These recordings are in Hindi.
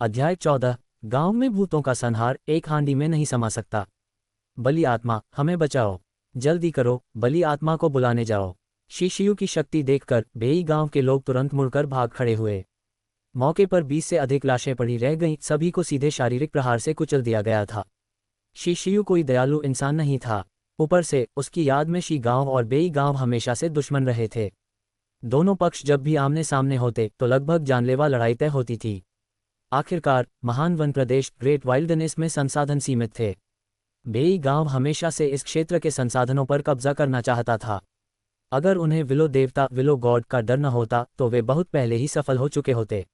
अध्याय 14। गांव में भूतों का संहार एक हांडी में नहीं समा सकता। बली आत्मा, हमें बचाओ, जल्दी करो, बली आत्मा को बुलाने जाओ। शिशियू की शक्ति देखकर बेई गांव के लोग तुरंत मुड़कर भाग खड़े हुए। मौके पर 20 से अधिक लाशें पड़ी रह गईं, सभी को सीधे शारीरिक प्रहार से कुचल दिया गया था। शिशियू कोई दयालु इंसान नहीं था, ऊपर से उसकी याद में शी गांव और बेई गांव हमेशा से दुश्मन रहे थे। दोनों पक्ष जब भी आमने सामने होते तो लगभग जानलेवा लड़ाई तय होती थी। आखिरकार महान वन प्रदेश ग्रेट वाइल्डनेस में संसाधन सीमित थे। बेई गांव हमेशा से इस क्षेत्र के संसाधनों पर कब्जा करना चाहता था। अगर उन्हें विलो देवता विलो गॉड का डर न होता तो वे बहुत पहले ही सफल हो चुके होते।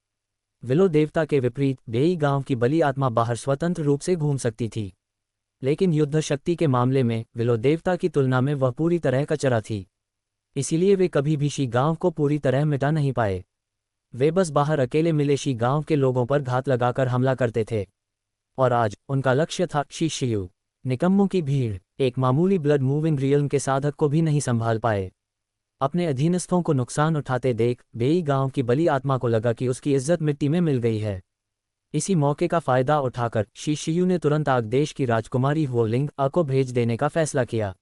विलो देवता के विपरीत बेई गांव की बली आत्मा बाहर स्वतंत्र रूप से घूम सकती थी, लेकिन युद्ध शक्ति के मामले में विलो देवता की तुलना में वह पूरी तरह कचरा थी। इसीलिए वे कभी भी शी गांव को पूरी तरह मिटा नहीं पाए। वे बस बाहर अकेले मिले शी गांव के लोगों पर घात लगाकर हमला करते थे, और आज उनका लक्ष्य था शिशियू। निकम्मों की भीड़ एक मामूली ब्लड मूविंग रियल्म के साधक को भी नहीं संभाल पाए। अपने अधीनस्थों को नुकसान उठाते देख बेई गांव की बली आत्मा को लगा कि उसकी इज्जत मिट्टी में मिल गई है। इसी मौके का फायदा उठाकर शिशियू ने तुरंत आग देश की राजकुमारी हुओलिंग आ को भेज देने का फैसला किया।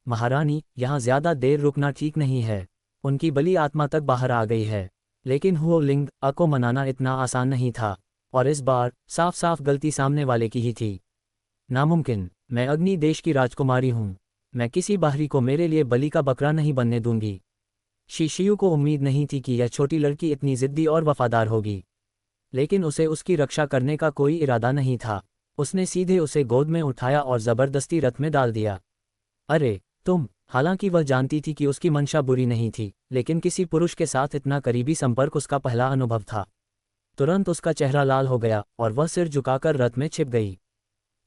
महारानी, यहाँ ज्यादा देर रुकना ठीक नहीं है, उनकी बली आत्मा तक बाहर आ गई है। लेकिन हुओलिंग आ को मनाना इतना आसान नहीं था, और इस बार साफ साफ गलती सामने वाले की ही थी। नामुमकिन, मैं अग्नि देश की राजकुमारी हूँ, मैं किसी बाहरी को मेरे लिए बलि का बकरा नहीं बनने दूंगी। शिशियू को उम्मीद नहीं थी कि यह छोटी लड़की इतनी जिद्दी और वफादार होगी, लेकिन उसे उसकी रक्षा करने का कोई इरादा नहीं था। उसने सीधे उसे गोद में उठाया और जबरदस्ती रथ में डाल दिया। अरे तुम! हालांकि वह जानती थी कि उसकी मंशा बुरी नहीं थी, लेकिन किसी पुरुष के साथ इतना करीबी संपर्क उसका पहला अनुभव था। तुरंत उसका चेहरा लाल हो गया और वह सिर झुकाकर रथ में छिप गई।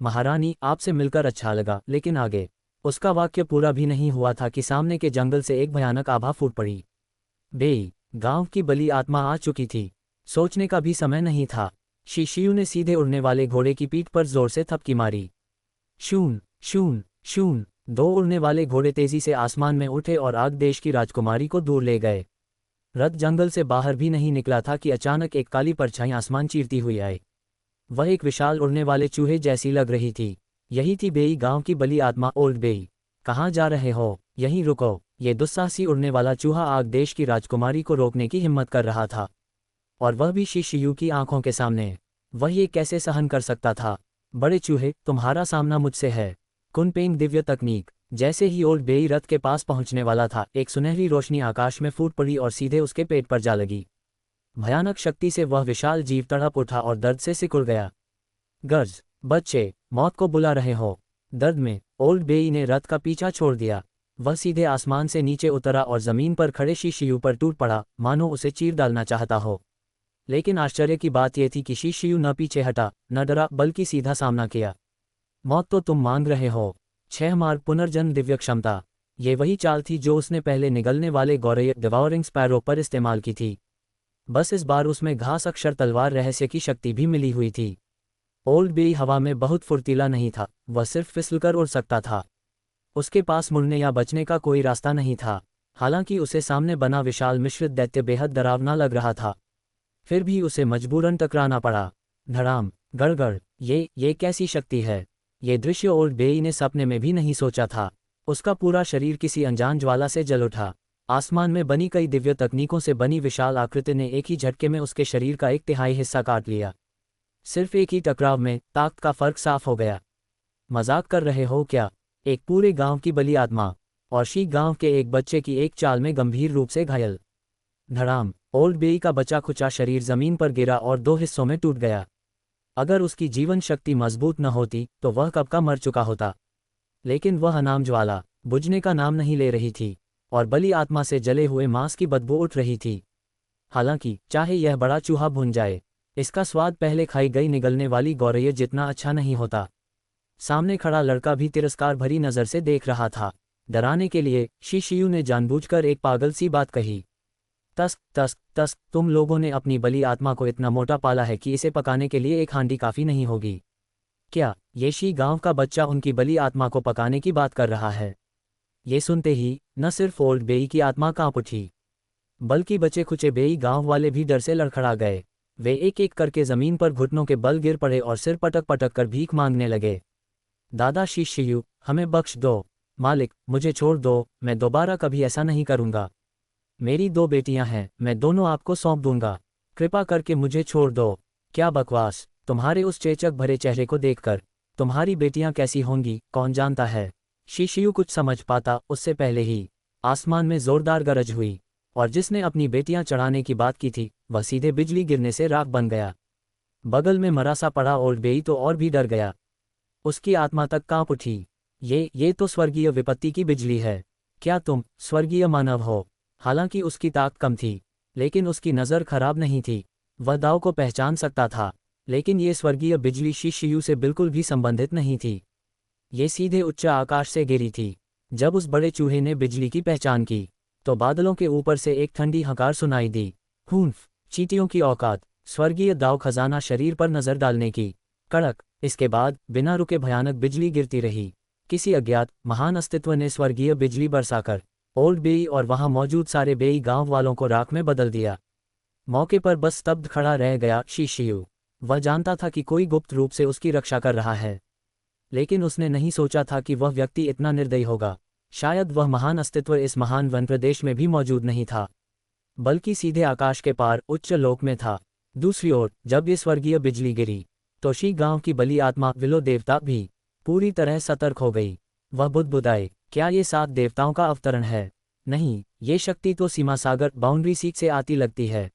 महारानी, आपसे मिलकर अच्छा लगा, लेकिन आगे। उसका वाक्य पूरा भी नहीं हुआ था कि सामने के जंगल से एक भयानक आभा फूट पड़ी। बेई गांव की बली आत्मा आ चुकी थी। सोचने का भी समय नहीं था। शिशियू ने सीधे उड़ने वाले घोड़े की पीठ पर जोर से थपकी मारी। शून शून शून। 2 उड़ने वाले घोड़े तेजी से आसमान में उठे और आग देश की राजकुमारी को दूर ले गए। रथ जंगल से बाहर भी नहीं निकला था कि अचानक एक काली परछाई आसमान चीरती हुई आई। वह एक विशाल उड़ने वाले चूहे जैसी लग रही थी। यही थी बेई गांव की बली आत्मा ओल्ड बेई। कहाँ जा रहे हो? यहीं रुको। ये दुस्साहसी उड़ने वाला चूहा आग देश की राजकुमारी को रोकने की हिम्मत कर रहा था, और वह भी शिशियू की आंखों के सामने। वह ये कैसे सहन कर सकता था? बड़े चूहे, तुम्हारा सामना मुझसे है। कुनपेंग दिव्य तकनीक। जैसे ही ओल्ड बेई रथ के पास पहुंचने वाला था, एक सुनहरी रोशनी आकाश में फूट पड़ी और सीधे उसके पेट पर जा लगी। भयानक शक्ति से वह विशाल जीव तड़प उठा और दर्द से सिकुड़ गया। गर्ज! बच्चे, मौत को बुला रहे हो? दर्द में ओल्ड बेई ने रथ का पीछा छोड़ दिया। वह सीधे आसमान से नीचे उतरा और जमीन पर खड़े शिशियू पर टूट पड़ा, मानो उसे चीर डालना चाहता हो। लेकिन आश्चर्य की बात यह थी कि शिशियू न पीछे हटा, न डरा, बल्कि सीधा सामना किया। मौत तो तुम मांग रहे हो? 6 मार्ग पुनर्जन्म दिव्य क्षमता। ये वही चाल थी जो उसने पहले निगलने वाले गौरय डिवॉरिंग स्पैरो पर इस्तेमाल की थी। बस इस बार उसमें घास अक्षर तलवार रहस्य की शक्ति भी मिली हुई थी। ओल्ड बेई हवा में बहुत फुर्तीला नहीं था, वह सिर्फ फिसलकर उड़ सकता था। उसके पास मुड़ने या बचने का कोई रास्ता नहीं था। हालांकि उसे सामने बना विशाल मिश्रित दैत्य बेहद डरावना लग रहा था, फिर भी उसे मजबूरन टकराना पड़ा। धड़ाम! गड़गड़! ये कैसी शक्ति है? ये दृश्य ओल्ड बेई ने सपने में भी नहीं सोचा था। उसका पूरा शरीर किसी अनजान ज्वाला से जल उठा। आसमान में बनी कई दिव्य तकनीकों से बनी विशाल आकृति ने एक ही झटके में उसके शरीर का 1/3 हिस्सा काट लिया। सिर्फ एक ही टकराव में ताकत का फर्क साफ हो गया। मजाक कर रहे हो क्या? एक पूरे गांव की बली आत्मा और शी गांव के एक बच्चे की एक चाल में गंभीर रूप से घायल। धड़ाम! ओल्ड बेई का बचा खुचा शरीर जमीन पर गिरा और 2 हिस्सों में टूट गया। अगर उसकी जीवन शक्ति मजबूत न होती तो वह कब का मर चुका होता। लेकिन वह अनाम ज्वाला बुझने का नाम नहीं ले रही थी, और बली आत्मा से जले हुए मांस की बदबू उठ रही थी। हालांकि चाहे यह बड़ा चूहा भुन जाए, इसका स्वाद पहले खाई गई निगलने वाली गौरय जितना अच्छा नहीं होता। सामने खड़ा लड़का भी तिरस्कार भरी नज़र से देख रहा था। डराने के लिए शिशियू ने जानबूझकर एक पागल सी बात कही। तस्क तस्क तस्क! तुम लोगों ने अपनी बली आत्मा को इतना मोटा पाला है कि इसे पकाने के लिए एक हांडी काफ़ी नहीं होगी क्या? ये शी गांव का बच्चा उनकी बली आत्मा को पकाने की बात कर रहा है। ये सुनते ही न सिर्फ ओल्ड बेई की आत्मा कांप उठी, बल्कि बचे खुचे बेई गांव वाले भी डर से लड़खड़ा गए। वे एक एक करके जमीन पर घुटनों के बल गिर पड़े और सिर पटक पटक कर भीख मांगने लगे। दादा शिष्यु, हमें बख्श दो। मालिक, मुझे छोड़ दो, मैं दोबारा कभी ऐसा नहीं करूँगा। मेरी 2 बेटियां हैं, मैं दोनों आपको सौंप दूंगा। कृपा करके मुझे छोड़ दो। क्या बकवास, तुम्हारे उस चेचक भरे चेहरे को देखकर तुम्हारी बेटियां कैसी होंगी कौन जानता है। शिशु कुछ समझ पाता उससे पहले ही आसमान में जोरदार गरज हुई, और जिसने अपनी बेटियां चढ़ाने की बात की थी वह सीधे बिजली गिरने से राख बन गया। बगल में मरासा पड़ा ओल्ड बेई तो और भी डर गया। उसकी आत्मा तक कांप उठी। ये तो स्वर्गीय विपत्ति की बिजली है। क्या तुम स्वर्गीय मानव हो? हालांकि उसकी ताकत कम थी, लेकिन उसकी नज़र खराब नहीं थी। वह दाव को पहचान सकता था, लेकिन ये स्वर्गीय बिजली शिशु से बिल्कुल भी संबंधित नहीं थी। ये सीधे उच्च आकाश से गिरी थी। जब उस बड़े चूहे ने बिजली की पहचान की, तो बादलों के ऊपर से एक ठंडी हकार सुनाई दी। हूंफ, चींटियों की औकात, स्वर्गीय दाव खजाना शरीर पर नजर डालने की। कड़क, इसके बाद बिना रुके भयानक बिजली गिरती रही। किसी अज्ञात महान अस्तित्व ने स्वर्गीय बिजली बरसाकर ओल्ड बेई और वहां मौजूद सारे बेई गांव वालों को राख में बदल दिया। मौके पर बस स्तब्ध खड़ा रह गया शिशु। वह जानता था कि कोई गुप्त रूप से उसकी रक्षा कर रहा है, लेकिन उसने नहीं सोचा था कि वह व्यक्ति इतना निर्दयी होगा। शायद वह महान अस्तित्व इस महान वन प्रदेश में भी मौजूद नहीं था, बल्कि सीधे आकाश के पार उच्च लोक में था। दूसरी ओर जब ये स्वर्गीय बिजली गिरी, तो शी गांव की बली आत्मा विलो देवता भी पूरी तरह सतर्क हो गई। वह बुदबुदाए, क्या ये 7 देवताओं का अवतरण है? नहीं, ये शक्ति तो सीमा सागर बाउंड्री सीट से आती लगती है।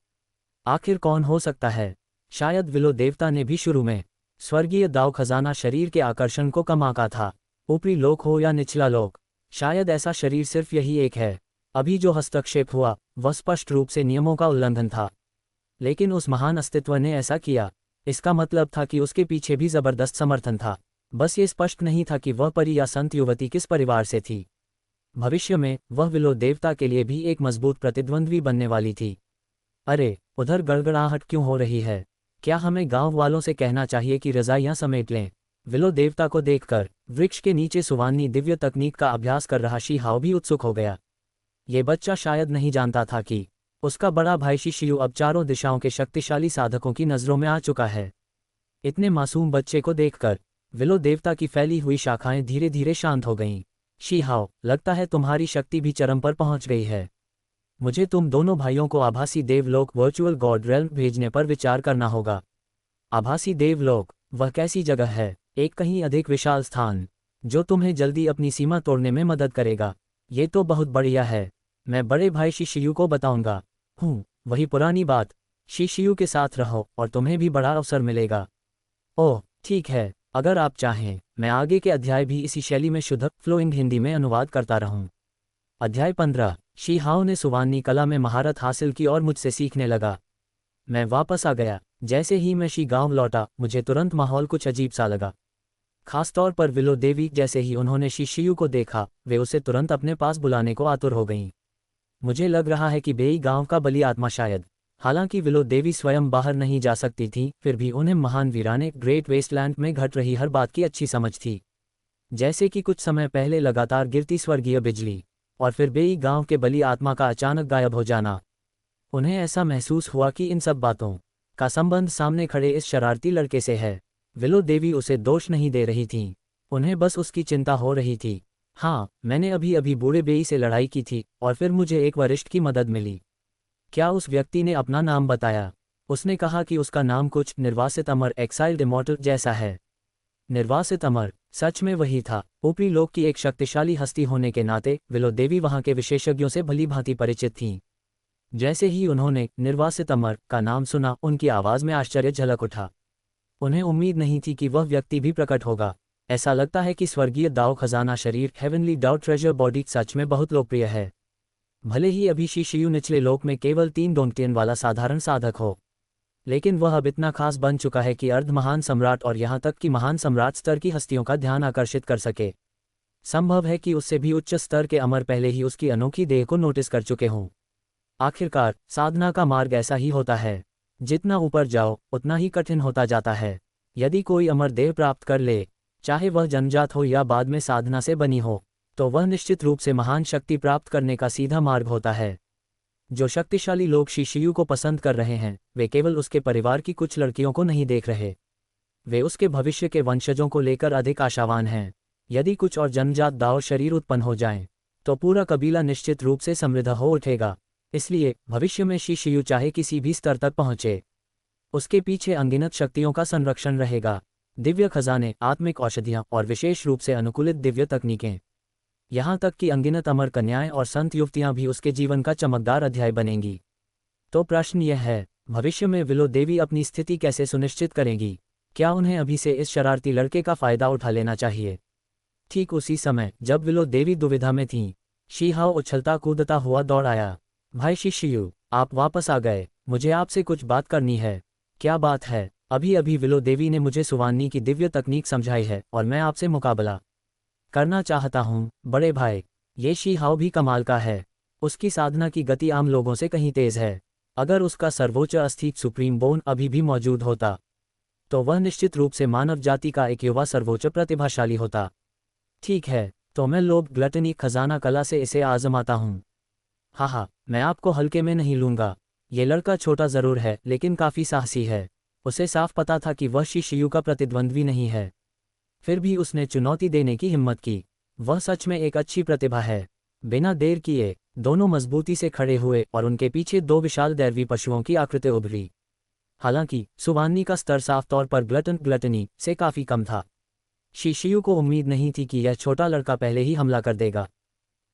आखिर कौन हो सकता है? शायद विलो देवता ने भी शुरू में स्वर्गीय दाव खजाना शरीर के आकर्षण को कम आंका था। ऊपरी लोक हो या निचला लोक, शायद ऐसा शरीर सिर्फ यही एक है। अभी जो हस्तक्षेप हुआ वह स्पष्ट रूप से नियमों का उल्लंघन था, लेकिन उस महान अस्तित्व ने ऐसा किया। इसका मतलब था कि उसके पीछे भी जबरदस्त समर्थन था। बस ये स्पष्ट नहीं था कि वह परी या संत युवती किस परिवार से थी। भविष्य में वह विलो देवता के लिए भी एक मजबूत प्रतिद्वंद्वी बनने वाली थी। अरे, उधर गड़गड़ाहट क्यों हो रही है? क्या हमें गांव वालों से कहना चाहिए कि रजाइयां समेट लें? विलो देवता को देखकर वृक्ष के नीचे सुवानी दिव्य तकनीक का अभ्यास कर रहा शिहाओ भी उत्सुक हो गया। ये बच्चा शायद नहीं जानता था कि उसका बड़ा भाई शिशु अब चारों दिशाओं के शक्तिशाली साधकों की नज़रों में आ चुका है। इतने मासूम बच्चे को देखकर विलो देवता की फैली हुई शाखाएं धीरे धीरे शांत हो गईं। शिहाओ, लगता है तुम्हारी शक्ति भी चरम पर पहुंच गई है। मुझे तुम दोनों भाइयों को आभासी देवलोक वर्चुअल गॉड रेल्म भेजने पर विचार करना होगा। आभासी देवलोक, वह कैसी जगह है? एक कहीं अधिक विशाल स्थान जो तुम्हें जल्दी अपनी सीमा तोड़ने में मदद करेगा। ये तो बहुत बढ़िया है। मैं बड़े भाई शिशु को बताऊंगा। वही पुरानी बात। शिशु के साथ रहो और तुम्हें भी बड़ा अवसर मिलेगा। ओह ठीक है, अगर आप चाहें मैं आगे के अध्याय भी इसी शैली में शुद्ध फ्लोइंग हिंदी में अनुवाद करता रहूं। अध्याय 15। शिहाओ ने सुवानी कला में महारत हासिल की और मुझसे सीखने लगा। मैं वापस आ गया। जैसे ही मैं शी गांव लौटा, मुझे तुरंत माहौल कुछ अजीब सा लगा। खासतौर पर विलो देवी। जैसे ही उन्होंने शिशु को देखा, वे उसे तुरंत अपने पास बुलाने को आतुर हो गईं। मुझे लग रहा है कि बेई गांव का बली आत्मा शायद। हालांकि विलो देवी स्वयं बाहर नहीं जा सकती थी, फिर भी उन्हें महान वीराने ग्रेट वेस्टलैंड में घट रही हर बात की अच्छी समझ थी। जैसे कि कुछ समय पहले लगातार गिरती स्वर्गीय बिजली, और फिर बेई गांव के बली आत्मा का अचानक गायब हो जाना। उन्हें ऐसा महसूस हुआ कि इन सब बातों का संबंध सामने खड़े इस शरारती लड़के से है। विलो देवी उसे दोष नहीं दे रही थीं, उन्हें बस उसकी चिंता हो रही थी। हाँ, मैंने अभी अभी बूढ़े बेई से लड़ाई की थी और फिर मुझे एक वरिष्ठ की मदद मिली। क्या उस व्यक्ति ने अपना नाम बताया? उसने कहा कि उसका नाम कुछ निर्वासित अमर एक्साइल्ड इमॉर्टल जैसा है। निर्वासित अमर, सच में वही था। ऊपरी लोक की एक शक्तिशाली हस्ती होने के नाते विलो देवी वहां के विशेषज्ञों से भली भांति परिचित थीं। जैसे ही उन्होंने निर्वासित अमर का नाम सुना, उनकी आवाज़ में आश्चर्य झलक उठा। उन्हें उम्मीद नहीं थी कि वह व्यक्ति भी प्रकट होगा। ऐसा लगता है कि स्वर्गीय दाव खजाना शरीर हेवनली दाव ट्रेजर बॉडी सच में बहुत लोकप्रिय है। भले ही अभी शिशु निचले लोक में केवल 3 डोंटियन वाला साधारण साधक हो, लेकिन वह अब इतना खास बन चुका है कि अर्ध महान सम्राट और यहाँ तक कि महान सम्राट स्तर की हस्तियों का ध्यान आकर्षित कर सके। संभव है कि उससे भी उच्च स्तर के अमर पहले ही उसकी अनोखी देह को नोटिस कर चुके हों। आखिरकार साधना का मार्ग ऐसा ही होता है, जितना ऊपर जाओ उतना ही कठिन होता जाता है। यदि कोई अमर देह प्राप्त कर ले, चाहे वह जन्मजात हो या बाद में साधना से बनी हो, तो वह निश्चित रूप से महान शक्ति प्राप्त करने का सीधा मार्ग होता है। जो शक्तिशाली लोग शिशियू को पसंद कर रहे हैं वे केवल उसके परिवार की कुछ लड़कियों को नहीं देख रहे, वे उसके भविष्य के वंशजों को लेकर अधिक आशावान हैं। यदि कुछ और जन्मजात दाव शरीर उत्पन्न हो जाएं, तो पूरा कबीला निश्चित रूप से समृद्ध हो उठेगा। इसलिए भविष्य में शिशियू चाहे किसी भी स्तर तक पहुंचे, उसके पीछे अनगिनत शक्तियों का संरक्षण रहेगा। दिव्य खजाने, आत्मिक औषधियां और विशेष रूप से अनुकूलित दिव्य तकनीकें, यहाँ तक कि अनगिनत अमर कन्याएं और संत युवतियां भी उसके जीवन का चमकदार अध्याय बनेंगी। तो प्रश्न यह है, भविष्य में विलो देवी अपनी स्थिति कैसे सुनिश्चित करेंगी? क्या उन्हें अभी से इस शरारती लड़के का फायदा उठा लेना चाहिए? ठीक उसी समय जब विलो देवी दुविधा में थीं, शी हाओ उछलता कूदता हुआ दौड़ आया। भाई शिशियू, आप वापस आ गए, मुझे आपसे कुछ बात करनी है। क्या बात है? अभी अभी विलो देवी ने मुझे सुवान्नी की दिव्य तकनीक समझाई है और मैं आपसे मुकाबला करना चाहता हूँ। बड़े भाई, ये शी हाओ भी कमाल का है। उसकी साधना की गति आम लोगों से कहीं तेज है। अगर उसका सर्वोच्च अस्थिक सुप्रीम बोन अभी भी मौजूद होता, तो वह निश्चित रूप से मानव जाति का एक युवा सर्वोच्च प्रतिभाशाली होता। ठीक है, तो मैं लोभ, ग्लटनी, खजाना कला से इसे आजमाता हूँ। हाँ, मैं आपको हल्के में नहीं लूँगा। ये लड़का छोटा ज़रूर है लेकिन काफ़ी साहसी है। उसे साफ पता था कि वह शिशियू का प्रतिद्वंद्वी नहीं है, फिर भी उसने चुनौती देने की हिम्मत की। वह सच में एक अच्छी प्रतिभा है। बिना देर किए दोनों मजबूती से खड़े हुए और उनके पीछे दो विशाल दैवी पशुओं की आकृति उभरी। हालांकि सुवान्नी का स्तर साफ तौर पर ग्लटनी से काफ़ी कम था। शिशियू को उम्मीद नहीं थी कि यह छोटा लड़का पहले ही हमला कर देगा।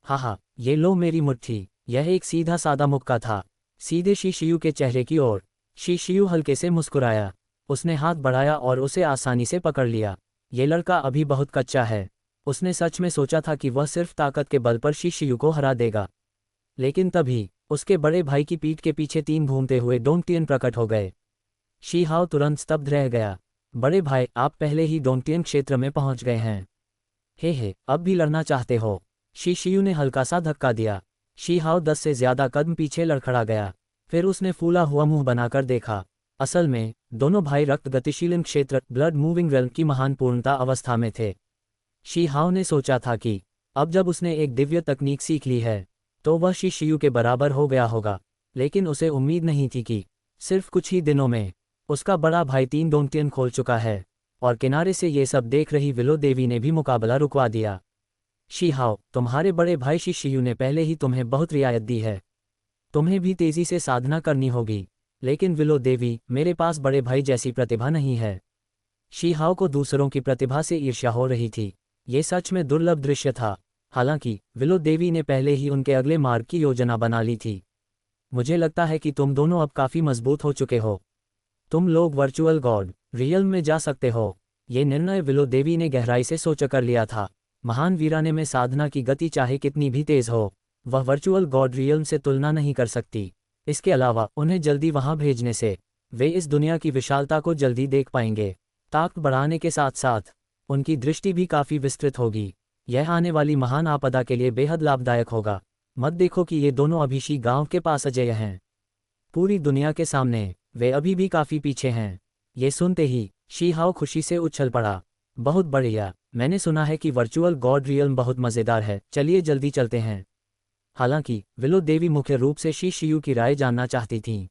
हाँ, ये लो मेरी मुट्ठी। यह एक सीधा सादा मुक्का था, सीधे शिशियू के चेहरे की ओर। शिशियू हल्के से मुस्कुराया। उसने हाथ बढ़ाया और उसे आसानी से पकड़ लिया। ये लड़का अभी बहुत कच्चा है। उसने सच में सोचा था कि वह सिर्फ ताकत के बल पर शिशियू को हरा देगा, लेकिन तभी उसके बड़े भाई की पीठ के पीछे 3 घूमते हुए डोंगटियन प्रकट हो गए। शी हाओ तुरंत स्तब्ध रह गया। बड़े भाई, आप पहले ही डोंगटियन क्षेत्र में पहुंच गए हैं। हे, अब भी लड़ना चाहते हो? शिशियू ने हल्का सा धक्का दिया। शी हाओ 10 से ज्यादा कदम पीछे लड़खड़ा गया। फिर उसने फूला हुआ मुंह बनाकर देखा। असल में दोनों भाई रक्त गतिशील क्षेत्र, ब्लड मूविंग रेल्म की महान पूर्णता अवस्था में थे। शी हाओ ने सोचा था कि अब जब उसने एक दिव्य तकनीक सीख ली है तो वह शिशियू के बराबर हो गया होगा, लेकिन उसे उम्मीद नहीं थी कि सिर्फ कुछ ही दिनों में उसका बड़ा भाई 3 डोंगटियन खोल चुका है। और किनारे से ये सब देख रही विलो देवी ने भी मुकाबला रुकवा दिया। शी हाओ, तुम्हारे बड़े भाई शिशियू ने पहले ही तुम्हें बहुत रियायत दी है, तुम्हें भी तेजी से साधना करनी होगी। लेकिन विलो देवी, मेरे पास बड़े भाई जैसी प्रतिभा नहीं है। शी हाओ को दूसरों की प्रतिभा से ईर्ष्या हो रही थी। ये सच में दुर्लभ दृश्य था। हालांकि विलो देवी ने पहले ही उनके अगले मार्ग की योजना बना ली थी। मुझे लगता है कि तुम दोनों अब काफ़ी मजबूत हो चुके हो। तुम लोग वर्चुअल गॉड रियल्म में जा सकते हो। ये निर्णय विलो देवी ने गहराई से सोच कर लिया था। महान वीराने में साधना की गति चाहे कितनी भी तेज हो, वह वर्चुअल गॉड रियल्म से तुलना नहीं कर सकती। इसके अलावा उन्हें जल्दी वहां भेजने से वे इस दुनिया की विशालता को जल्दी देख पाएंगे। ताकत बढ़ाने के साथ साथ उनकी दृष्टि भी काफ़ी विस्तृत होगी। यह आने वाली महान आपदा के लिए बेहद लाभदायक होगा। मत देखो कि ये दोनों अभी शी गांव के पास अजेय हैं। पूरी दुनिया के सामने वे अभी भी काफ़ी पीछे हैं। ये सुनते ही शी हाओ खुशी से उछल पड़ा। बहुत बढ़िया, मैंने सुना है कि वर्चुअल गॉड रियल्म बहुत मज़ेदार है। चलिए जल्दी चलते हैं। हालांकि विलो देवी मुख्य रूप से शिशियू की राय जानना चाहती थीं।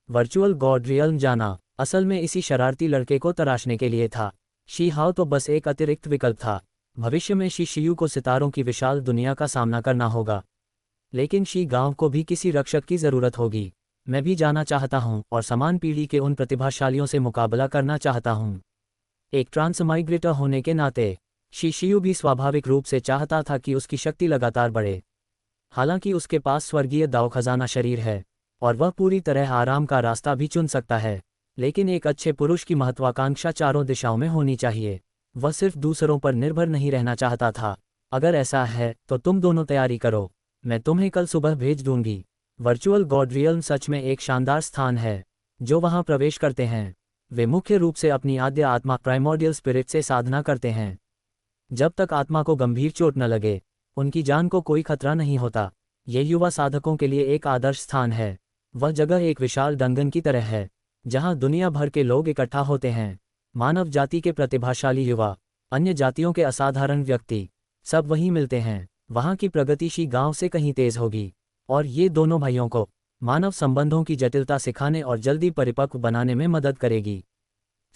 वर्चुअल गॉड रियल्म जाना असल में इसी शरारती लड़के को तराशने के लिए था। शी हाओ तो बस एक अतिरिक्त विकल्प था। भविष्य में शिशियू को सितारों की विशाल दुनिया का सामना करना होगा, लेकिन शी गांव को भी किसी रक्षक की ज़रूरत होगी। मैं भी जाना चाहता हूं और समान पीढ़ी के उन प्रतिभाशालियों से मुकाबला करना चाहता हूं। एक ट्रांसमाइग्रेटर होने के नाते शिशियू भी स्वाभाविक रूप से चाहता था कि उसकी शक्ति लगातार बढ़े। हालांकि उसके पास स्वर्गीय दाव खजाना शरीर है और वह पूरी तरह आराम का रास्ता भी चुन सकता है, लेकिन एक अच्छे पुरुष की महत्वाकांक्षा चारों दिशाओं में होनी चाहिए। वह सिर्फ दूसरों पर निर्भर नहीं रहना चाहता था। अगर ऐसा है तो तुम दोनों तैयारी करो, मैं तुम्हें कल सुबह भेज दूंगी। वर्चुअल गॉड रियल्म सच में एक शानदार स्थान है। जो वहां प्रवेश करते हैं वे मुख्य रूप से अपनी आद्य आत्मा प्राइमोर्डियल स्पिरिट से साधना करते हैं। जब तक आत्मा को गंभीर चोट न लगे, उनकी जान को कोई खतरा नहीं होता। ये युवा साधकों के लिए एक आदर्श स्थान है। वह जगह एक विशाल डंगन की तरह है जहां दुनिया भर के लोग इकट्ठा होते हैं। मानव जाति के प्रतिभाशाली युवा, अन्य जातियों के असाधारण व्यक्ति, सब वहीं मिलते हैं। वहां की प्रगति शी गांव से कहीं तेज होगी। और ये दोनों भाइयों को मानव संबंधों की जटिलता सिखाने और जल्दी परिपक्व बनाने में मदद करेगी।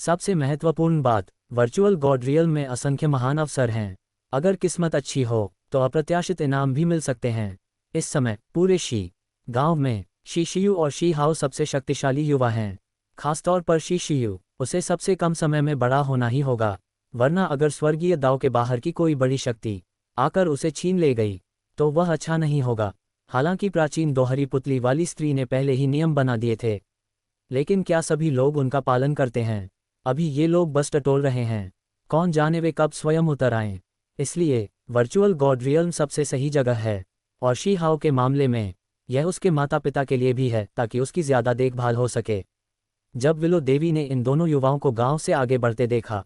सबसे महत्वपूर्ण बात, वर्चुअल गॉड रियल में असंख्य महान अवसर हैं। अगर किस्मत अच्छी हो तो अप्रत्याशित इनाम भी मिल सकते हैं। इस समय पूरे शी गांव में शी शियू और शी हाओ सबसे शक्तिशाली युवा हैं। खासतौर पर शी शियू, उसे सबसे कम समय में बड़ा होना ही होगा, वरना अगर स्वर्गीय दाव के बाहर की कोई बड़ी शक्ति आकर उसे छीन ले गई तो वह अच्छा नहीं होगा। हालांकि प्राचीन दोहरी पुतली वाली स्त्री ने पहले ही नियम बना दिए थे, लेकिन क्या सभी लोग उनका पालन करते हैं? अभी ये लोग बस टटोल रहे हैं, कौन जाने वे कब स्वयं उतर आएं। इसलिए वर्चुअल गॉड रियल्म सबसे सही जगह है। और शी हाओ के मामले में यह उसके माता पिता के लिए भी है, ताकि उसकी ज़्यादा देखभाल हो सके। जब विलो देवी ने इन दोनों युवाओं को गांव से आगे बढ़ते देखा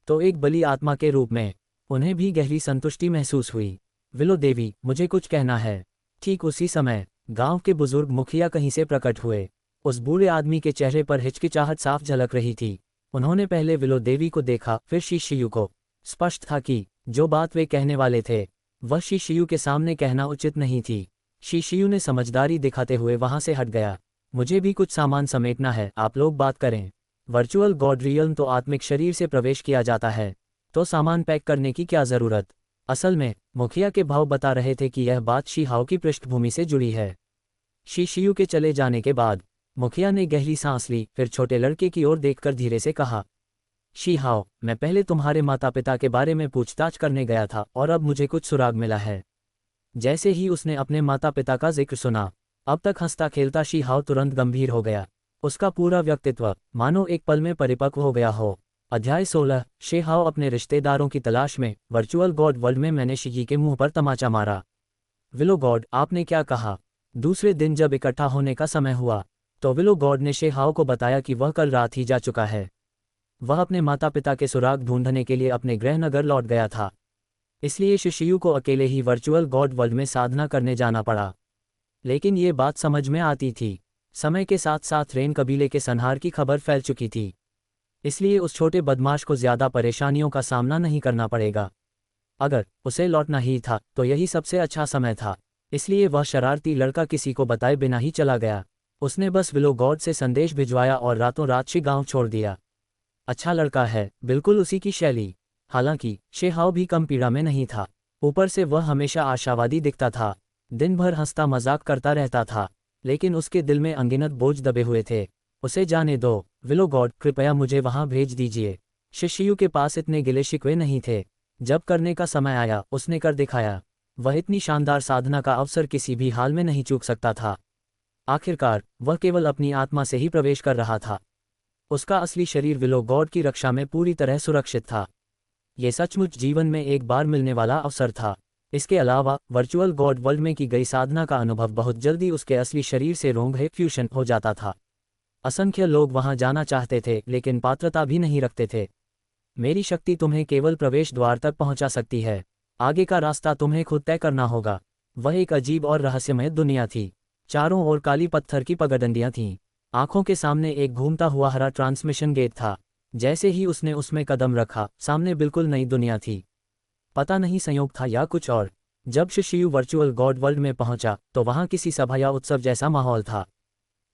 तो एक बली आत्मा के रूप में उन्हें भी गहरी संतुष्टि महसूस हुई। विलो देवी, मुझे कुछ कहना है। ठीक उसी समय गांव के बुजुर्ग मुखिया कहीं से प्रकट हुए। उस बूढ़े आदमी के चेहरे पर हिचकिचाहट साफ झलक रही थी। उन्होंने पहले विलो देवी को देखा, फिर शी शियू को। स्पष्ट था कि जो बात वे कहने वाले थे वह शी शियू के सामने कहना उचित नहीं थी। शी शियू ने समझदारी दिखाते हुए वहां से हट गया। मुझे भी कुछ सामान समेटना है, आप लोग बात करें। वर्चुअल गॉड रियल्म तो आत्मिक शरीर से प्रवेश किया जाता है, तो सामान पैक करने की क्या ज़रूरत? असल में मुखिया के भाव बता रहे थे कि यह बात शी हाओ की पृष्ठभूमि से जुड़ी है। शी शियू के चले जाने के बाद मुखिया ने गहरी सांस ली, फिर छोटे लड़के की ओर देखकर धीरे से कहा, शी हाओ, मैं पहले तुम्हारे माता पिता के बारे में पूछताछ करने गया था और अब मुझे कुछ सुराग मिला है। जैसे ही उसने अपने माता पिता का जिक्र सुना, अब तक हंसता खेलता शी हाओ तुरंत गंभीर हो गया। उसका पूरा व्यक्तित्व मानो एक पल में परिपक्व हो गया हो। अध्याय 16। शी हाओ अपने रिश्तेदारों की तलाश में। वर्चुअल गॉड वर्ल्ड में मैंने शी के मुंह पर तमाचा मारा। विलो गॉड, आपने क्या कहा? दूसरे दिन जब इकट्ठा होने का समय हुआ तो विलो गॉड ने शी हाओ को बताया कि वह कल रात ही जा चुका है। वह अपने माता पिता के सुराग ढूंढने के लिए अपने गृहनगर लौट गया था। इसलिए शी शियू को अकेले ही वर्चुअल गॉड वर्ल्ड में साधना करने जाना पड़ा। लेकिन ये बात समझ में आती थी। समय के साथ साथ रेन कबीले के संहार की खबर फैल चुकी थी, इसलिए उस छोटे बदमाश को ज़्यादा परेशानियों का सामना नहीं करना पड़ेगा। अगर उसे लौटना ही था तो यही सबसे अच्छा समय था। इसलिए वह शरारती लड़का किसी को बताए बिना ही चला गया। उसने बस विलो गॉड से संदेश भिजवाया और रातों रात शी गांव छोड़ दिया। अच्छा लड़का है, बिल्कुल उसी की शैली। हालांकि शी हाओ भी कम पीड़ा में नहीं था। ऊपर से वह हमेशा आशावादी दिखता था, दिन भर हंसता मजाक करता रहता था, लेकिन उसके दिल में अनगिनत बोझ दबे हुए थे। उसे जाने दो, विलो गॉड, कृपया मुझे वहां भेज दीजिए। शी शियू के पास इतने गिले शिकवे नहीं थे। जब करने का समय आया उसने कर दिखाया। वह इतनी शानदार साधना का अवसर किसी भी हाल में नहीं चूक सकता था। आखिरकार वह केवल अपनी आत्मा से ही प्रवेश कर रहा था। उसका असली शरीर विलो गॉड की रक्षा में पूरी तरह सुरक्षित था। ये सचमुच जीवन में एक बार मिलने वाला अवसर था। इसके अलावा वर्चुअल गॉड वर्ल्ड में की गई साधना का अनुभव बहुत जल्दी उसके असली शरीर से रोंगहे फ्यूशन हो जाता था। असंख्य लोग वहां जाना चाहते थे लेकिन पात्रता भी नहीं रखते थे। मेरी शक्ति तुम्हें केवल प्रवेश द्वार तक पहुंचा सकती है, आगे का रास्ता तुम्हें खुद तय करना होगा। वह एक अजीब और रहस्यमय दुनिया थी। चारों ओर काली पत्थर की पगडंडियां थीं। आंखों के सामने एक घूमता हुआ हरा ट्रांसमिशन गेट था। जैसे ही उसने उसमें कदम रखा, सामने बिल्कुल नई दुनिया थी। पता नहीं संयोग था या कुछ और। जब शी शियू वर्चुअल गॉड वर्ल्ड में पहुंचा तो वहां किसी सभा या उत्सव जैसा माहौल था।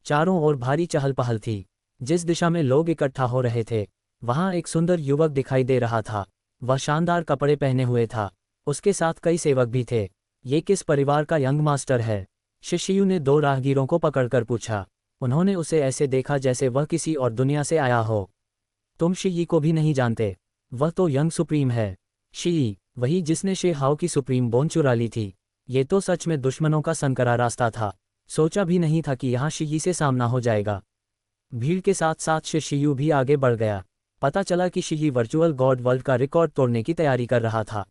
चारों ओर भारी चहल पहल थी। जिस दिशा में लोग इकट्ठा हो रहे थे वहां एक सुंदर युवक दिखाई दे रहा था। वह शानदार कपड़े पहने हुए था। उसके साथ कई सेवक भी थे। ये किस परिवार का यंग मास्टर है? शी शियू ने दो राहगीरों को पकड़कर पूछा। उन्होंने उसे ऐसे देखा जैसे वह किसी और दुनिया से आया हो। तुम शी यी को भी नहीं जानते? वह तो यंग सुप्रीम है। शी यी, वही जिसने शी हाओ की सुप्रीम बोन चुरा ली थी। ये तो सच में दुश्मनों का संकरा रास्ता था। सोचा भी नहीं था कि यहाँ शी यी से सामना हो जाएगा। भीड़ के साथ साथ शी शियू भी आगे बढ़ गया। पता चला कि शी यी वर्चुअल गॉड वर्ल्ड का रिकॉर्ड तोड़ने की तैयारी कर रहा था।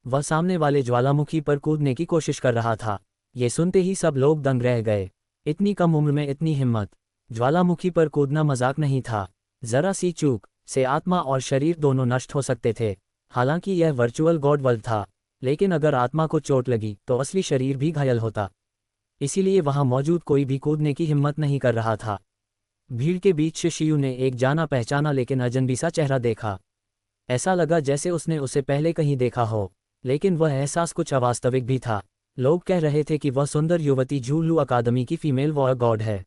वह सामने वाले ज्वालामुखी पर कूदने की कोशिश कर रहा था। ये सुनते ही सब लोग दंग रह गए। इतनी कम उम्र में इतनी हिम्मत! ज्वालामुखी पर कूदना मजाक नहीं था। जरा सी चूक से आत्मा और शरीर दोनों नष्ट हो सकते थे। हालांकि यह वर्चुअल गॉड वर्ल्ड था, लेकिन अगर आत्मा को चोट लगी तो असली शरीर भी घायल होता। इसीलिए वहां मौजूद कोई भी कूदने की हिम्मत नहीं कर रहा था। भीड़ के बीच शी शियू ने एक जाना पहचाना लेकिन अजनबी सा चेहरा देखा। ऐसा लगा जैसे उसने उसे पहले कहीं देखा हो, लेकिन वह एहसास कुछ अवास्तविक भी था। लोग कह रहे थे कि वह सुंदर युवती झूलू अकादमी की फीमेल वॉर गॉड है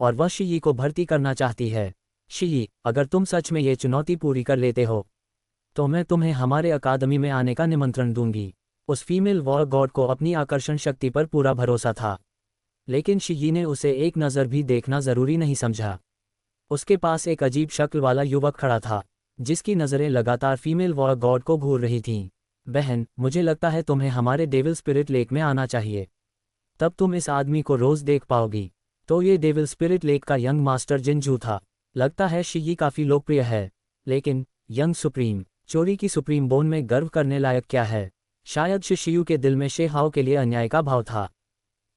और वह शीयी को भर्ती करना चाहती है। शीयी, अगर तुम सच में ये चुनौती पूरी कर लेते हो तो मैं तुम्हें हमारे अकादमी में आने का निमंत्रण दूंगी। उस फीमेल वॉर गॉड को अपनी आकर्षण शक्ति पर पूरा भरोसा था, लेकिन शीयी ने उसे एक नज़र भी देखना जरूरी नहीं समझा। उसके पास एक अजीब शक्ल वाला युवक खड़ा था, जिसकी नज़रें लगातार फीमेल वॉर गॉड को घूर रही थीं। बहन, मुझे लगता है तुम्हें हमारे डेविल स्पिरिट लेक में आना चाहिए, तब तुम इस आदमी को रोज़ देख पाओगी। तो ये डेविल स्पिरिट लेक का यंग मास्टर जिनजू था। लगता है शीयी काफ़ी लोकप्रिय है, लेकिन यंग सुप्रीम, चोरी की सुप्रीम बोन में गर्व करने लायक क्या है? शायद शिशियू के दिल में शेहाओ के लिए अन्याय का भाव था।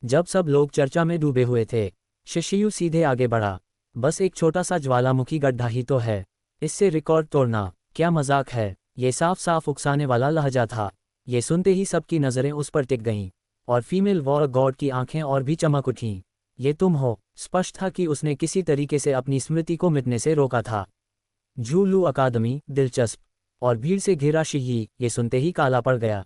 जब सब लोग चर्चा में डूबे हुए थे, शिशियू सीधे आगे बढ़ा। बस एक छोटा सा ज्वालामुखी गड्ढा ही तो है, इससे रिकॉर्ड तोड़ना क्या मजाक है? ये साफ साफ उकसाने वाला लहजा था। ये सुनते ही सबकी नज़रें उस पर टिक गईं और फीमेल वॉर गॉड की आंखें और भी चमक उठीं। ये तुम हो? स्पष्ट था कि उसने किसी तरीके से अपनी स्मृति को मिटने से रोका था। झूलू अकादमी, दिलचस्प। और भीड़ से घिरा शीयी ये सुनते ही काला पड़ गया।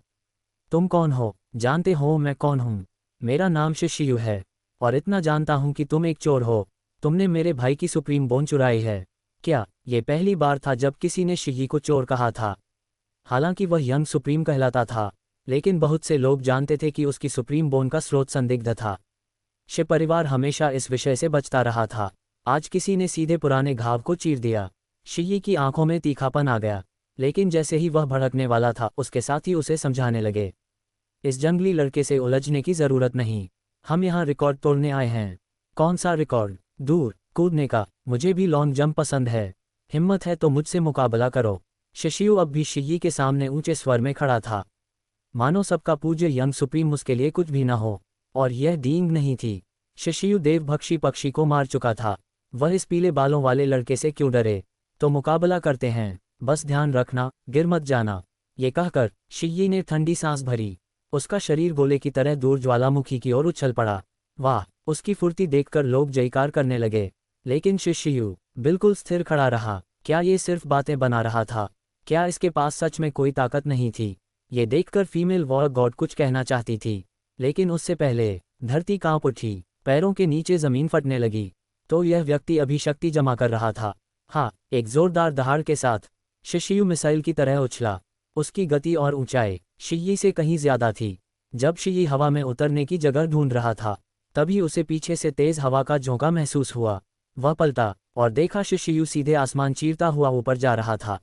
तुम कौन हो? जानते हो मैं कौन हूँ? मेरा नाम शिशियू है और इतना जानता हूँ कि तुम एक चोर हो। तुमने मेरे भाई की सुप्रीम बोन चुराई है। क्या ये पहली बार था जब किसी ने शीयी को चोर कहा था? हालांकि वह यंग सुप्रीम कहलाता था, लेकिन बहुत से लोग जानते थे कि उसकी सुप्रीम बोन का स्रोत संदिग्ध था। शे परिवार हमेशा इस विषय से बचता रहा था। आज किसी ने सीधे पुराने घाव को चीर दिया। शीयी की आंखों में तीखापन आ गया, लेकिन जैसे ही वह भड़कने वाला था, उसके साथ ही उसे समझाने लगे, इस जंगली लड़के से उलझने की जरूरत नहीं। हम यहाँ रिकॉर्ड तोड़ने आए हैं। कौन सा रिकॉर्ड? दूर कूदने का। मुझे भी लॉन्ग जंप पसंद है। हिम्मत है तो मुझसे मुकाबला करो। शिशियू अब भी शीयी के सामने ऊंचे स्वर में खड़ा था, मानो सबका पूज्य यंग सुप्रीम उसके लिए कुछ भी न हो। और यह डींग नहीं थी। शिशियू देवभक्षी पक्षी को मार चुका था। वह इस पीले बालों वाले लड़के से क्यों डरे? तो मुकाबला करते हैं, बस ध्यान रखना, गिर मत जाना। ये कहकर शीयी ने ठंडी सांस भरी। उसका शरीर गोले की तरह दूर ज्वालामुखी की ओर उछल पड़ा। वाह! उसकी फुर्ती देखकर लोग जयकार करने लगे, लेकिन शिशियू बिल्कुल स्थिर खड़ा रहा। क्या ये सिर्फ बातें बना रहा था? क्या इसके पास सच में कोई ताकत नहीं थी? ये देखकर फीमेल वॉर गॉड कुछ कहना चाहती थी, लेकिन उससे पहले धरती कांप उठी, पैरों के नीचे जमीन फटने लगी। तो यह व्यक्ति अभी शक्ति जमा कर रहा था। हाँ, एक जोरदार दहाड़ के साथ शिशियू मिसाइल की तरह उछला। उसकी गति और ऊंचाई शीयी से कहीं ज्यादा थी। जब शीयी हवा में उतरने की जगह ढूंढ रहा था, तभी उसे पीछे से तेज हवा का झोंका महसूस हुआ। वह पलटा और देखा शिशियू सीधे आसमान चीरता हुआ ऊपर जा रहा था।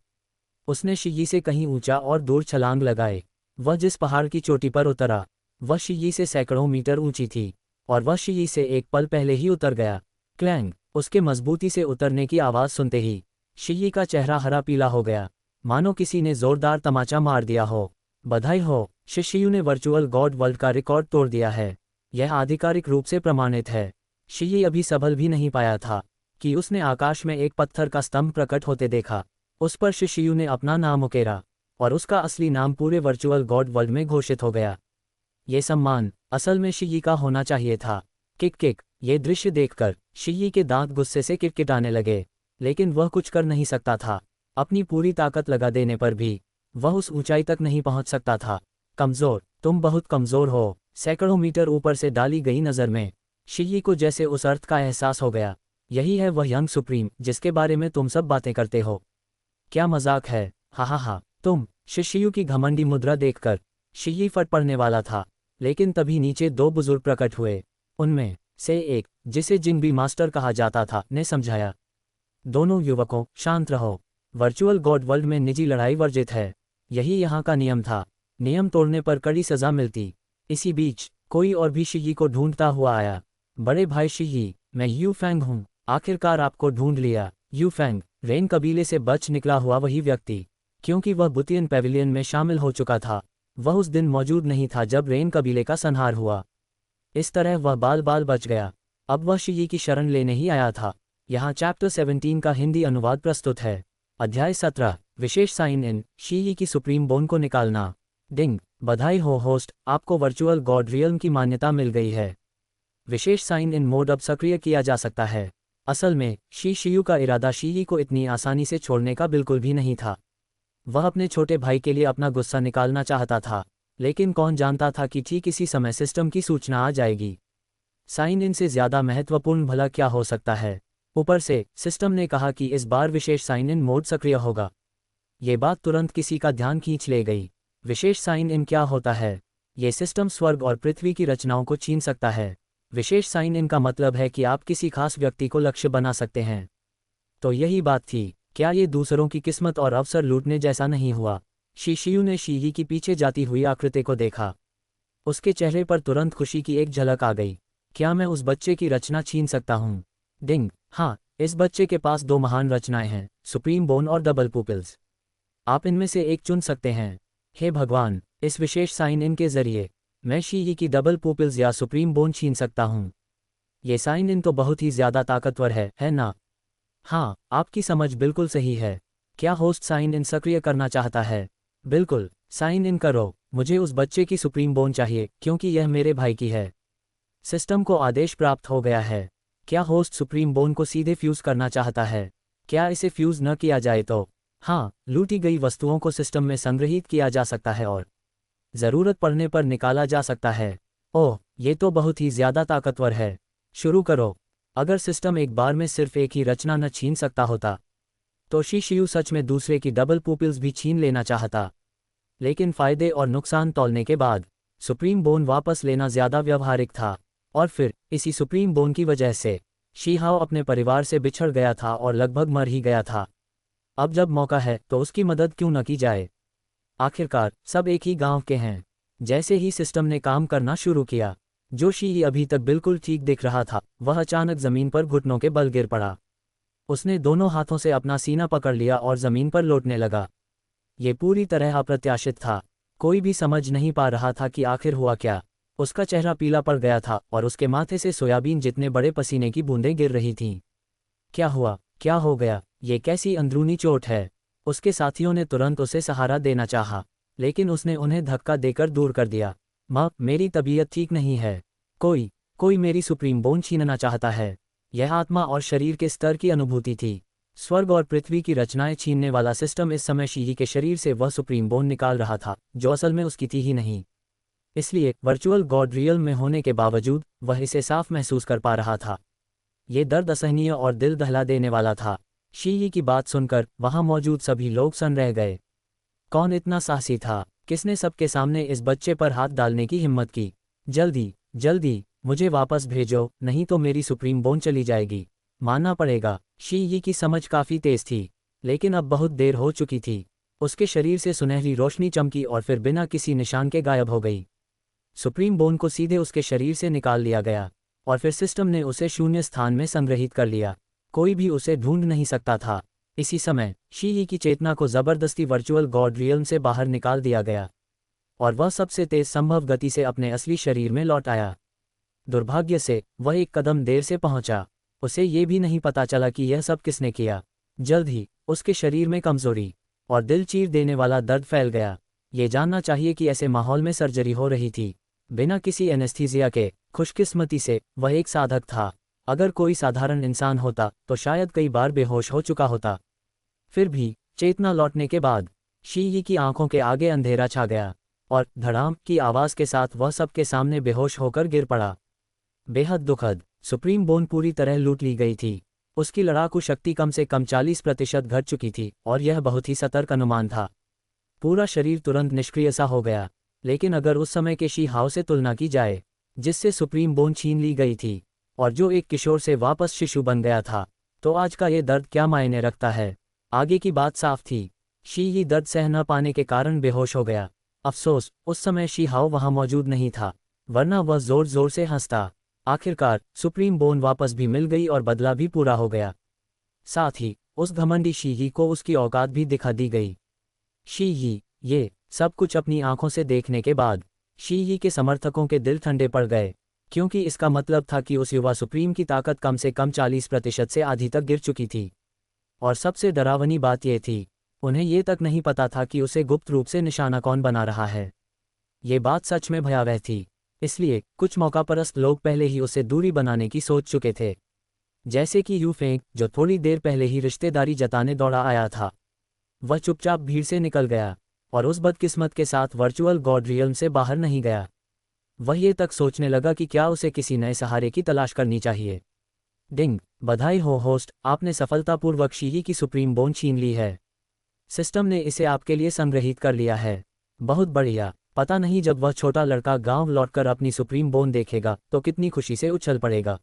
उसने शीयी से कहीं ऊंचा और दूर छलांग लगाए। वह जिस पहाड़ की चोटी पर उतरा, वह शीयी से सैकड़ों मीटर ऊंची थी और वह शीयी से एक पल पहले ही उतर गया। क्लैंग! उसके मजबूती से उतरने की आवाज़ सुनते ही शीयी का चेहरा हरा पीला हो गया, मानो किसी ने जोरदार तमाचा मार दिया हो। बधाई हो, शिशियू ने वर्चुअल गॉड वर्ल्ड का रिकॉर्ड तोड़ दिया है। यह आधिकारिक रूप से प्रमाणित है। शीयी अभी संभल भी नहीं पाया था कि उसने आकाश में एक पत्थर का स्तंभ प्रकट होते देखा। उस पर शिशियू ने अपना नाम उकेरा और उसका असली नाम पूरे वर्चुअल गॉड वर्ल्ड में घोषित हो गया। ये सम्मान असल में शीयी का होना चाहिए था। Kick kick! ये दृश्य देखकर शीयी के दांत गुस्से से किटकिटाने लगे, लेकिन वह कुछ कर नहीं सकता था। अपनी पूरी ताकत लगा देने पर भी वह उस ऊंचाई तक नहीं पहुंच सकता था। कमजोर! तुम बहुत कमजोर हो। सैकड़ों मीटर ऊपर से डाली गई नज़र में शीयी को जैसे उस अर्थ का एहसास हो गया, यही है वह यंग सुप्रीम जिसके बारे में तुम सब बातें करते हो। क्या मजाक है? हा हा हा! तुम! शिशियू की घमंडी मुद्रा देखकर शीयी फट पड़ने वाला था, लेकिन तभी नीचे दो बुजुर्ग प्रकट हुए। उनमें से एक, जिसे जिंगबी मास्टर कहा जाता था, ने समझाया, दोनों युवकों, शांत रहो। वर्चुअल गॉड वर्ल्ड में निजी लड़ाई वर्जित है। यही यहाँ का नियम था। नियम तोड़ने पर कड़ी सजा मिलती। इसी बीच कोई और भी शीयी को ढूंढता हुआ आया। बड़े भाई शीयी, मैं यू फैंग हूँ। आखिरकार आपको ढूंढ लिया। यू फैंग, रेन कबीले से बच निकला हुआ वही व्यक्ति। क्योंकि वह बुतियन पेविलियन में शामिल हो चुका था, वह उस दिन मौजूद नहीं था जब रेन कबीले का संहार हुआ। इस तरह वह बाल बाल बच गया। अब वह शीयी की शरण लेने ही आया था। यहाँ चैप्टर 17 का हिंदी अनुवाद प्रस्तुत है। अध्याय 17, विशेष साइन इन, शीयी की सुप्रीम बोन को निकालना। डिंग! बधाई हो होस्ट, आपको वर्चुअल गॉड रियल्म की मान्यता मिल गई है। विशेष साइन इन मोड अब सक्रिय किया जा सकता है। असल में शिशियू का इरादा शीयी को इतनी आसानी से छोड़ने का बिल्कुल भी नहीं था। वह अपने छोटे भाई के लिए अपना गुस्सा निकालना चाहता था, लेकिन कौन जानता था कि ठीक इसी समय सिस्टम की सूचना आ जाएगी। साइन इन से ज़्यादा महत्वपूर्ण भला क्या हो सकता है। ऊपर से सिस्टम ने कहा कि इस बार विशेष साइन इन मोड सक्रिय होगा। ये बात तुरंत किसी का ध्यान खींच ले गई। विशेष साइन इन क्या होता है? ये सिस्टम स्वर्ग और पृथ्वी की रचनाओं को छीन सकता है। विशेष साइन इन का मतलब है कि आप किसी खास व्यक्ति को लक्ष्य बना सकते हैं। तो यही बात थी। क्या ये दूसरों की किस्मत और अवसर लूटने जैसा नहीं हुआ? शीशियू ने शीही की पीछे जाती हुई आकृति को देखा। उसके चेहरे पर तुरंत खुशी की एक झलक आ गई। क्या मैं उस बच्चे की रचना छीन सकता हूँ? डिंग, हाँ, इस बच्चे के पास 2 महान रचनाएं हैं, सुप्रीम बोन और डबल पुपिल्स। आप इनमें से एक चुन सकते हैं। हे भगवान, इस विशेष साइन इन के जरिए मैं शीही की डबल पुपिल्स या सुप्रीम बोन छीन सकता हूँ। ये साइन इन तो बहुत ही ज़्यादा ताकतवर है ना? हाँ, आपकी समझ बिल्कुल सही है। क्या होस्ट साइन इन सक्रिय करना चाहता है? बिल्कुल, साइन इन करो। मुझे उस बच्चे की सुप्रीम बोन चाहिए क्योंकि यह मेरे भाई की है। सिस्टम को आदेश प्राप्त हो गया है। क्या होस्ट सुप्रीम बोन को सीधे फ्यूज़ करना चाहता है? क्या इसे फ्यूज़ न किया जाए तो? हाँ, लूटी गई वस्तुओं को सिस्टम में संग्रहित किया जा सकता है और ज़रूरत पड़ने पर निकाला जा सकता है। ओह, ये तो बहुत ही ज़्यादा ताकतवर है। शुरू करो। अगर सिस्टम एक बार में सिर्फ एक ही रचना न छीन सकता होता तो शीशियू सच में दूसरे की डबल पुपिल्स भी छीन लेना चाहता। लेकिन फ़ायदे और नुकसान तौलने के बाद सुप्रीम बोन वापस लेना ज़्यादा व्यावहारिक था। और फिर इसी सुप्रीम बोन की वजह से शीहाओ अपने परिवार से बिछड़ गया था और लगभग मर ही गया था। अब जब मौका है तो उसकी मदद क्यों न की जाए। आखिरकार सब एक ही गांव के हैं। जैसे ही सिस्टम ने काम करना शुरू किया, जो शी अभी तक बिल्कुल ठीक दिख रहा था, वह अचानक ज़मीन पर घुटनों के बल गिर पड़ा। उसने दोनों हाथों से अपना सीना पकड़ लिया और ज़मीन पर लौटने लगा। ये पूरी तरह अप्रत्याशित था। कोई भी समझ नहीं पा रहा था कि आखिर हुआ क्या। उसका चेहरा पीला पड़ गया था और उसके माथे से सोयाबीन जितने बड़े पसीने की बूंदें गिर रही थीं। क्या हुआ? क्या हो गया? ये कैसी अंदरूनी चोट है? उसके साथियों ने तुरंत उसे सहारा देना चाहा, लेकिन उसने उन्हें धक्का देकर दूर कर दिया। माँ, मेरी तबीयत ठीक नहीं है। कोई मेरी सुप्रीम बोन छीनना चाहता है। यह आत्मा और शरीर के स्तर की अनुभूति थी। स्वर्ग और पृथ्वी की रचनाएं छीनने वाला सिस्टम इस समय शीही के शरीर से वह सुप्रीम बोन निकाल रहा था जो असल में उसकी थी ही नहीं। इसलिए वर्चुअल गॉड रियल में होने के बावजूद वह इसे साफ महसूस कर पा रहा था। ये दर्द असहनीय और दिल दहला देने वाला था। शीही की बात सुनकर वहां मौजूद सभी लोग सन रह गए। कौन इतना साहसी था? किसने सबके सामने इस बच्चे पर हाथ डालने की हिम्मत की? जल्दी मुझे वापस भेजो, नहीं तो मेरी सुप्रीम बोन चली जाएगी। मानना पड़ेगा, शीही की समझ काफ़ी तेज थी, लेकिन अब बहुत देर हो चुकी थी। उसके शरीर से सुनहरी रोशनी चमकी और फिर बिना किसी निशान के गायब हो गई। सुप्रीम बोन को सीधे उसके शरीर से निकाल लिया गया और फिर सिस्टम ने उसे शून्य स्थान में संग्रहित कर लिया। कोई भी उसे ढूंढ नहीं सकता था। इसी समय शीही की चेतना को ज़बरदस्ती वर्चुअल गॉड रियल्म से बाहर निकाल दिया गया और वह सबसे तेज संभव गति से अपने असली शरीर में लौट आया। दुर्भाग्य से वह एक कदम देर से पहुंचा। उसे ये भी नहीं पता चला कि यह सब किसने किया। जल्द ही उसके शरीर में कमजोरी और दिल चीर देने वाला दर्द फैल गया। ये जानना चाहिए कि ऐसे माहौल में सर्जरी हो रही थी, बिना किसी एनेस्थीसिया के। खुशकिस्मती से वह एक साधक था। अगर कोई साधारण इंसान होता तो शायद कई बार बेहोश हो चुका होता। फिर भी चेतना लौटने के बाद शीही की आंखों के आगे अंधेरा छा गया और धड़ाम की आवाज़ के साथ वह सबके सामने बेहोश होकर गिर पड़ा। बेहद दुखद, सुप्रीम बोन पूरी तरह लूट ली गई थी। उसकी लड़ाकू शक्ति कम से कम 40% घट चुकी थी और यह बहुत ही सतर्क अनुमान था। पूरा शरीर तुरंत निष्क्रिय सा हो गया। लेकिन अगर उस समय के शीहाओ से तुलना की जाए, जिससे सुप्रीम बोन छीन ली गई थी और जो एक किशोर से वापस शिशु बन गया था, तो आज का ये दर्द क्या मायने रखता है। आगे की बात साफ थी। शीही दर्द सह न पाने के कारण बेहोश हो गया। अफसोस, उस समय शीहाओ वहां मौजूद नहीं था, वरना वह जोर जोर से हंसता। आखिरकार सुप्रीम बोन वापस भी मिल गई और बदला भी पूरा हो गया। साथ ही उस घमंडी शीही को उसकी औकात भी दिखा दी गई। शीही, ये सब कुछ अपनी आंखों से देखने के बाद शीही के समर्थकों के दिल ठंडे पड़ गए, क्योंकि इसका मतलब था कि उस युवा सुप्रीम की ताकत कम से कम 40% से आधी तक गिर चुकी थी। और सबसे डरावनी बात यह थी, उन्हें ये तक नहीं पता था कि उसे गुप्त रूप से निशाना कौन बना रहा है। ये बात सच में भयावह थी। इसलिए कुछ मौकापरस्त लोग पहले ही उसे दूरी बनाने की सोच चुके थे, जैसे कि यू फेंग, जो थोड़ी देर पहले ही रिश्तेदारी जताने दौड़ा आया था। वह चुपचाप भीड़ से निकल गया। और उस बदकिस्मत के साथ वर्चुअल गॉड रियल्म से बाहर नहीं गया। वह ये तक सोचने लगा कि क्या उसे किसी नए सहारे की तलाश करनी चाहिए। डिंग, बधाई हो होस्ट, आपने सफलतापूर्वक शीही की सुप्रीम बोन छीन ली है। सिस्टम ने इसे आपके लिए संग्रहित कर लिया है। बहुत बढ़िया। पता नहीं जब वह छोटा लड़का गांव लौटकर अपनी सुप्रीम बोन देखेगा तो कितनी खुशी से उछल पड़ेगा।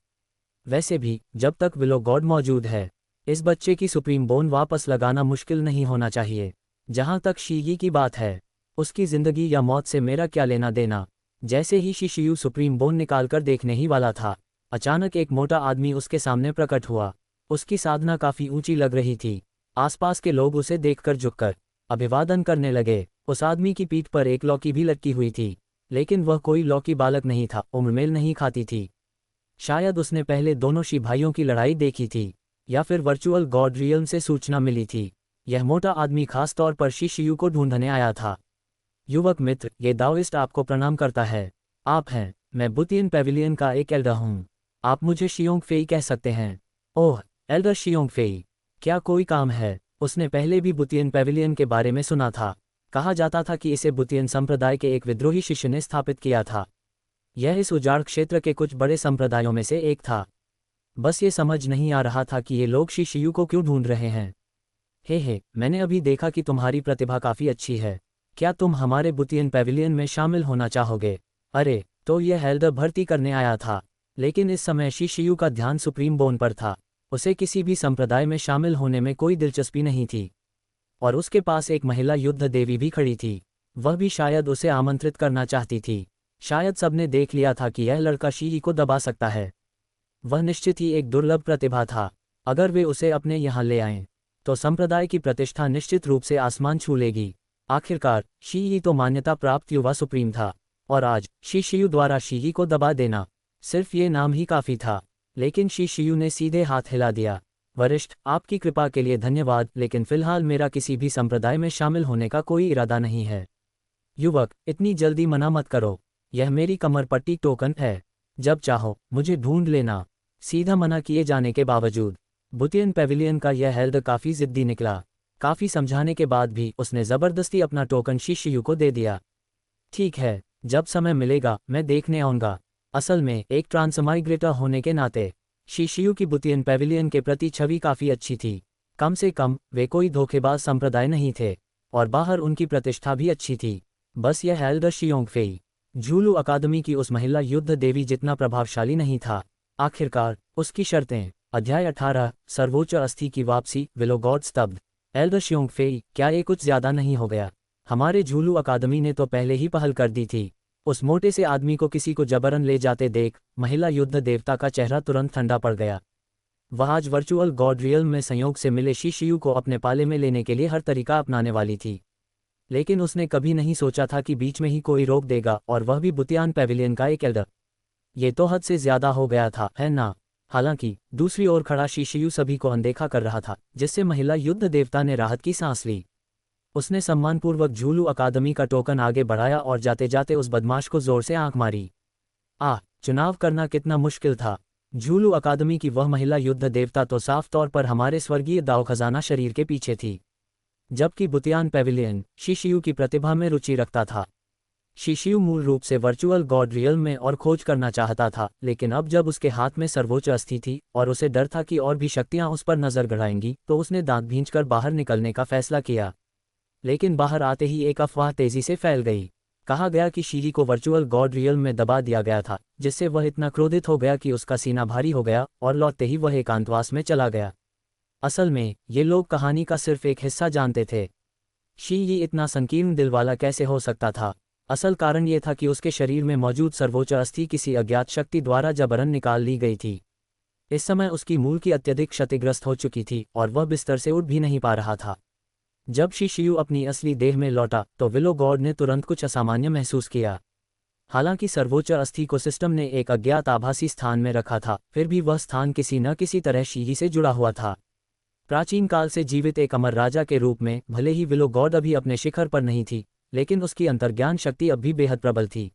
वैसे भी जब तक विलो गॉड मौजूद है, इस बच्चे की सुप्रीम बोन वापस लगाना मुश्किल नहीं होना चाहिए। जहां तक शीगी की बात है, उसकी जिंदगी या मौत से मेरा क्या लेना देना। जैसे ही शिशियू सुप्रीम बोन निकालकर देखने ही वाला था, अचानक एक मोटा आदमी उसके सामने प्रकट हुआ। उसकी साधना काफी ऊंची लग रही थी। आसपास के लोग उसे देखकर झुककर अभिवादन करने लगे। उस आदमी की पीठ पर एक लौकी भी लटकी हुई थी, लेकिन वह कोई लौकी बालक नहीं था, उम्र मेल नहीं खाती थी। शायद उसने पहले दोनों शी भाइयों की लड़ाई देखी थी, या फिर वर्चुअल गॉड रियल्म से सूचना मिली थी। यह मोटा आदमी खास तौर पर शिशियू को ढूंढने आया था। युवक मित्र, ये दाओइस्ट आपको प्रणाम करता है। आप हैं, मैं बुतियन पेविलियन का एक एल्डर हूँ। आप मुझे शियोंग फेई कह सकते हैं। ओह, एल्डर शियोंग फेई, क्या कोई काम है? उसने पहले भी बुतियन पेविलियन के बारे में सुना था। कहा जाता था कि इसे बुतियन संप्रदाय के एक विद्रोही शिष्य ने स्थापित किया था। यह इस उजाड़ क्षेत्र के कुछ बड़े संप्रदायों में से एक था। बस ये समझ नहीं आ रहा था कि ये लोग शिशियू को क्यों ढूंढ रहे हैं। हे, मैंने अभी देखा कि तुम्हारी प्रतिभा काफ़ी अच्छी है। क्या तुम हमारे बुतियन पेविलियन में शामिल होना चाहोगे? अरे, तो यह एल्डर भर्ती करने आया था, लेकिन इस समय शिशियू का ध्यान सुप्रीम बोन पर था। उसे किसी भी संप्रदाय में शामिल होने में कोई दिलचस्पी नहीं थी। और उसके पास एक महिला युद्ध देवी भी खड़ी थी। वह भी शायद उसे आमंत्रित करना चाहती थी। शायद सबने देख लिया था कि यह लड़का शीही को दबा सकता है। वह निश्चित ही एक दुर्लभ प्रतिभा था। अगर वे उसे अपने यहाँ ले आएं, तो संप्रदाय की प्रतिष्ठा निश्चित रूप से आसमान छू लेगी। आखिरकार शीही तो मान्यता प्राप्त युवा सुप्रीम था, और आज शिशियू द्वारा शीही को दबा देना सिर्फ ये नाम ही काफ़ी था। लेकिन शिशियू ने सीधे हाथ हिला दिया। वरिष्ठ, आपकी कृपा के लिए धन्यवाद, लेकिन फिलहाल मेरा किसी भी संप्रदाय में शामिल होने का कोई इरादा नहीं है। युवक, इतनी जल्दी मना मत करो। यह मेरी कमर पट्टी टोकन है। जब चाहो मुझे ढूंढ लेना। सीधा मना किए जाने के बावजूद बुतियन पेविलियन का यह हेल्ड काफ़ी जिद्दी निकला। काफ़ी समझाने के बाद भी उसने ज़बरदस्ती अपना टोकन शिशियू को दे दिया। ठीक है, जब समय मिलेगा मैं देखने आऊँगा। असल में एक ट्रांसमाइग्रेटर होने के नाते शिशियू की बुतियन पेविलियन के प्रति छवि काफ़ी अच्छी थी। कम से कम वे कोई धोखेबाज संप्रदाय नहीं थे, और बाहर उनकी प्रतिष्ठा भी अच्छी थी। बस यह एल्डर शियोंग फेई झूलू अकादमी की उस महिला युद्ध देवी जितना प्रभावशाली नहीं था। आखिरकार उसकी शर्तें। अध्याय 18, सर्वोच्च अस्थि की वापसी। विलो गॉड स्तब्ध। एल्डर शियोंग फेई, क्या ये कुछ ज्यादा नहीं हो गया? हमारे झूलू अकादमी ने तो पहले ही पहल कर दी थी। उस मोटे से आदमी को किसी को जबरन ले जाते देख महिला युद्ध देवता का चेहरा तुरंत ठंडा पड़ गया। वह आज वर्चुअल गॉड रियल्म में संयोग से मिले शिशियू को अपने पाले में लेने के लिए हर तरीका अपनाने वाली थी। लेकिन उसने कभी नहीं सोचा था कि बीच में ही कोई रोक देगा, और वह भी बुतियान पेविलियन का एक एल्डर। ये तो हद से ज्यादा हो गया था, है ना? हालांकि दूसरी ओर खड़ा शिशियू सभी को अनदेखा कर रहा था, जिससे महिला युद्ध देवता ने राहत की सांस ली। उसने सम्मानपूर्वक झूलू अकादमी का टोकन आगे बढ़ाया और जाते जाते उस बदमाश को जोर से आंख मारी। चुनाव करना कितना मुश्किल था। झूलू अकादमी की वह महिला युद्ध देवता तो साफ तौर पर हमारे स्वर्गीय दाव खजाना शरीर के पीछे थी, जबकि बुतियान पेविलियन शिशियू की प्रतिभा में रुचि रखता था। शिशियू मूल रूप से वर्चुअल गॉड रियल्म में और खोज करना चाहता था, लेकिन अब जब उसके हाथ में सर्वोच्च अस्थि थी और उसे डर था कि और भी शक्तियां उस पर नजर गड़ाएंगी, तो उसने दांत भींचकर बाहर निकलने का फैसला किया। लेकिन बाहर आते ही एक अफवाह तेजी से फैल गई। कहा गया कि शीही को वर्चुअल गॉड रियल्म में दबा दिया गया था, जिससे वह इतना क्रोधित हो गया कि उसका सीना भारी हो गया और लौटते ही वह एकांतवास में चला गया। असल में ये लोग कहानी का सिर्फ एक हिस्सा जानते थे। शीही इतना संकीर्ण दिल वाला कैसे हो सकता था? असल कारण ये था कि उसके शरीर में मौजूद सर्वोच्च अस्थि किसी अज्ञात शक्ति द्वारा जबरन निकाल ली गई थी। इस समय उसकी मूल की अत्यधिक क्षतिग्रस्त हो चुकी थी और वह बिस्तर से उठ भी नहीं पा रहा था। जब शिशियू अपनी असली देह में लौटा तो विलो गॉड ने तुरंत कुछ असामान्य महसूस किया। हालांकि सर्वोच्च अस्थि को सिस्टम ने एक अज्ञात आभासी स्थान में रखा था, फिर भी वह स्थान किसी न किसी तरह शीही से जुड़ा हुआ था। प्राचीन काल से जीवित एक अमर राजा के रूप में भले ही विलो गॉड अभी अपने शिखर पर नहीं थी, लेकिन उसकी अंतर्ज्ञान शक्ति अब भी बेहद प्रबल थी।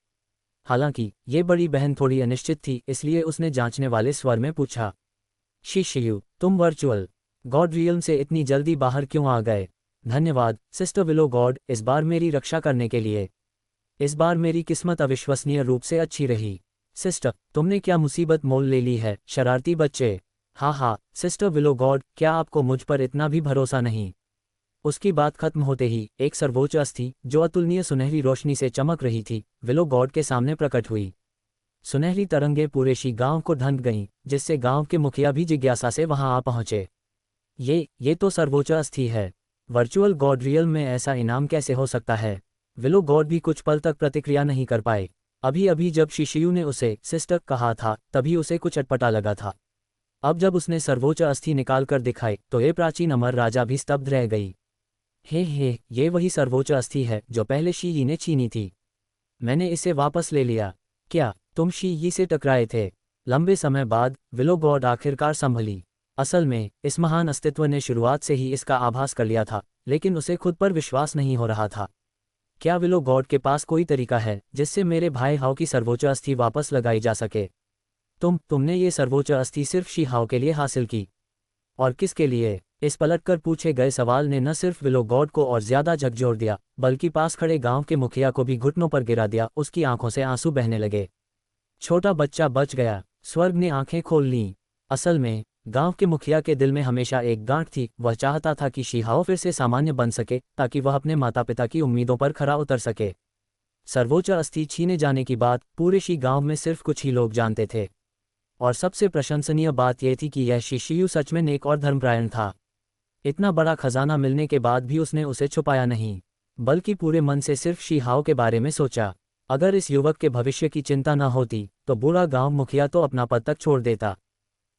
हालांकि ये बड़ी बहन थोड़ी अनिश्चित थी, इसलिए उसने जांचने वाले स्वर में पूछा, शिशियू, तुम वर्चुअल गॉड रियल्म से इतनी जल्दी बाहर क्यों आ गए? धन्यवाद सिस्टर विलो गॉड, इस बार मेरी रक्षा करने के लिए। इस बार मेरी किस्मत अविश्वसनीय रूप से अच्छी रही। सिस्टर, तुमने क्या मुसीबत मोल ले ली है, शरारती बच्चे। हाँ, सिस्टर विलो गॉड, क्या आपको मुझ पर इतना भी भरोसा नहीं? उसकी बात खत्म होते ही एक सर्वोच्च अस्थि, जो अतुलनीय सुनहरी रोशनी से चमक रही थी, विलो गॉड के सामने प्रकट हुई। सुनहरी तरंगे पूरे शी गांव को ढंक गईं, जिससे गांव के मुखिया भी जिज्ञासा से वहां आ पहुंचे। ये तो सर्वोच्च अस्थि है। वर्चुअल गॉड रियल में ऐसा इनाम कैसे हो सकता है? विलो गॉड भी कुछ पल तक प्रतिक्रिया नहीं कर पाए। अभी अभी जब शिशु ने उसे सिस्टर कहा था, तभी उसे कुछ अटपटा लगा था। अब जब उसने सर्वोच्च अस्थि निकाल कर दिखाई, तो ये प्राचीन अमर राजा भी स्तब्ध रह गई। हे, ये वही सर्वोच्च अस्थि है जो पहले शी ने छीनी थी। मैंने इसे वापस ले लिया। क्या तुम शी से टकराए थे? लंबे समय बाद विलो गॉड आखिरकार संभली। असल में इस महान अस्तित्व ने शुरुआत से ही इसका आभास कर लिया था, लेकिन उसे खुद पर विश्वास नहीं हो रहा था। क्या विलो गॉड के पास कोई तरीका है जिससे मेरे भाई हाउ की सर्वोच्च अस्थि वापस लगाई जा सके? तुमने ये सर्वोच्च अस्थि सिर्फ शी हाउ के लिए हासिल की? और किसके लिए? इस पलटकर पूछे गए सवाल ने न सिर्फ विलो गॉड को और ज्यादा झकझोर दिया, बल्कि पास खड़े गांव के मुखिया को भी घुटनों पर गिरा दिया। उसकी आंखों से आंसू बहने लगे। छोटा बच्चा बच गया। स्वर्ग ने आंखें खोल लीं। असल में गांव के मुखिया के दिल में हमेशा एक गांठ थी। वह चाहता था कि शी हाउ फिर से सामान्य बन सके, ताकि वह अपने माता पिता की उम्मीदों पर खरा उतर सके। सर्वोच्च अस्थि छीने जाने की बात पूरे शी गांव में सिर्फ कुछ ही लोग जानते थे। और सबसे प्रशंसनीय बात यह थी कि यह शिशु सच में नेक और धर्मपरायण था। इतना बड़ा खजाना मिलने के बाद भी उसने उसे छुपाया नहीं, बल्कि पूरे मन से सिर्फ शी हाउ के बारे में सोचा। अगर इस युवक के भविष्य की चिंता न होती, तो बूढ़ा गांव मुखिया तो अपना पद तक छोड़ देता।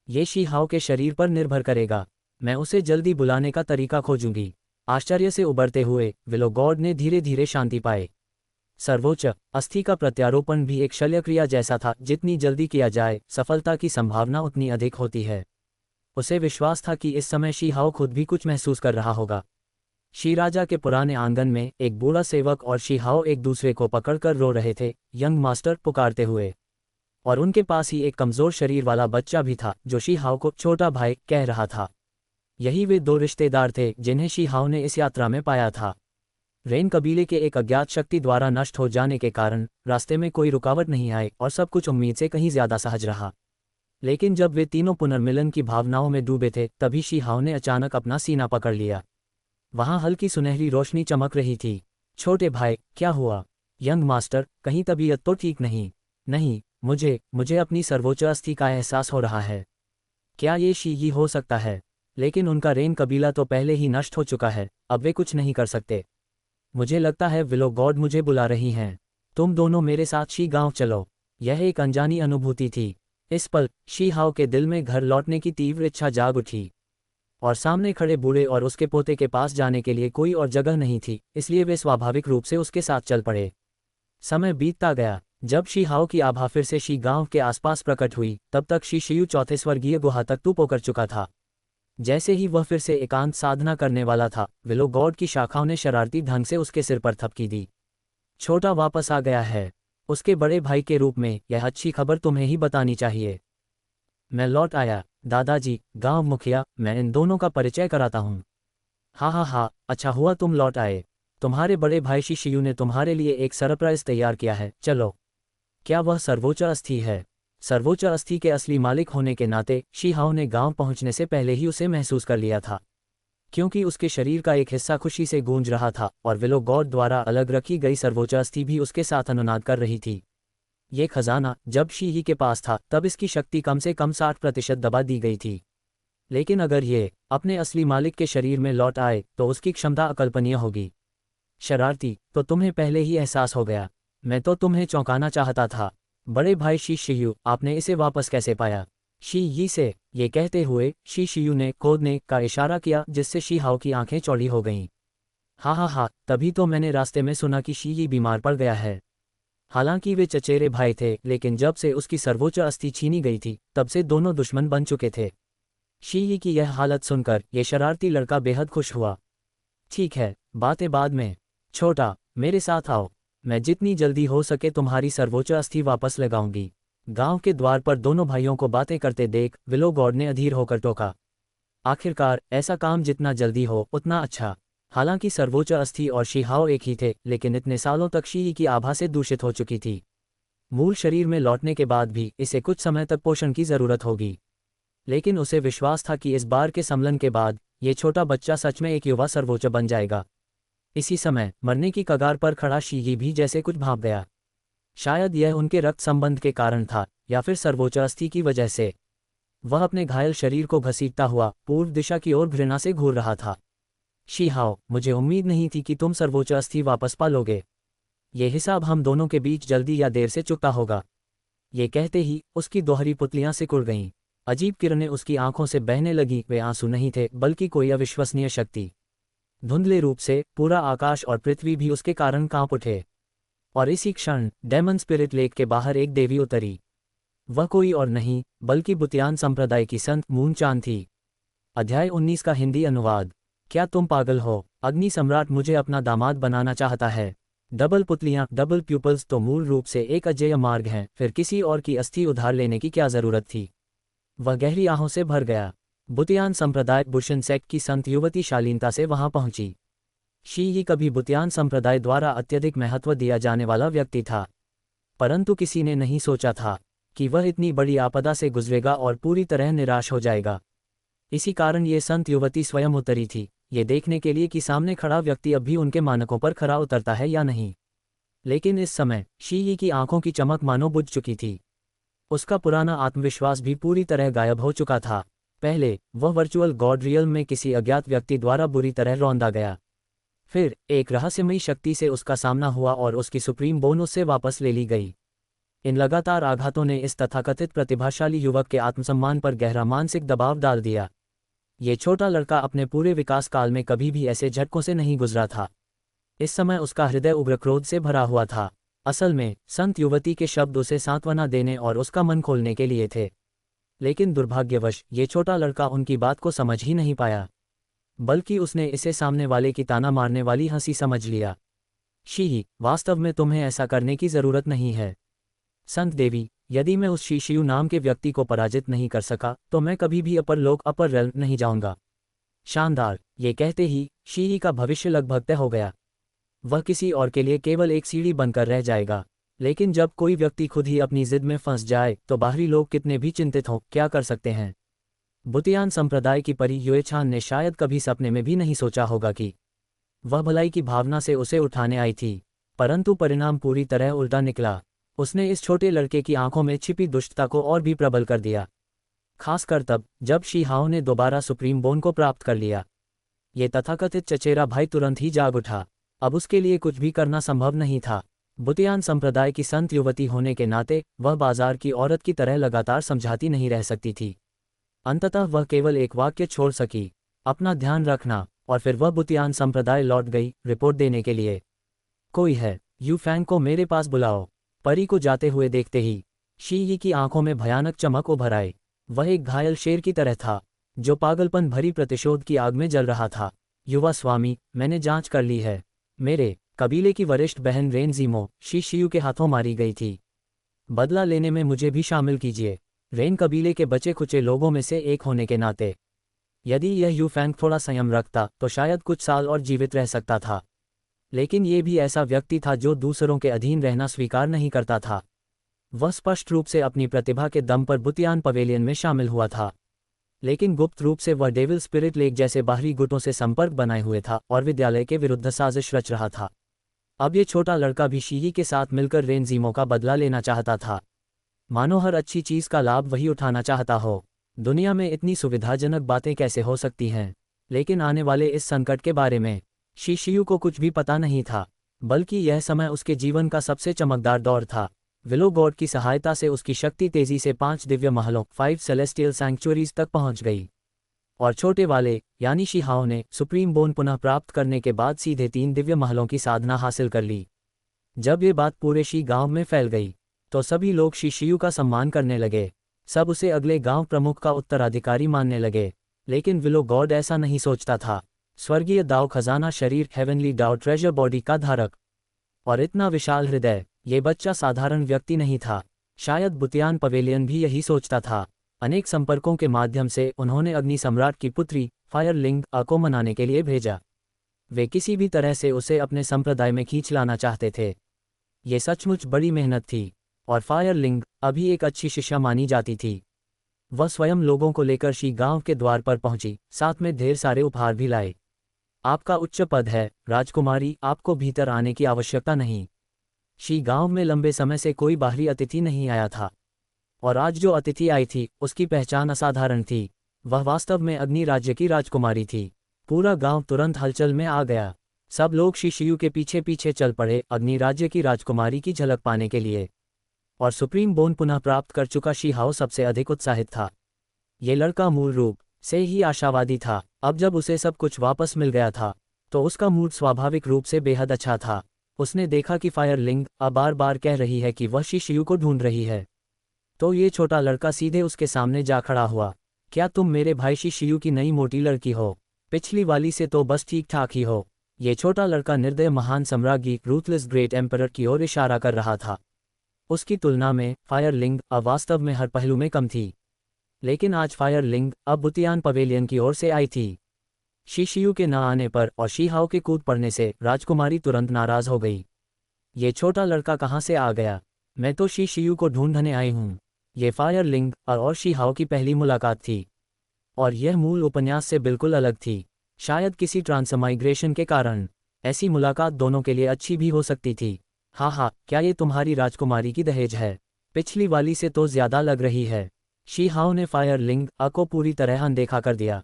ये शी हाउ के शरीर पर निर्भर करेगा। मैं उसे जल्दी बुलाने का तरीका खोजूंगी। आश्चर्य से उबरते हुए विलो गॉड ने धीरे धीरे शांति पाए। सर्वोच्च अस्थि का प्रत्यारोपण भी एक शल्यक्रिया जैसा था। जितनी जल्दी किया जाए, सफलता की संभावना उतनी अधिक होती है। उसे विश्वास था कि इस समय शी हाउ खुद भी कुछ महसूस कर रहा होगा। शी राजा के पुराने आंगन में एक बूढ़ा सेवक और शी हाउ एक दूसरे को पकड़कर रो रहे थे, यंग मास्टर पुकारते हुए। और उनके पास ही एक कमजोर शरीर वाला बच्चा भी था, जो शी हाउ को छोटा भाई कह रहा था। यही वे दो रिश्तेदार थे जिन्हें शी हाउ ने इस यात्रा में पाया था। रेन कबीले के एक अज्ञात शक्ति द्वारा नष्ट हो जाने के कारण रास्ते में कोई रुकावट नहीं आई और सब कुछ उम्मीद से कहीं ज्यादा सहज रहा। लेकिन जब वे तीनों पुनर्मिलन की भावनाओं में डूबे थे, तभी शी हाउ ने अचानक अपना सीना पकड़ लिया। वहां हल्की सुनहरी रोशनी चमक रही थी। छोटे भाई, क्या हुआ? यंग मास्टर, कहीं तबीयत तो ठीक नहीं? नहीं, मुझे अपनी सर्वोच्च अस्थि का एहसास हो रहा है। क्या ये शी हो सकता है? लेकिन उनका रेन कबीला तो पहले ही नष्ट हो चुका है, अब वे कुछ नहीं कर सकते। मुझे लगता है विलो गॉड मुझे बुला रही हैं। तुम दोनों मेरे साथ शी गांव चलो। यह एक अनजानी अनुभूति थी। इस पल शी हाउ के दिल में घर लौटने की तीव्र इच्छा जाग उठी। और सामने खड़े बूढ़े और उसके पोते के पास जाने के लिए कोई और जगह नहीं थी, इसलिए वे स्वाभाविक रूप से उसके साथ चल पड़े। समय बीतता गया। जब शी हाउ की आभा फिर से शी गांव के आसपास प्रकट हुई, तब तक शिशु चौथे स्वर्गीय गुहा तक टूप होकर चुका था। जैसे ही वह फिर से एकांत साधना करने वाला था, विलो गॉड की शाखाओं ने शरारती ढंग से उसके सिर पर थपकी दी। छोटा वापस आ गया है। उसके बड़े भाई के रूप में यह अच्छी खबर तुम्हें ही बतानी चाहिए। मैं लौट आया। दादाजी, गांव मुखिया, मैं इन दोनों का परिचय कराता हूँ। हाँ, अच्छा हुआ तुम लौट आए। तुम्हारे बड़े भाई शिशु ने तुम्हारे लिए एक सरप्राइज तैयार किया है, चलो। क्या वह सर्वोच्च अस्थि है? सर्वोच्च अस्थि के असली मालिक होने के नाते शी हाउ ने गांव पहुंचने से पहले ही उसे महसूस कर लिया था, क्योंकि उसके शरीर का एक हिस्सा खुशी से गूंज रहा था और विलो गॉड द्वारा अलग रखी गई सर्वोच्च अस्थि भी उसके साथ अनुनाद कर रही थी। ये खजाना जब शी के पास था, तब इसकी शक्ति कम से कम 60% दबा दी गई थी। लेकिन अगर ये अपने असली मालिक के शरीर में लौट आए, तो उसकी क्षमता अकल्पनीय होगी। शरारती, तो तुम्हें पहले ही एहसास हो गया। मैं तो तुम्हें चौंकाना चाहता था। बड़े भाई शिशु, आपने इसे वापस कैसे पाया? शी से। ये कहते हुए शिशु ने खोदने का इशारा किया, जिससे शी हाउ की आंखें चौड़ी हो गईं। हाँ, तभी तो मैंने रास्ते में सुना कि शी बीमार पड़ गया है। हालांकि वे चचेरे भाई थे, लेकिन जब से उसकी सर्वोच्च अस्थि छीनी गई थी, तब से दोनों दुश्मन बन चुके थे। शी की यह हालत सुनकर ये शरारती लड़का बेहद खुश हुआ। ठीक है, बातें बाद में। छोटा, मेरे साथ आओ। मैं जितनी जल्दी हो सके तुम्हारी सर्वोच्च अस्थि वापस लगाऊंगी। गांव के द्वार पर दोनों भाइयों को बातें करते देख विलो गॉड ने अधीर होकर टोका। आखिरकार ऐसा काम जितना जल्दी हो उतना अच्छा। हालांकि सर्वोच्च अस्थि और शीहाओ एक ही थे, लेकिन इतने सालों तक शी की आभा से दूषित हो चुकी थी। मूल शरीर में लौटने के बाद भी इसे कुछ समय तक पोषण की जरूरत होगी। लेकिन उसे विश्वास था कि इस बार के सम्मेलन के बाद ये छोटा बच्चा सच में एक युवा सर्वोच्च बन जाएगा। इसी समय मरने की कगार पर खड़ा शीगी भी जैसे कुछ भाप गया। शायद यह उनके रक्त संबंध के कारण था, या फिर सर्वोच्च अस्थि की वजह से। वह अपने घायल शरीर को घसीटता हुआ पूर्व दिशा की ओर घृणा से घूर रहा था। शीहाओ, मुझे उम्मीद नहीं थी कि तुम सर्वोच्च अस्थि वापस पालोगे। ये हिसाब हम दोनों के बीच जल्दी या देर से चुकता होगा। ये कहते ही उसकी दोहरी पुतलियां सिकुड़ गईं। अजीब किरणें उसकी आंखों से बहने लगीं। वे आंसू नहीं थे, बल्कि कोई अविश्वसनीय शक्ति। धुंधले रूप से पूरा आकाश और पृथ्वी भी उसके कारण कांप उठे। और इसी क्षण डेमन स्पिरिट लेक के बाहर एक देवी उतरी। वह कोई और नहीं बल्कि बुतियान संप्रदाय की संत मून चांद थी। अध्याय 19 का हिंदी अनुवाद। क्या तुम पागल हो? अग्नि सम्राट मुझे अपना दामाद बनाना चाहता है। डबल पुतलियां, डबल प्यूपल्स तो मूल रूप से एक अजेय मार्ग हैं, फिर किसी और की अस्थि उधार लेने की क्या जरूरत थी? वह गहरी आहों से भर गया। बुतियान संप्रदाय बुशन सेक्ट की संत युवती शालीनता से वहां पहुंची। शी कभी बुतियान संप्रदाय द्वारा अत्यधिक महत्व दिया जाने वाला व्यक्ति था, परंतु किसी ने नहीं सोचा था कि वह इतनी बड़ी आपदा से गुजरेगा और पूरी तरह निराश हो जाएगा। इसी कारण ये संत युवती स्वयं उतरी थी, ये देखने के लिए कि सामने खड़ा व्यक्ति अब भी उनके मानकों पर खरा उतरता है या नहीं। लेकिन इस समय शी की आंखों की चमक मानो बुझ चुकी थी। उसका पुराना आत्मविश्वास भी पूरी तरह गायब हो चुका था। पहले वह वर्चुअल गॉड रियल में किसी अज्ञात व्यक्ति द्वारा बुरी तरह रौंदा गया। फिर एक रहस्यमयी शक्ति से उसका सामना हुआ और उसकी सुप्रीम बोन उससे वापस ले ली गई। इन लगातार आघातों ने इस तथाकथित प्रतिभाशाली युवक के आत्मसम्मान पर गहरा मानसिक दबाव डाल दिया। ये छोटा लड़का अपने पूरे विकास काल में कभी भी ऐसे झटकों से नहीं गुजरा था। इस समय उसका हृदय उग्र क्रोध से भरा हुआ था। असल में संत युवती के शब्द उसे सांत्वना देने और उसका मन खोलने के लिए थे, लेकिन दुर्भाग्यवश ये छोटा लड़का उनकी बात को समझ ही नहीं पाया, बल्कि उसने इसे सामने वाले की ताना मारने वाली हंसी समझ लिया। शी, वास्तव में तुम्हें ऐसा करने की जरूरत नहीं है। संत देवी, यदि मैं उस शीशियु नाम के व्यक्ति को पराजित नहीं कर सका तो मैं कभी भी अपर लोक अपर रेल्म नहीं जाऊंगा। शानदार। ये कहते ही शी का भविष्य लगभग तय हो गया। वह किसी और के लिए केवल एक सीढ़ी बनकर रह जाएगा। लेकिन जब कोई व्यक्ति खुद ही अपनी जिद में फंस जाए तो बाहरी लोग कितने भी चिंतित हों, क्या कर सकते हैं? बुतियान संप्रदाय की परी युएछान ने शायद कभी सपने में भी नहीं सोचा होगा कि वह भलाई की भावना से उसे उठाने आई थी, परंतु परिणाम पूरी तरह उल्टा निकला। उसने इस छोटे लड़के की आंखों में छिपी दुष्टता को और भी प्रबल कर दिया, खासकर तब जब शीहाओ ने दोबारा सुप्रीम बोन को प्राप्त कर लिया। ये तथाकथित चचेरा भाई तुरंत ही जाग उठा। अब उसके लिए कुछ भी करना संभव नहीं था। बुतियान संप्रदाय की संत युवती होने के नाते वह बाजार की औरत की तरह लगातार समझाती नहीं रह सकती थी। अंततः वह केवल एक वाक्य छोड़ सकी, अपना ध्यान रखना, और फिर वह बुतियान संप्रदाय लौट गई रिपोर्ट देने के लिए। कोई है, यू फैंग को मेरे पास बुलाओ। परी को जाते हुए देखते ही शी की आंखों में भयानक चमक उभर आई। वह एक घायल शेर की तरह था जो पागलपन भरी प्रतिशोध की आग में जल रहा था। युवा स्वामी, मैंने जांच कर ली है। मेरे कबीले की वरिष्ठ बहन रेनजीमो शी के हाथों मारी गई थी। बदला लेने में मुझे भी शामिल कीजिए, रेन कबीले के बचे खुचे लोगों में से एक होने के नाते। यदि यह यू फैंग थोड़ा संयम रखता तो शायद कुछ साल और जीवित रह सकता था, लेकिन ये भी ऐसा व्यक्ति था जो दूसरों के अधीन रहना स्वीकार नहीं करता था। वह स्पष्ट रूप से अपनी प्रतिभा के दम पर बुतियान पवेलियन में शामिल हुआ था, लेकिन गुप्त रूप से वह डेविल स्पिरिट लेक जैसे बाहरी गुटों से संपर्क बनाए हुए था और विद्यालय के विरुद्ध साजिश रच रहा था। अब ये छोटा लड़का भी शी के साथ मिलकर रेनजीमो का बदला लेना चाहता था, मानो हर अच्छी चीज का लाभ वही उठाना चाहता हो। दुनिया में इतनी सुविधाजनक बातें कैसे हो सकती हैं? लेकिन आने वाले इस संकट के बारे में शी को कुछ भी पता नहीं था, बल्कि यह समय उसके जीवन का सबसे चमकदार दौर था। विलो गॉड की सहायता से उसकी शक्ति तेजी से 5 दिव्य महलों 5 सेलेस्टियल सैंक्चुअरीज तक पहुंच गई, और छोटे वाले यानी शीहाओ ने सुप्रीम बोन पुनः प्राप्त करने के बाद सीधे 3 दिव्य महलों की साधना हासिल कर ली। जब ये बात पूरे शी गांव में फैल गई तो सभी लोग शीशियु का सम्मान करने लगे। सब उसे अगले गांव प्रमुख का उत्तराधिकारी मानने लगे। लेकिन विलो गॉड ऐसा नहीं सोचता था। स्वर्गीय दाव खजाना शरीर, हेवनली दाव ट्रेजर बॉडी का धारक, और इतना विशाल हृदय, ये बच्चा साधारण व्यक्ति नहीं था। शायद बुतियान पवेलियन भी यही सोचता था। अनेक संपर्कों के माध्यम से उन्होंने अग्नि सम्राट की पुत्री फायरलिंग को मनाने के लिए भेजा। वे किसी भी तरह से उसे अपने संप्रदाय में खींच लाना चाहते थे। ये सचमुच बड़ी मेहनत थी, और फायरलिंग अभी एक अच्छी शिष्या मानी जाती थी। वह स्वयं लोगों को लेकर शी गांव के द्वार पर पहुंची, साथ में ढेर सारे उपहार भी लाए। आपका उच्च पद है राजकुमारी, आपको भीतर आने की आवश्यकता नहीं। शी गांव में लंबे समय से कोई बाहरी अतिथि नहीं आया था, और आज जो अतिथि आई थी उसकी पहचान असाधारण थी। वह वास्तव में अग्नि राज्य की राजकुमारी थी। पूरा गांव तुरंत हलचल में आ गया। सब लोग शी शियू के पीछे पीछे चल पड़े अग्नि राज्य की राजकुमारी की झलक पाने के लिए। और सुप्रीम बोन पुनः प्राप्त कर चुका शी हाओ सबसे अधिक उत्साहित था। ये लड़का मूल रूप से ही आशावादी था। अब जब उसे सब कुछ वापस मिल गया था तो उसका मूड स्वाभाविक रूप से बेहद अच्छा था। उसने देखा कि फायरलिंग अब बार बार कह रही है कि वह शी शियू को ढूंढ रही है, तो ये छोटा लड़का सीधे उसके सामने जा खड़ा हुआ। क्या तुम मेरे भाई शी शियू की नई मोटी लड़की हो? पिछली वाली से तो बस ठीक ठाक ही हो। ये छोटा लड़का निर्दय महान सम्राज्ञी रूथलेस ग्रेट एम्परर की ओर इशारा कर रहा था। उसकी तुलना में फायरलिंग अब वास्तव में हर पहलू में कम थी। लेकिन आज फायरलिंग अब बुतियान पवेलियन की ओर से आई थी। शी शियू के न आने पर और शी हाओ के कूद पड़ने से राजकुमारी तुरंत नाराज हो गई। ये छोटा लड़का कहाँ से आ गया? मैं तो शी शियू को ढूंढने आई हूँ। ये फायरलिंग और शी हाओ की पहली मुलाकात थी, और यह मूल उपन्यास से बिल्कुल अलग थी। शायद किसी ट्रांसमाइग्रेशन के कारण ऐसी मुलाकात दोनों के लिए अच्छी भी हो सकती थी। हाँ, क्या ये तुम्हारी राजकुमारी की दहेज है? पिछली वाली से तो ज्यादा लग रही है। शी हाओ ने फायरलिंग को पूरी तरह अनदेखा कर दिया।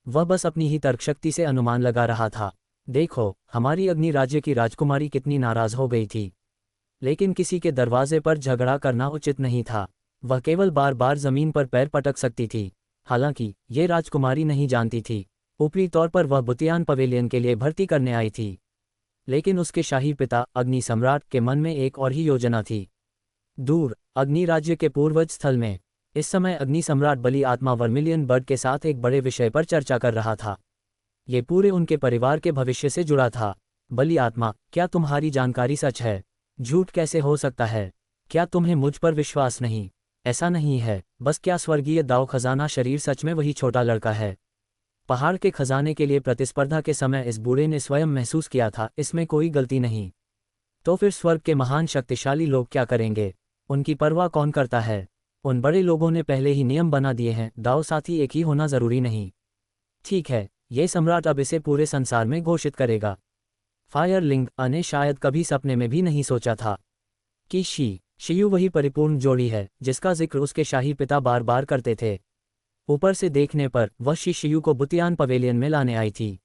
वह बस अपनी ही तर्कशक्ति से अनुमान लगा रहा था। देखो, हमारी अग्नि राज्य की राजकुमारी कितनी नाराज हो गई थी। लेकिन किसी के दरवाजे पर झगड़ा करना उचित नहीं था। वह केवल बार बार जमीन पर पैर पटक सकती थी। हालांकि ये राजकुमारी नहीं जानती थी, ऊपरी तौर पर वह बुतियान पवेलियन के लिए भर्ती करने आई थी। लेकिन उसके शाही पिता अग्नि सम्राट के मन में एक और ही योजना थी। दूर अग्नि राज्य के पूर्वज स्थल में इस समय अग्नि सम्राट बलि आत्मा वर्मिलियन बर्ड के साथ एक बड़े विषय पर चर्चा कर रहा था। ये पूरे उनके परिवार के भविष्य से जुड़ा था। बलि आत्मा, क्या तुम्हारी जानकारी सच है? झूठ कैसे हो सकता है? क्या तुम्हें मुझ पर विश्वास नहीं? ऐसा नहीं है। बस क्या स्वर्गीय दाव खजाना शरीर सच में वही छोटा लड़का है? पहाड़ के खजाने के लिए प्रतिस्पर्धा के समय इस बूढ़े ने स्वयं महसूस किया था, इसमें कोई गलती नहीं। तो फिर स्वर्ग के महान शक्तिशाली लोग क्या करेंगे? उनकी परवाह कौन करता है? उन बड़े लोगों ने पहले ही नियम बना दिए हैं, दाव साथी एक ही होना जरूरी नहीं। ठीक है, ये सम्राट अब इसे पूरे संसार में घोषित करेगा। फायरलिंग ने शायद कभी सपने में भी नहीं सोचा था कि शी शियू वही परिपूर्ण जोड़ी है जिसका जिक्र उसके शाही पिता बार बार करते थे। ऊपर से देखने पर वह शी शियू को बुतियान पवेलियन में लाने आई थी,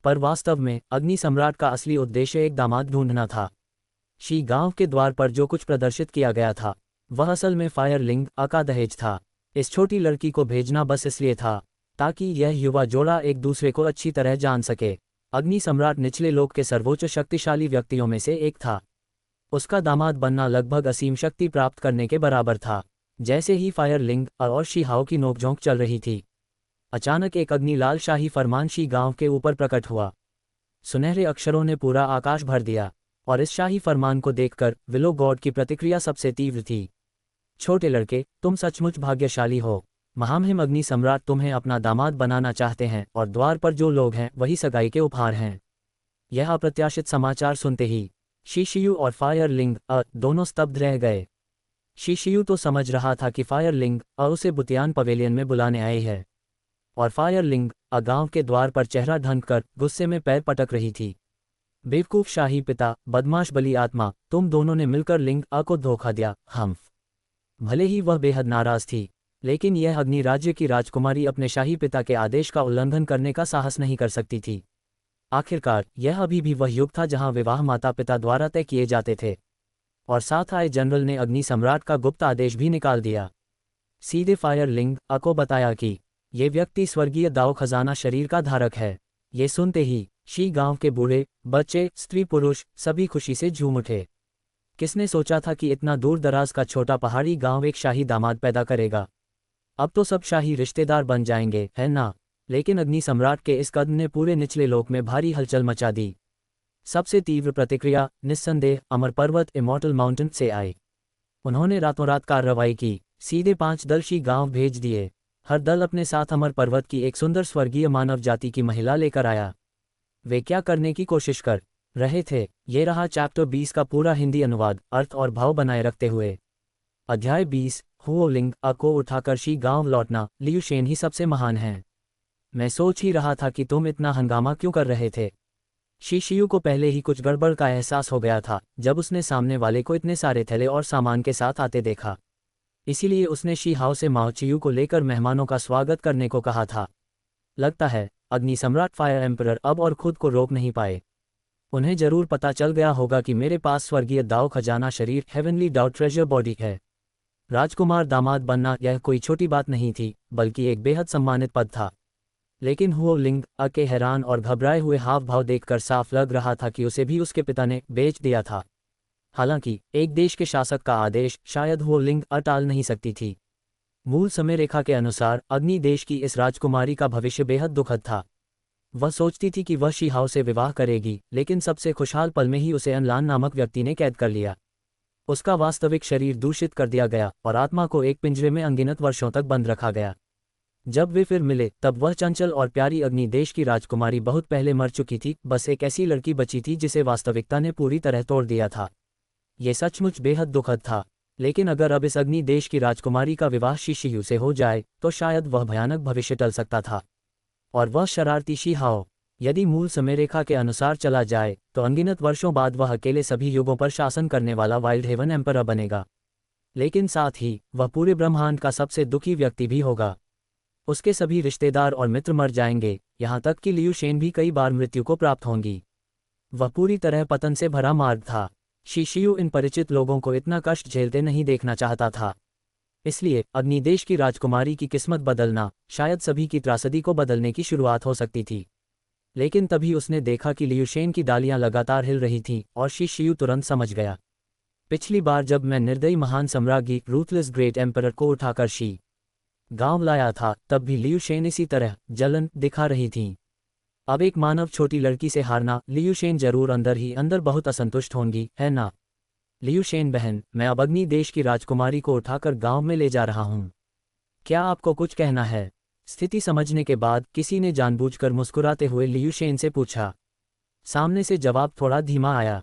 पर वास्तव में अग्नि सम्राट का असली उद्देश्य एक दामाद ढूंढना था। शी गांव के द्वार पर जो कुछ प्रदर्शित किया गया था वह असल में फायरलिंग का दहेज था। इस छोटी लड़की को भेजना बस इसलिए था ताकि यह युवा जोड़ा एक दूसरे को अच्छी तरह जान सके। अग्नि सम्राट निचले लोक के सर्वोच्च शक्तिशाली व्यक्तियों में से एक था। उसका दामाद बनना लगभग असीम शक्ति प्राप्त करने के बराबर था। जैसे ही फायरलिंग और शी हाओ की नोकझोंक चल रही थी, अचानक एक अग्निलाल शाही फरमान शी गांव के ऊपर प्रकट हुआ। सुनहरे अक्षरों ने पूरा आकाश भर दिया, और इस शाही फरमान को देखकर विलो गॉड की प्रतिक्रिया सबसे तीव्र थी। छोटे लड़के, तुम सचमुच भाग्यशाली हो। महामहिम अग्नि सम्राट तुम्हें अपना दामाद बनाना चाहते हैं, और द्वार पर जो लोग हैं वही सगाई के उपहार हैं। यह अप्रत्याशित समाचार सुनते ही शी शियू और फायरलिंग दोनों स्तब्ध रह गए। शी शियू तो समझ रहा था कि फायरलिंग उसे बुतियान पवेलियन में बुलाने आई है, और फायरलिंग गांव के द्वार पर चेहरा ढंककर गुस्से में पैर पटक रही थी। बेवकूफ शाही पिता, बदमाश बलि आत्मा, तुम दोनों ने मिलकर लिंग को धोखा दिया। भले ही वह बेहद नाराज थी, लेकिन यह अग्नि राज्य की राजकुमारी अपने शाही पिता के आदेश का उल्लंघन करने का साहस नहीं कर सकती थी। आखिरकार यह अभी भी वह युग था जहां विवाह माता पिता द्वारा तय किए जाते थे, और साथ आए जनरल ने अग्नि सम्राट का गुप्त आदेश भी निकाल दिया। सीधे फायरलिंग को बताया कि ये व्यक्ति स्वर्गीय दाव खजाना शरीर का धारक है। ये सुनते ही शी गांव के बूढ़े, बच्चे, स्त्री पुरुष सभी खुशी से झूम उठे। किसने सोचा था कि इतना दूर दराज का छोटा पहाड़ी गांव एक शाही दामाद पैदा करेगा? अब तो सब शाही रिश्तेदार बन जाएंगे, है ना? लेकिन अग्नि सम्राट के इस कदम ने पूरे निचले लोक में भारी हलचल मचा दी। सबसे तीव्र प्रतिक्रिया निस्संदेह अमर पर्वत इमॉर्टल माउंटेन से आई। उन्होंने रातों रात कार्रवाई की, सीधे 5 दल शी गांव भेज दिए। हर दल अपने साथ अमर पर्वत की एक सुंदर स्वर्गीय मानव जाति की महिला लेकर आया। वे क्या करने की कोशिश कर रहे थे? ये रहा चैप्टर 20 का पूरा हिंदी अनुवाद, अर्थ और भाव बनाए रखते हुए। अध्याय 20, हुओ लिंग अ को उठाकर शी गांव लौटना। लियू शेन ही सबसे महान हैं। मैं सोच ही रहा था कि तुम इतना हंगामा क्यों कर रहे थे। शी शियू को पहले ही कुछ गड़बड़ का एहसास हो गया था जब उसने सामने वाले को इतने सारे थैले और सामान के साथ आते देखा। इसीलिए उसने शी हाओ से माओ चियू को लेकर मेहमानों का स्वागत करने को कहा था। लगता है अग्नि सम्राट फायर एम्परर अब और खुद को रोक नहीं पाए। उन्हें जरूर पता चल गया होगा कि मेरे पास स्वर्गीय दाव खजाना शरीर हेवनली दाव ट्रेजर बॉडी है। राजकुमार दामाद बनना यह कोई छोटी बात नहीं थी, बल्कि एक बेहद सम्मानित पद था। लेकिन हुओ लिंग अ के हैरान और घबराए हुए हाव भाव देखकर साफ लग रहा था कि उसे भी उसके पिता ने बेच दिया था। हालांकि एक देश के शासक का आदेश शायद हुओ लिंग अ टाल नहीं सकती थी। मूल समय रेखा के अनुसार अग्नि देश की इस राजकुमारी का भविष्य बेहद दुखद था। वह सोचती थी कि वह शी हाओ से विवाह करेगी, लेकिन सबसे खुशहाल पल में ही उसे अनलान नामक व्यक्ति ने कैद कर लिया। उसका वास्तविक शरीर दूषित कर दिया गया और आत्मा को एक पिंजरे में अनगिनत वर्षों तक बंद रखा गया। जब वे फिर मिले तब वह चंचल और प्यारी अग्नि देश की राजकुमारी बहुत पहले मर चुकी थी। बस एक ऐसी लड़की बची थी जिसे वास्तविकता ने पूरी तरह तोड़ दिया था। ये सचमुच बेहद दुखद था। लेकिन अगर अब इस अग्नि देश की राजकुमारी का विवाह शी शियू से हो जाए तो शायद वह भयानक भविष्य टल सकता था। और वह शरारती शी हाओ, यदि मूल समय रेखा के अनुसार चला जाए तो अनगिनत वर्षों बाद वह अकेले सभी युगों पर शासन करने वाला वाइल्ड हेवन एम्परर बनेगा। लेकिन साथ ही वह पूरे ब्रह्मांड का सबसे दुखी व्यक्ति भी होगा। उसके सभी रिश्तेदार और मित्र मर जाएंगे, यहाँ तक कि लियू शेन भी कई बार मृत्यु को प्राप्त होंगी। वह पूरी तरह पतन से भरा मार्ग था। शी शियू इन परिचित लोगों को इतना कष्ट झेलते नहीं देखना चाहता था। इसलिए अग्निदेश की राजकुमारी की किस्मत बदलना शायद सभी की त्रासदी को बदलने की शुरुआत हो सकती थी। लेकिन तभी उसने देखा कि लियू शेन की डालियां लगातार हिल रही थीं और शी शियू तुरंत समझ गया। पिछली बार जब मैं निर्दयी महान सम्राज्ञी रूथलेस ग्रेट एम्परर को उठाकर शी गांव लाया था तब भी लियू शेन इसी तरह जलन दिखा रही थीं। अब एक मानव छोटी लड़की से हारना, लियू शेन जरूर अंदर ही अंदर बहुत असंतुष्ट होंगी, है ना? लियू शेन बहन, मैं अब अग्नि देश की राजकुमारी को उठाकर गांव में ले जा रहा हूं। क्या आपको कुछ कहना है? स्थिति समझने के बाद किसी ने जानबूझकर मुस्कुराते हुए लियू शेन से पूछा। सामने से जवाब थोड़ा धीमा आया।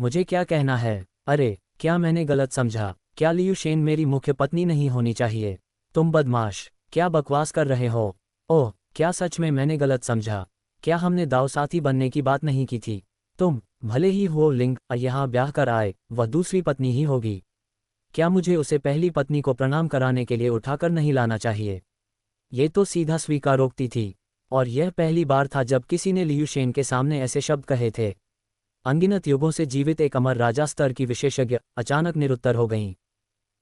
मुझे क्या कहना है? अरे, क्या मैंने गलत समझा? क्या लियू शेन मेरी मुख्य पत्नी नहीं होनी चाहिए? तुम बदमाश, क्या बकवास कर रहे हो? ओह, क्या सच में मैंने गलत समझा? क्या हमने दाव साथी बनने की बात नहीं की थी? तुम भले ही हुओ लिंग यहाँ ब्याह कर आए, वह दूसरी पत्नी ही होगी। क्या मुझे उसे पहली पत्नी को प्रणाम कराने के लिए उठाकर नहीं लाना चाहिए? ये तो सीधा स्वीकारोक्ति थी। और यह पहली बार था जब किसी ने लियू शेन के सामने ऐसे शब्द कहे थे। अनगिनत युगों से जीवित एक अमर राजा स्तर की विशेषज्ञ अचानक निरुत्तर हो गईं।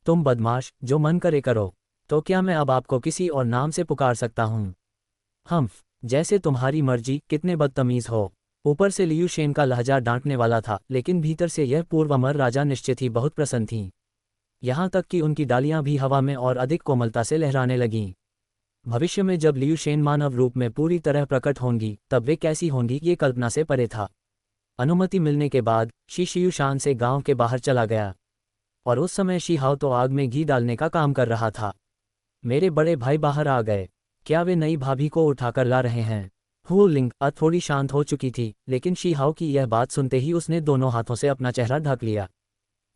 तुम बदमाश, जो मन करे करो। तो क्या मैं अब आपको किसी और नाम से पुकार सकता हूँ? हम्फ, जैसे तुम्हारी मर्जी। कितने बदतमीज हो। ऊपर से लियू शेन का लहजा डांटने वाला था, लेकिन भीतर से यह पूर्व अमर राजा निश्चित ही बहुत प्रसन्न थीं। यहाँ तक कि उनकी डालियां भी हवा में और अधिक कोमलता से लहराने लगीं। भविष्य में जब लियू शेन मानव रूप में पूरी तरह प्रकट होंगी तब वे कैसी होंगी, ये कल्पना से परे था। अनुमति मिलने के बाद शी शियू शान से गांव के बाहर चला गया। और उस समय शी हाओ तो आग में घी डालने का काम कर रहा था। मेरे बड़े भाई बाहर आ गए। क्या वे नई भाभी को उठाकर ला रहे हैं? हुओ लिंग थोड़ी शांत हो चुकी थी, लेकिन शी हाओ की यह बात सुनते ही उसने दोनों हाथों से अपना चेहरा ढक लिया।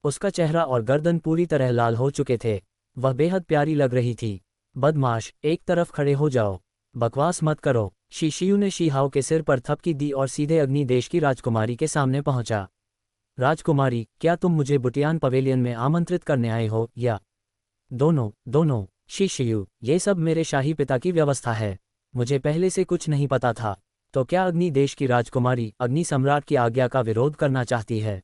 उसका चेहरा और गर्दन पूरी तरह लाल हो चुके थे। वह बेहद प्यारी लग रही थी। बदमाश, एक तरफ खड़े हो जाओ। बकवास मत करो। शी शियू ने शी हाओ के सिर पर थपकी दी और सीधे अग्नि देश की राजकुमारी के सामने पहुंचा। राजकुमारी, क्या तुम मुझे बुटियान पवेलियन में आमंत्रित करने आए हो या? दोनों। शी शियू, ये सब मेरे शाही पिता की व्यवस्था है। मुझे पहले से कुछ नहीं पता था। तो क्या अग्नि देश की राजकुमारी अग्नि सम्राट की आज्ञा का विरोध करना चाहती है?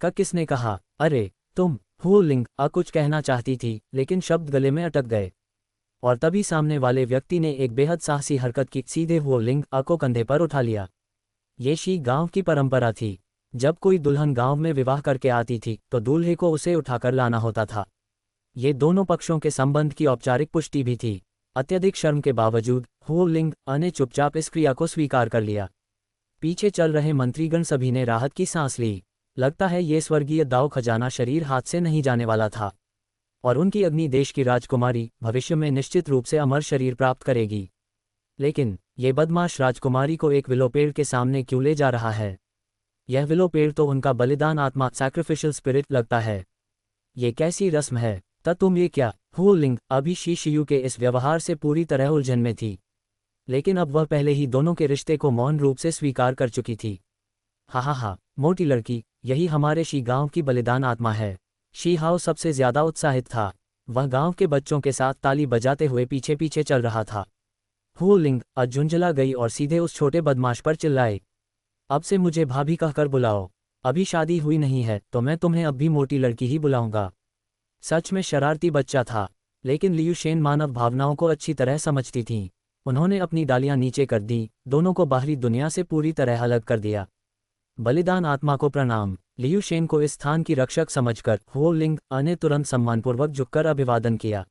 किसने कहा? अरे, तुम। हुओ लिंग कुछ कहना चाहती थी, लेकिन शब्द गले में अटक गए। और तभी सामने वाले व्यक्ति ने एक बेहद साहसी हरकत की। सीधे हुओ लिंग को कंधे पर उठा लिया। ये शी गांव की परंपरा थी। जब कोई दुल्हन गांव में विवाह करके आती थी तो दूल्हे को उसे उठाकर लाना होता था। ये दोनों पक्षों के संबंध की औपचारिक पुष्टि भी थी। अत्यधिक शर्म के बावजूद हुओ लिंग ने चुपचाप इस क्रिया को स्वीकार कर लिया। पीछे चल रहे मंत्रीगण सभी ने राहत की सांस ली। लगता है ये स्वर्गीय दाव खजाना शरीर हाथ से नहीं जाने वाला था और उनकी अग्नि देश की राजकुमारी भविष्य में निश्चित रूप से अमर शरीर प्राप्त करेगी। लेकिन ये बदमाश राजकुमारी को एक विलो पेड़ के सामने क्यों ले जा रहा है? यह विलो पेड़ तो उनका बलिदान आत्मा सैक्रिफिशियल स्पिरिट लगता है। ये कैसी रस्म है? तुम ये क्या? हु लिंग अभी शी शियू के इस व्यवहार से पूरी तरह उलझन में थी, लेकिन अब वह पहले ही दोनों के रिश्ते को मौन रूप से स्वीकार कर चुकी थी। हा, मोटी लड़की, यही हमारे शी गांव की बलिदान आत्मा है। शी हाओ सबसे ज्यादा उत्साहित था। वह गांव के बच्चों के साथ ताली बजाते हुए पीछे पीछे चल रहा था। हु लिंग झुंझला गई और सीधे उस छोटे बदमाश पर चिल्लाई, अब से मुझे भाभी कहकर बुलाओ। अभी शादी हुई नहीं है तो मैं तुम्हें अब भी मोटी लड़की ही बुलाऊंगा। सच में शरारती बच्चा था, लेकिन लियू शेन मानव भावनाओं को अच्छी तरह समझती थीं। उन्होंने अपनी डालियां नीचे कर दी, दोनों को बाहरी दुनिया से पूरी तरह अलग कर दिया। बलिदान आत्मा को प्रणाम। लियू शेन को इस स्थान की रक्षक समझकर हो लिंग ने तुरंत सम्मानपूर्वक झुककर अभिवादन किया,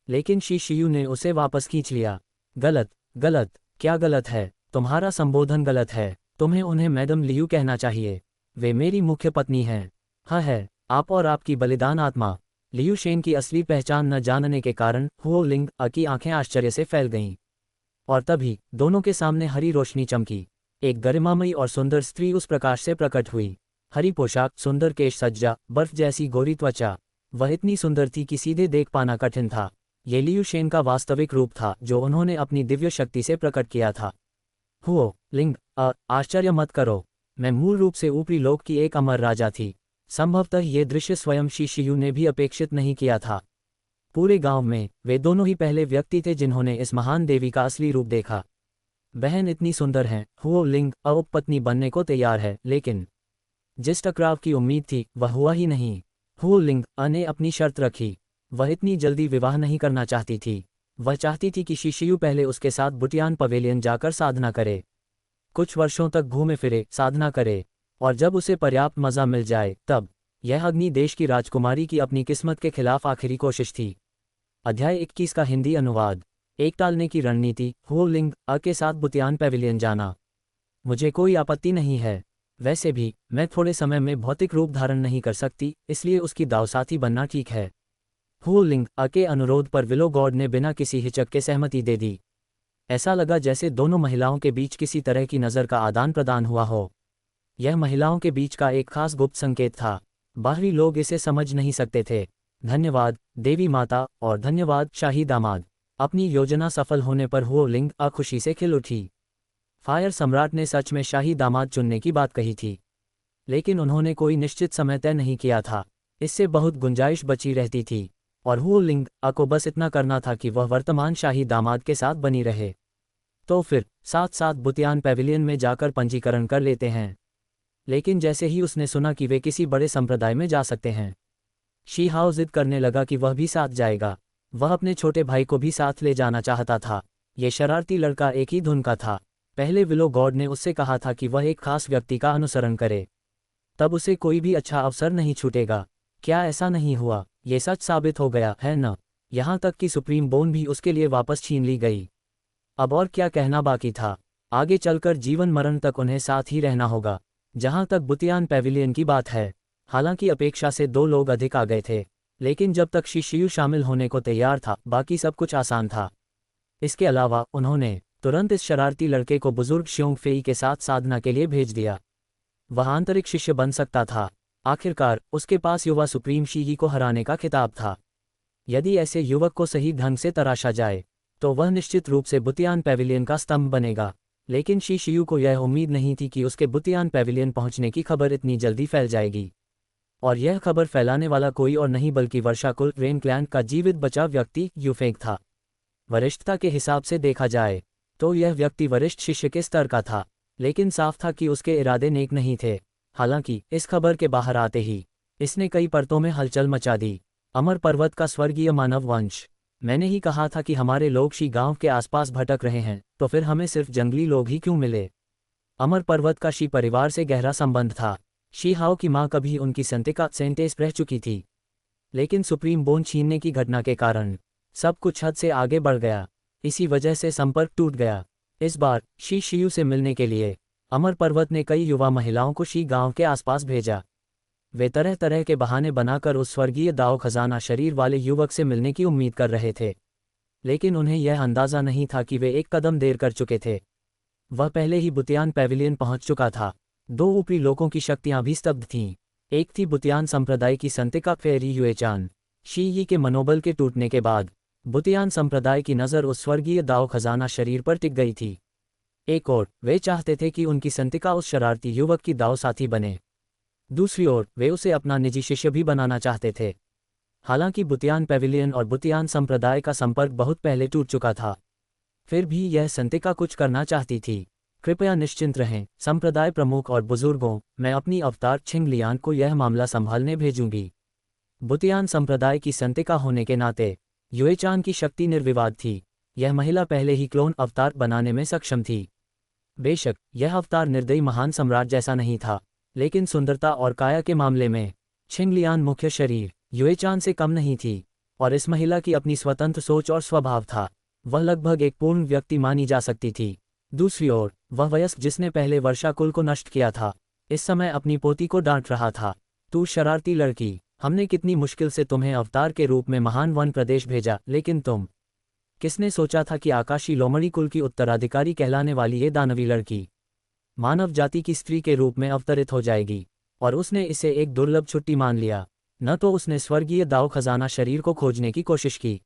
लेकिन शी शियू ने उसे वापस खींच लिया। गलत, गलत, क्या गलत है? तुम्हारा संबोधन गलत है। तुम्हें उन्हें मैडम लियू कहना चाहिए। वे मेरी मुख्य पत्नी हैं। हाँ है, आप और आपकी बलिदान आत्मा। लियू शेन की असली पहचान न जानने के कारण हो लिंग की आंखें आश्चर्य से फैल गईं। और तभी दोनों के सामने हरी रोशनी चमकी। एक गरिमामयी और सुंदर स्त्री उस प्रकाश से प्रकट हुई। हरी पोशाक, सुंदर केश सज्जा, बर्फ जैसी गोरी त्वचा। वह इतनी सुंदर थी कि सीधे देख पाना कठिन था। ये लियू शेन का वास्तविक रूप था जो उन्होंने अपनी दिव्य शक्ति से प्रकट किया था। हुओ लिंग आश्चर्य मत करो, मैं मूल रूप से ऊपरी लोक की एक अमर राजा थी। संभवतः ये दृश्य स्वयं शी शियू ने भी अपेक्षित नहीं किया था। पूरे गांव में वे दोनों ही पहले व्यक्ति थे जिन्होंने इस महान देवी का असली रूप देखा। बहन इतनी सुंदर हैं। हुओ लिंग उपपत्नी बनने को तैयार है, लेकिन जिस टकराव की उम्मीद थी वह हुआ ही नहीं। हुओ लिंग ने अपनी शर्त रखी। वह इतनी जल्दी विवाह नहीं करना चाहती थी। वह चाहती थी कि शी शियू पहले उसके साथ बुटियान पवेलियन जाकर साधना करे, कुछ वर्षों तक घूमे फिरे, साधना करे, और जब उसे पर्याप्त मज़ा मिल जाए तब। यह अग्नि देश की राजकुमारी की अपनी किस्मत के खिलाफ आखिरी कोशिश थी। अध्याय 21 का हिंदी अनुवाद। एक टालने की रणनीति। हुओ लिंग के साथ बुटियान पवेलियन जाना। मुझे कोई आपत्ति नहीं है। वैसे भी मैं थोड़े समय में भौतिक रूप धारण नहीं कर सकती, इसलिए उसकी दावसाथी बनना ठीक है। हुओ लिंग के अनुरोध पर विलो गॉड ने बिना किसी हिचक के सहमति दे दी। ऐसा लगा जैसे दोनों महिलाओं के बीच किसी तरह की नज़र का आदान प्रदान हुआ हो। यह महिलाओं के बीच का एक खास गुप्त संकेत था। बाहरी लोग इसे समझ नहीं सकते थे। धन्यवाद देवी माता, और धन्यवाद शाही दामाद। अपनी योजना सफल होने पर हुओ लिंग खुशी से खिल उठी। फायर सम्राट ने सच में शाही दामाद चुनने की बात कही थी, लेकिन उन्होंने कोई निश्चित समय तय नहीं किया था। इससे बहुत गुंजाइश बची रहती थी, और हुओ लिंग को बस इतना करना था कि वह वर्तमान शाही दामाद के साथ बनी रहे। तो फिर साथ साथ बुटियान पैविलियन में जाकर पंजीकरण कर लेते हैं। लेकिन जैसे ही उसने सुना कि वे किसी बड़े संप्रदाय में जा सकते हैं, शी हाओ जिद करने लगा कि वह भी साथ जाएगा। वह अपने छोटे भाई को भी साथ ले जाना चाहता था। ये शरारती लड़का एक ही धुन का था। पहले विलो गॉड ने उससे कहा था कि वह एक खास व्यक्ति का अनुसरण करे, तब उसे कोई भी अच्छा अवसर नहीं छूटेगा। क्या ऐसा नहीं हुआ? ये सच साबित हो गया है न? यहाँ तक कि सुप्रीम बोन भी उसके लिए वापस छीन ली गई। अब और क्या कहना बाकी था? आगे चलकर जीवन मरण तक उन्हें साथ ही रहना होगा। जहाँ तक बुटियान पैविलियन की बात है, हालांकि अपेक्षा से 2 लोग अधिक आ गए थे, लेकिन जब तक शी शियू शामिल होने को तैयार था बाकी सब कुछ आसान था। इसके अलावा उन्होंने तुरंत इस शरारती लड़के को बुजुर्ग श्योंग फेई के साथ साधना के लिए भेज दिया। वह आंतरिक शिष्य बन सकता था। आखिरकार उसके पास युवा सुप्रीम शी को हराने का खिताब था। यदि ऐसे युवक को सही ढंग से तराशा जाए तो वह निश्चित रूप से बुटियान पैविलियन का स्तंभ बनेगा। लेकिन शी शियू को यह उम्मीद नहीं थी कि उसके बुटियान पैविलियन पहुंचने की खबर इतनी जल्दी फैल जाएगी। और यह खबर फैलाने वाला कोई और नहीं बल्कि वर्षाकुल रेन क्लैन का जीवित बचा व्यक्ति यूफेंग था। वरिष्ठता के हिसाब से देखा जाए तो यह व्यक्ति वरिष्ठ शिष्य के स्तर का था, लेकिन साफ था कि उसके इरादे नेक नहीं थे। हालांकि इस खबर के बाहर आते ही इसने कई परतों में हलचल मचा दी। अमर पर्वत का स्वर्गीय मानव वंश। मैंने ही कहा था कि हमारे लोग शी गांव के आसपास भटक रहे हैं, तो फिर हमें सिर्फ जंगली लोग ही क्यों मिले? अमर पर्वत का शी परिवार से गहरा संबंध था। शी हाओ की मां कभी उनकी संतिका सेंटेस रह चुकी थी, लेकिन सुप्रीम बोन छीनने की घटना के कारण सब कुछ हद से आगे बढ़ गया। इसी वजह से संपर्क टूट गया। इस बार शी शियू से मिलने के लिए अमर पर्वत ने कई युवा महिलाओं को शी गांव के आसपास भेजा। वे तरह तरह के बहाने बनाकर उस स्वर्गीय दाओ खजाना शरीर वाले युवक से मिलने की उम्मीद कर रहे थे। लेकिन उन्हें यह अंदाज़ा नहीं था कि वे एक कदम देर कर चुके थे। वह पहले ही बुतियान पैविलियन पहुंच चुका था। दो ऊपरी लोगों की शक्तियां भी स्तब्ध थीं। एक थी बुतियान संप्रदाय की संतिका फेरी युएचान। शी यी के मनोबल के टूटने के बाद बुतियान संप्रदाय की नज़र उस स्वर्गीय दाव खजाना शरीर पर टिक गई थी। एक ओर वे चाहते थे कि उनकी संतिका उस शरारती युवक की दाव साथी बने। दूसरी ओर वे उसे अपना निजी शिष्य भी बनाना चाहते थे। हालांकि बुतियान पैविलियन और बुतियान संप्रदाय का संपर्क बहुत पहले टूट चुका था, फिर भी यह संतिका कुछ करना चाहती थी। कृपया निश्चिंत रहें संप्रदाय प्रमुख और बुजुर्गों, मैं अपनी अवतार छिंगलियान को यह मामला संभालने भेजूंगी। बुतियान संप्रदाय की संतिका होने के नाते युएचान की शक्ति निर्विवाद थी। यह महिला पहले ही क्लोन अवतार बनाने में सक्षम थी। बेशक यह अवतार निर्दयी महान सम्राट जैसा नहीं था, लेकिन सुंदरता और काया के मामले में छिंगलियान मुख्य शरीर युएचान से कम नहीं थी, और इस महिला की अपनी स्वतंत्र सोच और स्वभाव था। वह लगभग एक पूर्ण व्यक्ति मानी जा सकती थी। दूसरी ओर वह वयस्क जिसने पहले वर्षाकुल को नष्ट किया था, इस समय अपनी पोती को डांट रहा था। तू शरारती लड़की, हमने कितनी मुश्किल से तुम्हें अवतार के रूप में महान वन प्रदेश भेजा, लेकिन तुम। किसने सोचा था कि आकाशी लोमड़ी कुल की उत्तराधिकारी कहलाने वाली ये दानवी लड़की मानव जाति की स्त्री के रूप में अवतरित हो जाएगी? और उसने इसे एक दुर्लभ छुट्टी मान लिया। न तो उसने स्वर्गीय दाव खजाना शरीर को खोजने की कोशिश की,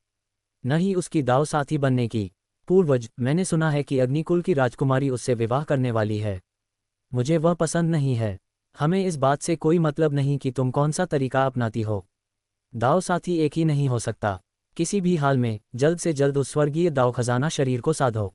न ही उसकी दाव साथी बनने की। पूर्वज, मैंने सुना है कि अग्निकुल की राजकुमारी उससे विवाह करने वाली है। मुझे वह पसंद नहीं है। हमें इस बात से कोई मतलब नहीं कि तुम कौन सा तरीका अपनाती हो। दाव साथी एक ही नहीं हो सकता। किसी भी हाल में जल्द से जल्द उस स्वर्गीय दाव खजाना शरीर को साधो।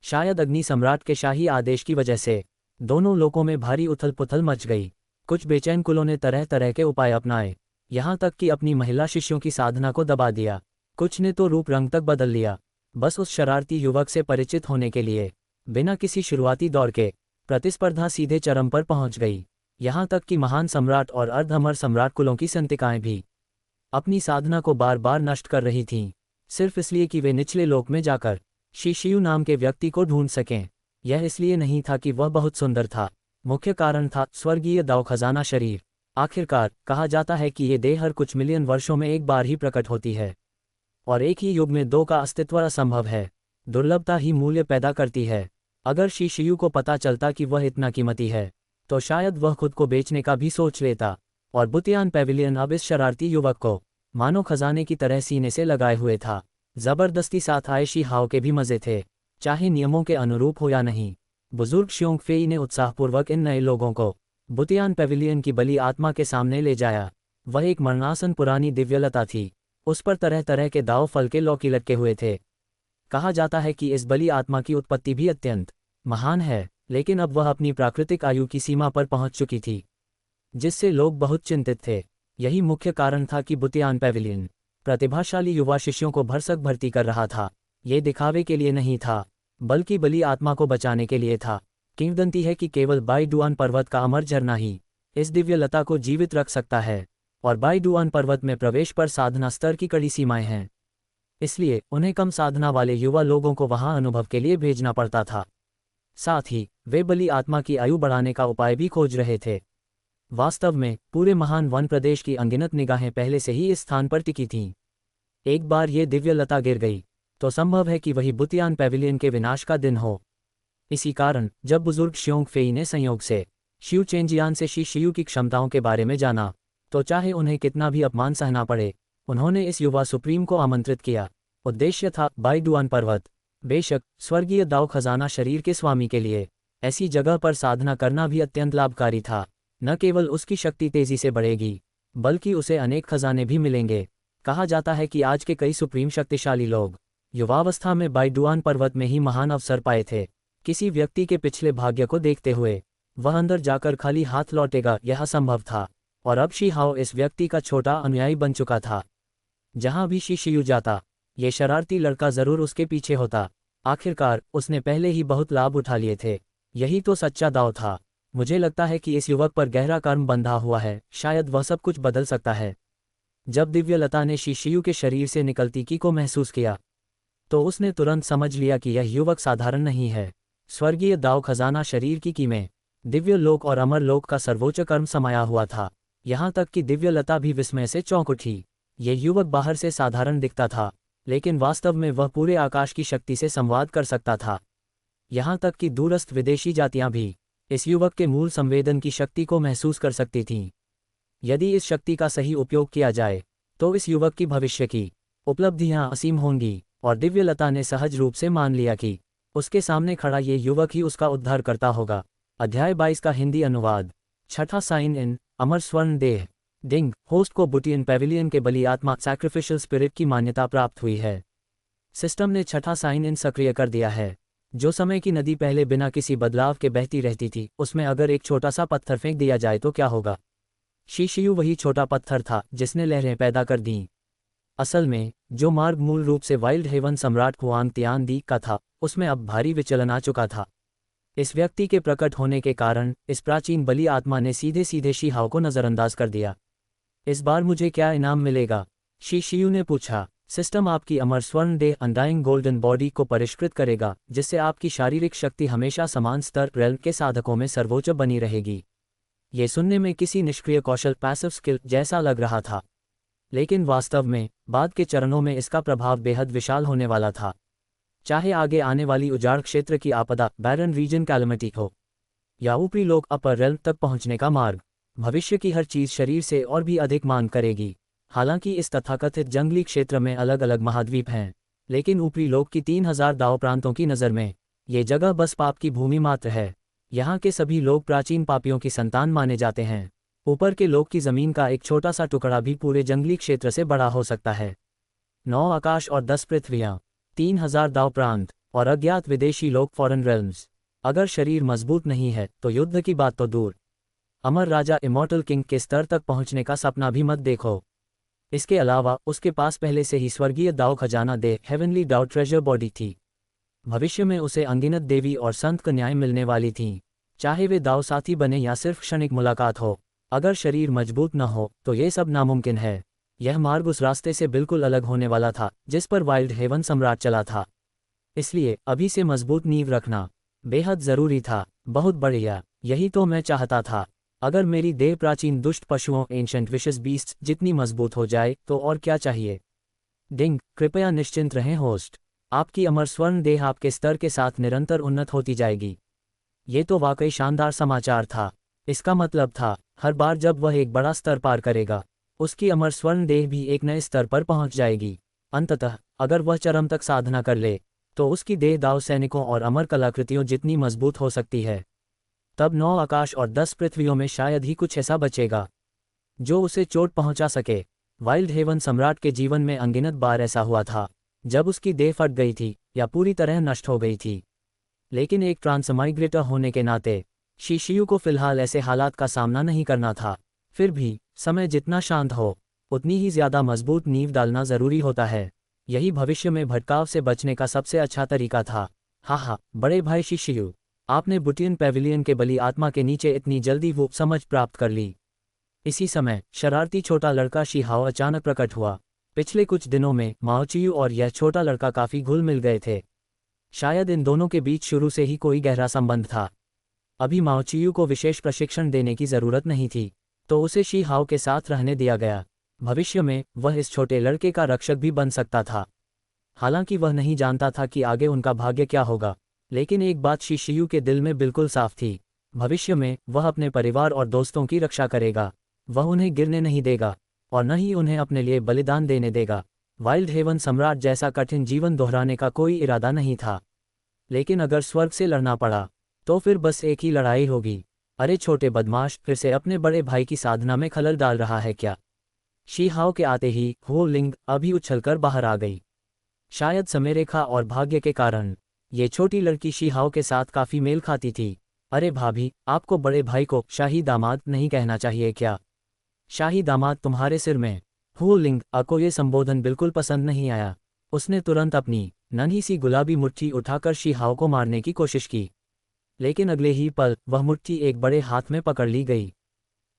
शायद अग्नि सम्राट के शाही आदेश की वजह से दोनों लोकों में भारी उथल पुथल मच गई। कुछ बेचैन कुलों ने तरह तरह के उपाय अपनाए, यहाँ तक कि अपनी महिला शिष्यों की साधना को दबा दिया। कुछ ने तो रूप रंग तक बदल लिया, बस उस शरारती युवक से परिचित होने के लिए। बिना किसी शुरुआती दौर के प्रतिस्पर्धा सीधे चरम पर पहुंच गई। यहाँ तक कि महान सम्राट और अर्धअमर सम्राट कुलों की संतिकाएं भी अपनी साधना को बार बार नष्ट कर रही थीं, सिर्फ इसलिए कि वे निचले लोक में जाकर शिशियु नाम के व्यक्ति को ढूंढ सकें। यह इसलिए नहीं था कि वह बहुत सुंदर था, मुख्य कारण था स्वर्गीय दाव खजाना शरीर। आखिरकार कहा जाता है कि ये देह हर कुछ मिलियन वर्षों में एक बार ही प्रकट होती है, और एक ही युग में दो का अस्तित्व असंभव है। दुर्लभता ही मूल्य पैदा करती है। अगर शिशियु को पता चलता कि वह इतना कीमती है, तो शायद वह खुद को बेचने का भी सोच लेता। और बुतियान पैविलियन अब इस शरारती युवक को मानो खजाने की तरह सीने से लगाए हुए था। जबरदस्ती साथ आए शी हाओ के भी मजे थे, चाहे नियमों के अनुरूप हो या नहीं। बुजुर्ग श्योंग फेई ने उत्साहपूर्वक इन नए लोगों को बुतियान पैविलियन की बली आत्मा के सामने ले जाया। वह एक मरणासन पुरानी दिव्यलता थी। उस पर तरह तरह के दाव फल के लौकी लटके हुए थे। कहा जाता है कि इस बली आत्मा की उत्पत्ति भी अत्यंत महान है, लेकिन अब वह अपनी प्राकृतिक आयु की सीमा पर पहुंच चुकी थी, जिससे लोग बहुत चिंतित थे। यही मुख्य कारण था कि बुतियान पैविलियन प्रतिभाशाली युवा शिष्यों को भरसक भर्ती कर रहा था। ये दिखावे के लिए नहीं था, बल्कि बली आत्मा को बचाने के लिए था। किंवदंती है कि केवल बाईडुआन पर्वत का अमर झरना ही इस दिव्यलता को जीवित रख सकता है, और बाईडुआन पर्वत में प्रवेश पर साधना स्तर की कड़ी सीमाएं हैं। इसलिए उन्हें कम साधना वाले युवा लोगों को वहां अनुभव के लिए भेजना पड़ता था। साथ ही वे बली आत्मा की आयु बढ़ाने का उपाय भी खोज रहे थे। वास्तव में पूरे महान वन प्रदेश की अनगिनत निगाहें पहले से ही इस स्थान पर टिकी थीं। एक बार ये दिव्यलता गिर गई तो संभव है कि वही बुतियान पैविलियन के विनाश का दिन हो। इसी कारण जब बुजुर्ग श्योंग फेई ने संयोग से शियू चेंजियान से शिशियु की क्षमताओं के बारे में जाना, तो चाहे उन्हें कितना भी अपमान सहना पड़े, उन्होंने इस युवा सुप्रीम को आमंत्रित किया। उद्देश्य था बाईडुआन पर्वत, बेशक स्वर्गीय दाव खजाना शरीर के स्वामी के लिए ऐसी जगह पर साधना करना भी अत्यंत लाभकारी था। न केवल उसकी शक्ति तेजी से बढ़ेगी, बल्कि उसे अनेक खजाने भी मिलेंगे। कहा जाता है कि आज के कई सुप्रीम शक्तिशाली लोग युवावस्था में बाईडुआन पर्वत में ही महान अवसर पाए थे। किसी व्यक्ति के पिछले भाग्य को देखते हुए वह अंदर जाकर खाली हाथ लौटेगा, यह असंभव था। और अब शी हाओ इस व्यक्ति का छोटा अनुयायी बन चुका था। जहां भी शिशियु जाता, ये शरारती लड़का जरूर उसके पीछे होता। आखिरकार उसने पहले ही बहुत लाभ उठा लिए थे। यही तो सच्चा दाव था। मुझे लगता है कि इस युवक पर गहरा कर्म बंधा हुआ है, शायद वह सब कुछ बदल सकता है। जब दिव्यलता ने शिशियु के शरीर से निकलती की को महसूस किया, तो उसने तुरंत समझ लिया कि यह युवक साधारण नहीं है। स्वर्गीय दाव खजाना शरीर की कीमें दिव्य लोक और अमर लोक का सर्वोच्च कर्म समाया हुआ था। यहाँ तक कि दिव्यलता भी विस्मय से चौंक उठी। ये युवक बाहर से साधारण दिखता था, लेकिन वास्तव में वह पूरे आकाश की शक्ति से संवाद कर सकता था। यहाँ तक कि दूरस्थ विदेशी जातियां भी इस युवक के मूल संवेदन की शक्ति को महसूस कर सकती थीं। यदि इस शक्ति का सही उपयोग किया जाए तो इस युवक की भविष्य की उपलब्धियां असीम होंगी, और दिव्यलता ने सहज रूप से मान लिया कि उसके सामने खड़ा ये युवक ही उसका उद्धार करता होगा। अध्याय 22 का हिंदी अनुवाद। छठा साइन इन, अमर स्वर्ण देह। डिंग, होस्ट को बुटियन पेविलियन के बलि आत्मा सैक्रिफिशियल स्पिरिट की मान्यता प्राप्त हुई है। सिस्टम ने छठा साइन इन सक्रिय कर दिया है। जो समय की नदी पहले बिना किसी बदलाव के बहती रहती थी, उसमें अगर एक छोटा सा पत्थर फेंक दिया जाए तो क्या होगा? शीशियु वही छोटा पत्थर था जिसने लहरें पैदा कर दीं। असल में जो मार्ग मूल रूप से वाइल्ड हेवन सम्राट हुआंग तियान दी का था, उसमें अब भारी विचलन आ चुका था। इस व्यक्ति के प्रकट होने के कारण इस प्राचीन बलि आत्मा ने सीधे सीधे शीहाओ को नज़रअंदाज कर दिया। इस बार मुझे क्या इनाम मिलेगा? शीशियु ने पूछा। सिस्टम आपकी अमर स्वर्ण देह अनडाइंग गोल्डन बॉडी को परिष्कृत करेगा, जिससे आपकी शारीरिक शक्ति हमेशा समान स्तर रेल्म के साधकों में सर्वोच्च बनी रहेगी। ये सुनने में किसी निष्क्रिय कौशल पैसिव स्किल जैसा लग रहा था, लेकिन वास्तव में बाद के चरणों में इसका प्रभाव बेहद विशाल होने वाला था। चाहे आगे आने वाली उजाड़ क्षेत्र की आपदा, बैरन रीजन कैलमिटी हो, या ऊपरी लोक अपर रेल्म तक पहुंचने का मार्ग, भविष्य की हर चीज शरीर से और भी अधिक मांग करेगी। हालांकि इस तथाकथित जंगली क्षेत्र में अलग अलग महाद्वीप हैं, लेकिन ऊपरी लोक की 3000 दाव प्रांतों की नज़र में ये जगह बस पाप की भूमि मात्र है। यहाँ के सभी लोग प्राचीन पापियों की संतान माने जाते हैं। ऊपर के लोक की जमीन का एक छोटा सा टुकड़ा भी पूरे जंगली क्षेत्र से बड़ा हो सकता है। 9 आकाश और 10 पृथ्वियाँ, 3000 दाव प्रांत और अज्ञात विदेशी लोक फॉरेन रेल्म्स। अगर शरीर मजबूत नहीं है तो युद्ध की बात तो दूर, अमर राजा इमॉर्टल किंग के स्तर तक पहुंचने का सपना भी मत देखो। इसके अलावा उसके पास पहले से ही स्वर्गीय दाव खजाना दे हेवनली दाव ट्रेजर बॉडी थी। भविष्य में उसे अनगिनत देवी और संत कन्याएं मिलने वाली थीं, चाहे वे दाव साथी बने या सिर्फ क्षणिक मुलाकात हो। अगर शरीर मजबूत न हो तो ये सब नामुमकिन है। यह मार्ग उस रास्ते से बिल्कुल अलग होने वाला था जिस पर वाइल्ड हेवन सम्राट चला था। इसलिए अभी से मजबूत नींव रखना बेहद ज़रूरी था। बहुत बढ़िया, यही तो मैं चाहता था। अगर मेरी देह प्राचीन दुष्ट पशुओं एंशंट विशेस बीस्ट्स जितनी मजबूत हो जाए तो और क्या चाहिए। डिंग, कृपया निश्चिंत रहें होस्ट, आपकी अमर स्वर्ण देह आपके स्तर के साथ निरंतर उन्नत होती जाएगी। ये तो वाकई शानदार समाचार था। इसका मतलब था हर बार जब वह एक बड़ा स्तर पार करेगा, उसकी अमर स्वर्ण देह भी एक नए स्तर पर पहुंच जाएगी। अंततः अगर वह चरम तक साधना कर ले तो उसकी देह दाव सैनिकों और अमर कलाकृतियों जितनी मजबूत हो सकती है। तब 9 आकाश और 10 पृथ्वियों में शायद ही कुछ ऐसा बचेगा जो उसे चोट पहुंचा सके। वाइल्ड हेवन सम्राट के जीवन में अनगिनत बार ऐसा हुआ था जब उसकी देह फट गई थी या पूरी तरह नष्ट हो गई थी, लेकिन एक ट्रांसमाइग्रेटर होने के नाते शीशियु को फिलहाल ऐसे हालात का सामना नहीं करना था। फिर भी समय जितना शांत हो उतनी ही ज्यादा मजबूत नींव डालना जरूरी होता है। यही भविष्य में भटकाव से बचने का सबसे अच्छा तरीका था। हाँ, बड़े भाई शीशियु, आपने बुटियन पेविलियन के बलि आत्मा के नीचे इतनी जल्दी वो समझ प्राप्त कर ली। इसी समय शरारती छोटा लड़का शीहाओ अचानक प्रकट हुआ। पिछले कुछ दिनों में माओचियू और यह छोटा लड़का काफी घुल मिल गए थे। शायद इन दोनों के बीच शुरू से ही कोई गहरा संबंध था। अभी माओचियू को विशेष प्रशिक्षण देने की जरूरत नहीं थी, तो उसे शीहाओ के साथ रहने दिया गया। भविष्य में वह इस छोटे लड़के का रक्षक भी बन सकता था। हालांकि वह नहीं जानता था कि आगे उनका भाग्य क्या होगा, लेकिन एक बात शीशियू के दिल में बिल्कुल साफ थी, भविष्य में वह अपने परिवार और दोस्तों की रक्षा करेगा। वह उन्हें गिरने नहीं देगा और न ही उन्हें अपने लिए बलिदान देने देगा। वाइल्ड हेवन सम्राट जैसा कठिन जीवन दोहराने का कोई इरादा नहीं था, लेकिन अगर स्वर्ग से लड़ना पड़ा तो फिर बस एक ही लड़ाई होगी। अरे छोटे बदमाश, फिर से अपने बड़े भाई की साधना में खलल डाल रहा है क्या? शीहाओ के आते ही हो लिंग अभी उछलकर बाहर आ गई। शायद समयरेखा और भाग्य के कारण ये छोटी लड़की शीहाओ के साथ काफी मेल खाती थी। अरे भाभी, आपको बड़े भाई को शाही दामाद नहीं कहना चाहिए क्या? शाही दामाद तुम्हारे सिर में। हु लिंग को ये संबोधन बिल्कुल पसंद नहीं आया। उसने तुरंत अपनी नन्ही सी गुलाबी मुट्ठी उठाकर शीहाओ को मारने की कोशिश की, लेकिन अगले ही पल वह मुट्ठी एक बड़े हाथ में पकड़ ली गई।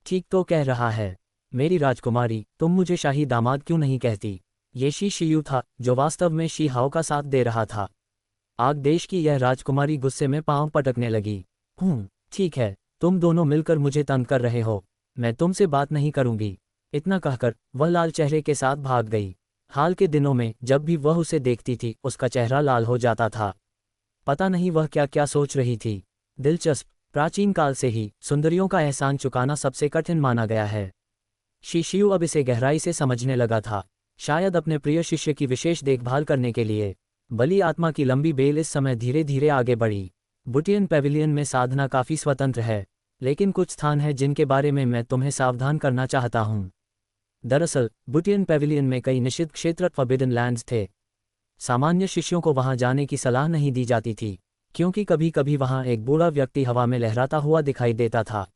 ठीक तो कह रहा है मेरी राजकुमारी, तुम मुझे शाही दामाद क्यों नहीं कहती? ये शीशियू था जो वास्तव में शीहाओ का साथ दे रहा था। आग देश की यह राजकुमारी गुस्से में पांव पटकने लगी। ठीक है, तुम दोनों मिलकर मुझे तंग कर रहे हो, मैं तुमसे बात नहीं करूंगी। इतना कहकर वह लाल चेहरे के साथ भाग गई। हाल के दिनों में जब भी वह उसे देखती थी उसका चेहरा लाल हो जाता था। पता नहीं वह क्या क्या सोच रही थी। दिलचस्प, प्राचीन काल से ही सुंदरियों का एहसान चुकाना सबसे कठिन माना गया है। शिशु अब इसे गहराई से समझने लगा था। शायद अपने प्रिय शिष्य की विशेष देखभाल करने के लिए बलि आत्मा की लंबी बेल इस समय धीरे धीरे आगे बढ़ी। बुटियन पेविलियन में साधना काफी स्वतंत्र है, लेकिन कुछ स्थान है जिनके बारे में मैं तुम्हें सावधान करना चाहता हूँ। दरअसल बुटियन पेविलियन में कई निषिद्ध क्षेत्र फॉरबिडन लैंड्स थे। सामान्य शिष्यों को वहां जाने की सलाह नहीं दी जाती थी, क्योंकि कभी कभी वहां एक बूढ़ा व्यक्ति हवा में लहराता हुआ दिखाई देता था।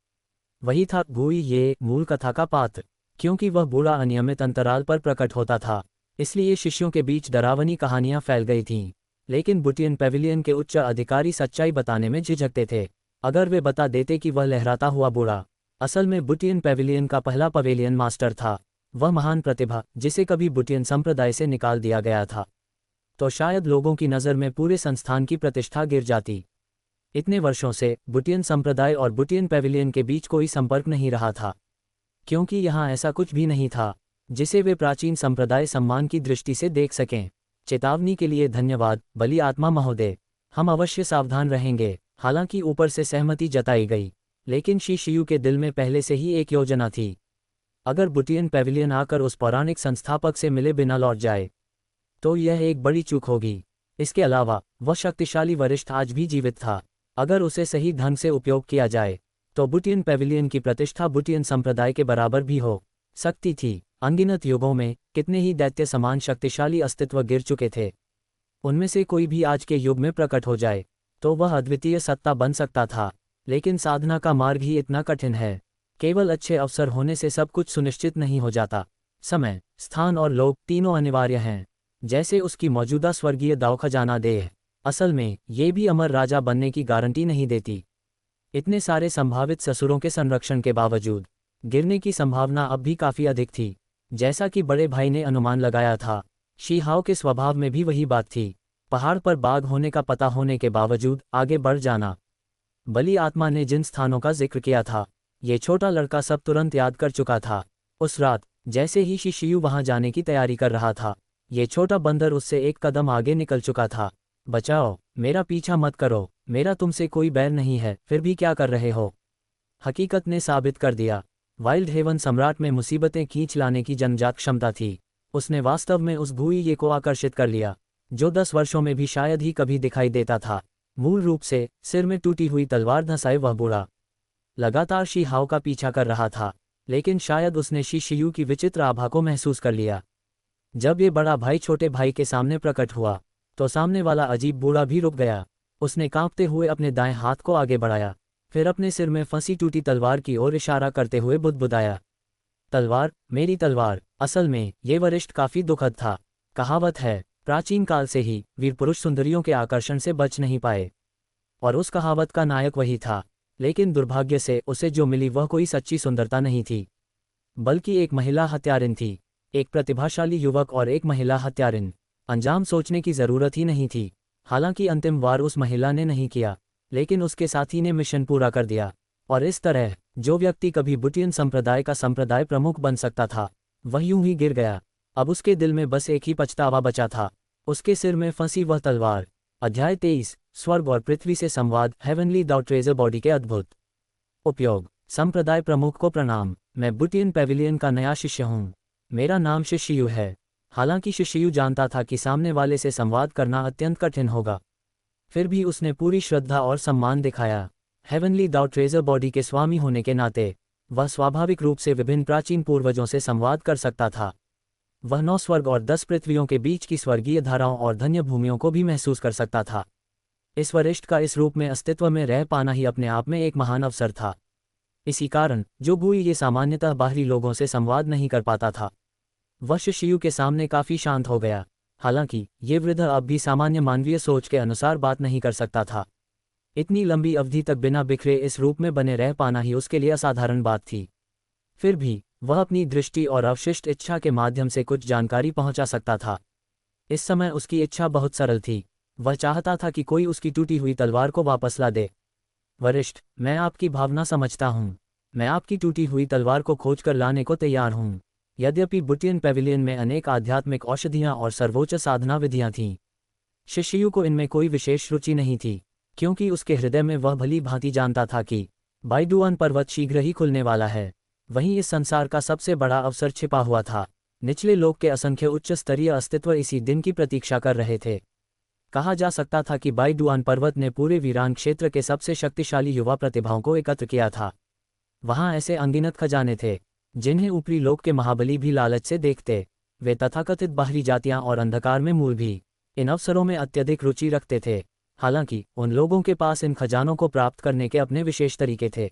वही था गुई ये मूल कथा का पात्र। क्योंकि वह बूढ़ा अनियमित अंतराल पर प्रकट होता था, इसलिए शिष्यों के बीच डरावनी कहानियां फैल गई थीं। लेकिन बुटियन पेविलियन के उच्च अधिकारी सच्चाई बताने में झिझकते थे। अगर वे बता देते कि वह लहराता हुआ बूढ़ा असल में बुटियन पेविलियन का पहला पवेलियन मास्टर था, वह महान प्रतिभा जिसे कभी बुटियन संप्रदाय से निकाल दिया गया था, तो शायद लोगों की नज़र में पूरे संस्थान की प्रतिष्ठा गिर जाती। इतने वर्षों से बुटियन संप्रदाय और बुटियन पेविलियन के बीच कोई संपर्क नहीं रहा था, क्योंकि यहाँ ऐसा कुछ भी नहीं था जिसे वे प्राचीन संप्रदाय सम्मान की दृष्टि से देख सकें। चेतावनी के लिए धन्यवाद बलि आत्मा महोदय, हम अवश्य सावधान रहेंगे। हालांकि ऊपर से सहमति जताई गई, लेकिन शिशु के दिल में पहले से ही एक योजना थी। अगर बुटियन पेविलियन आकर उस पौराणिक संस्थापक से मिले बिना लौट जाए तो यह एक बड़ी चूक होगी। इसके अलावा वह शक्तिशाली वरिष्ठ आज भी जीवित था। अगर उसे सही ढंग से उपयोग किया जाए तो बुटियन पेविलियन की प्रतिष्ठा बुटियन संप्रदाय के बराबर भी हो सकती थी। अनगिनत युगों में कितने ही दैत्य समान शक्तिशाली अस्तित्व गिर चुके थे। उनमें से कोई भी आज के युग में प्रकट हो जाए तो वह अद्वितीय सत्ता बन सकता था, लेकिन साधना का मार्ग ही इतना कठिन है। केवल अच्छे अवसर होने से सब कुछ सुनिश्चित नहीं हो जाता। समय, स्थान और लोग तीनों अनिवार्य हैं, जैसे उसकी मौजूदा स्वर्गीय दाव खजाना देह। असल में ये भी अमर राजा बनने की गारंटी नहीं देती। इतने सारे संभावित ससुरों के संरक्षण के बावजूद गिरने की संभावना अब भी काफी अधिक थी। जैसा कि बड़े भाई ने अनुमान लगाया था, शीहाओ के स्वभाव में भी वही बात थी। पहाड़ पर बाघ होने का पता होने के बावजूद आगे बढ़ जाना। बलि आत्मा ने जिन स्थानों का जिक्र किया था, ये छोटा लड़का सब तुरंत याद कर चुका था। उस रात जैसे ही शिशु वहां जाने की तैयारी कर रहा था, ये छोटा बंदर उससे एक कदम आगे निकल चुका था। बचाओ, मेरा पीछा मत करो, मेरा तुमसे कोई बैर नहीं है, फिर भी क्या कर रहे हो? हकीकत ने साबित कर दिया, वाइल्ड हेवन सम्राट में मुसीबतें खींच लाने की जन्मजात क्षमता थी। उसने वास्तव में उस गुई को आकर्षित कर लिया, जो 10 वर्षों में भी शायद ही कभी दिखाई देता था। मूल रूप से सिर में टूटी हुई तलवार धंसाए वह बूढ़ा लगातार शीहाओ का पीछा कर रहा था, लेकिन शायद उसने शिशु की विचित्र आभा को महसूस कर लिया। जब ये बड़ा भाई छोटे भाई के सामने प्रकट हुआ तो सामने वाला अजीब बूढ़ा भी रुक गया। उसने कांपते हुए अपने दाएं हाथ को आगे बढ़ाया, फिर अपने सिर में फंसी टूटी तलवार की ओर इशारा करते हुए बुदबुदाया, तलवार, मेरी तलवार। असल में ये वरिष्ठ काफी दुखद था। कहावत है, प्राचीन काल से ही वीर पुरुष सुंदरियों के आकर्षण से बच नहीं पाए, और उस कहावत का नायक वही था। लेकिन दुर्भाग्य से उसे जो मिली वह कोई सच्ची सुंदरता नहीं थी, बल्कि एक महिला हत्यारिन थी। एक प्रतिभाशाली युवक और एक महिला हत्यारिन। अंजाम सोचने की जरूरत ही नहीं थी। हालांकि अंतिम वार उस महिला ने नहीं किया, लेकिन उसके साथी ने मिशन पूरा कर दिया। और इस तरह जो व्यक्ति कभी बुटियन संप्रदाय का संप्रदाय प्रमुख बन सकता था, वह यूं ही गिर गया। अब उसके दिल में बस एक ही पछतावा बचा था, उसके सिर में फंसी वह तलवार। अध्याय 23, स्वर्ग और पृथ्वी से संवाद। हेवनली दाउ ट्रेजर बॉडी के अद्भुत उपयोग। संप्रदाय प्रमुख को प्रणाम। मैं बुटियन पेविलियन का नया शिष्य हूँ। मेरा नाम शिशु है। हालांकि शिशु जानता था कि सामने वाले से संवाद करना अत्यंत कठिन होगा, फिर भी उसने पूरी श्रद्धा और सम्मान दिखाया। हेवनली दाउ ट्रेजर बॉडी के स्वामी होने के नाते वह स्वाभाविक रूप से विभिन्न प्राचीन पूर्वजों से संवाद कर सकता था। वह 9 स्वर्ग और 10 पृथ्वियों के बीच की स्वर्गीय धाराओं और धन्य भूमियों को भी महसूस कर सकता था। इस वरिष्ठ का इस रूप में अस्तित्व में रह पाना ही अपने आप में एक महान अवसर था। इसी कारण जो गुई ये सामान्यतः बाहरी लोगों से संवाद नहीं कर पाता था, वह शिशु के सामने काफी शांत हो गया। हालांकि ये वृद्ध अब भी सामान्य मानवीय सोच के अनुसार बात नहीं कर सकता था। इतनी लंबी अवधि तक बिना बिखरे इस रूप में बने रह पाना ही उसके लिए असाधारण बात थी। फिर भी वह अपनी दृष्टि और अवशिष्ट इच्छा के माध्यम से कुछ जानकारी पहुंचा सकता था। इस समय उसकी इच्छा बहुत सरल थी। वह चाहता था कि कोई उसकी टूटी हुई तलवार को वापस ला दे। वरिष्ठ, मैं आपकी भावना समझता हूँ। मैं आपकी टूटी हुई तलवार को खोज कर लाने को तैयार हूँ। यद्यपि बुटियन पेविलियन में अनेक आध्यात्मिक औषधियां और सर्वोच्च साधना विधियां थीं, शिष्यु को इनमें कोई विशेष रुचि नहीं थी, क्योंकि उसके हृदय में वह भली भांति जानता था कि बाइडुआन पर्वत शीघ्र ही खुलने वाला है। वहीं इस संसार का सबसे बड़ा अवसर छिपा हुआ था। निचले लोक के असंख्य उच्च स्तरीय अस्तित्व इसी दिन की प्रतीक्षा कर रहे थे। कहा जा सकता था कि बाइडुआन पर्वत ने पूरे वीरान क्षेत्र के सबसे शक्तिशाली युवा प्रतिभाओं को एकत्र किया था। वहां ऐसे अनगिनत खजाने थे जिन्हें ऊपरी लोक के महाबली भी लालच से देखते। वे तथाकथित बाहरी जातियां और अंधकार में मूल भी इन अवसरों में अत्यधिक रुचि रखते थे। हालांकि उन लोगों के पास इन खजानों को प्राप्त करने के अपने विशेष तरीके थे,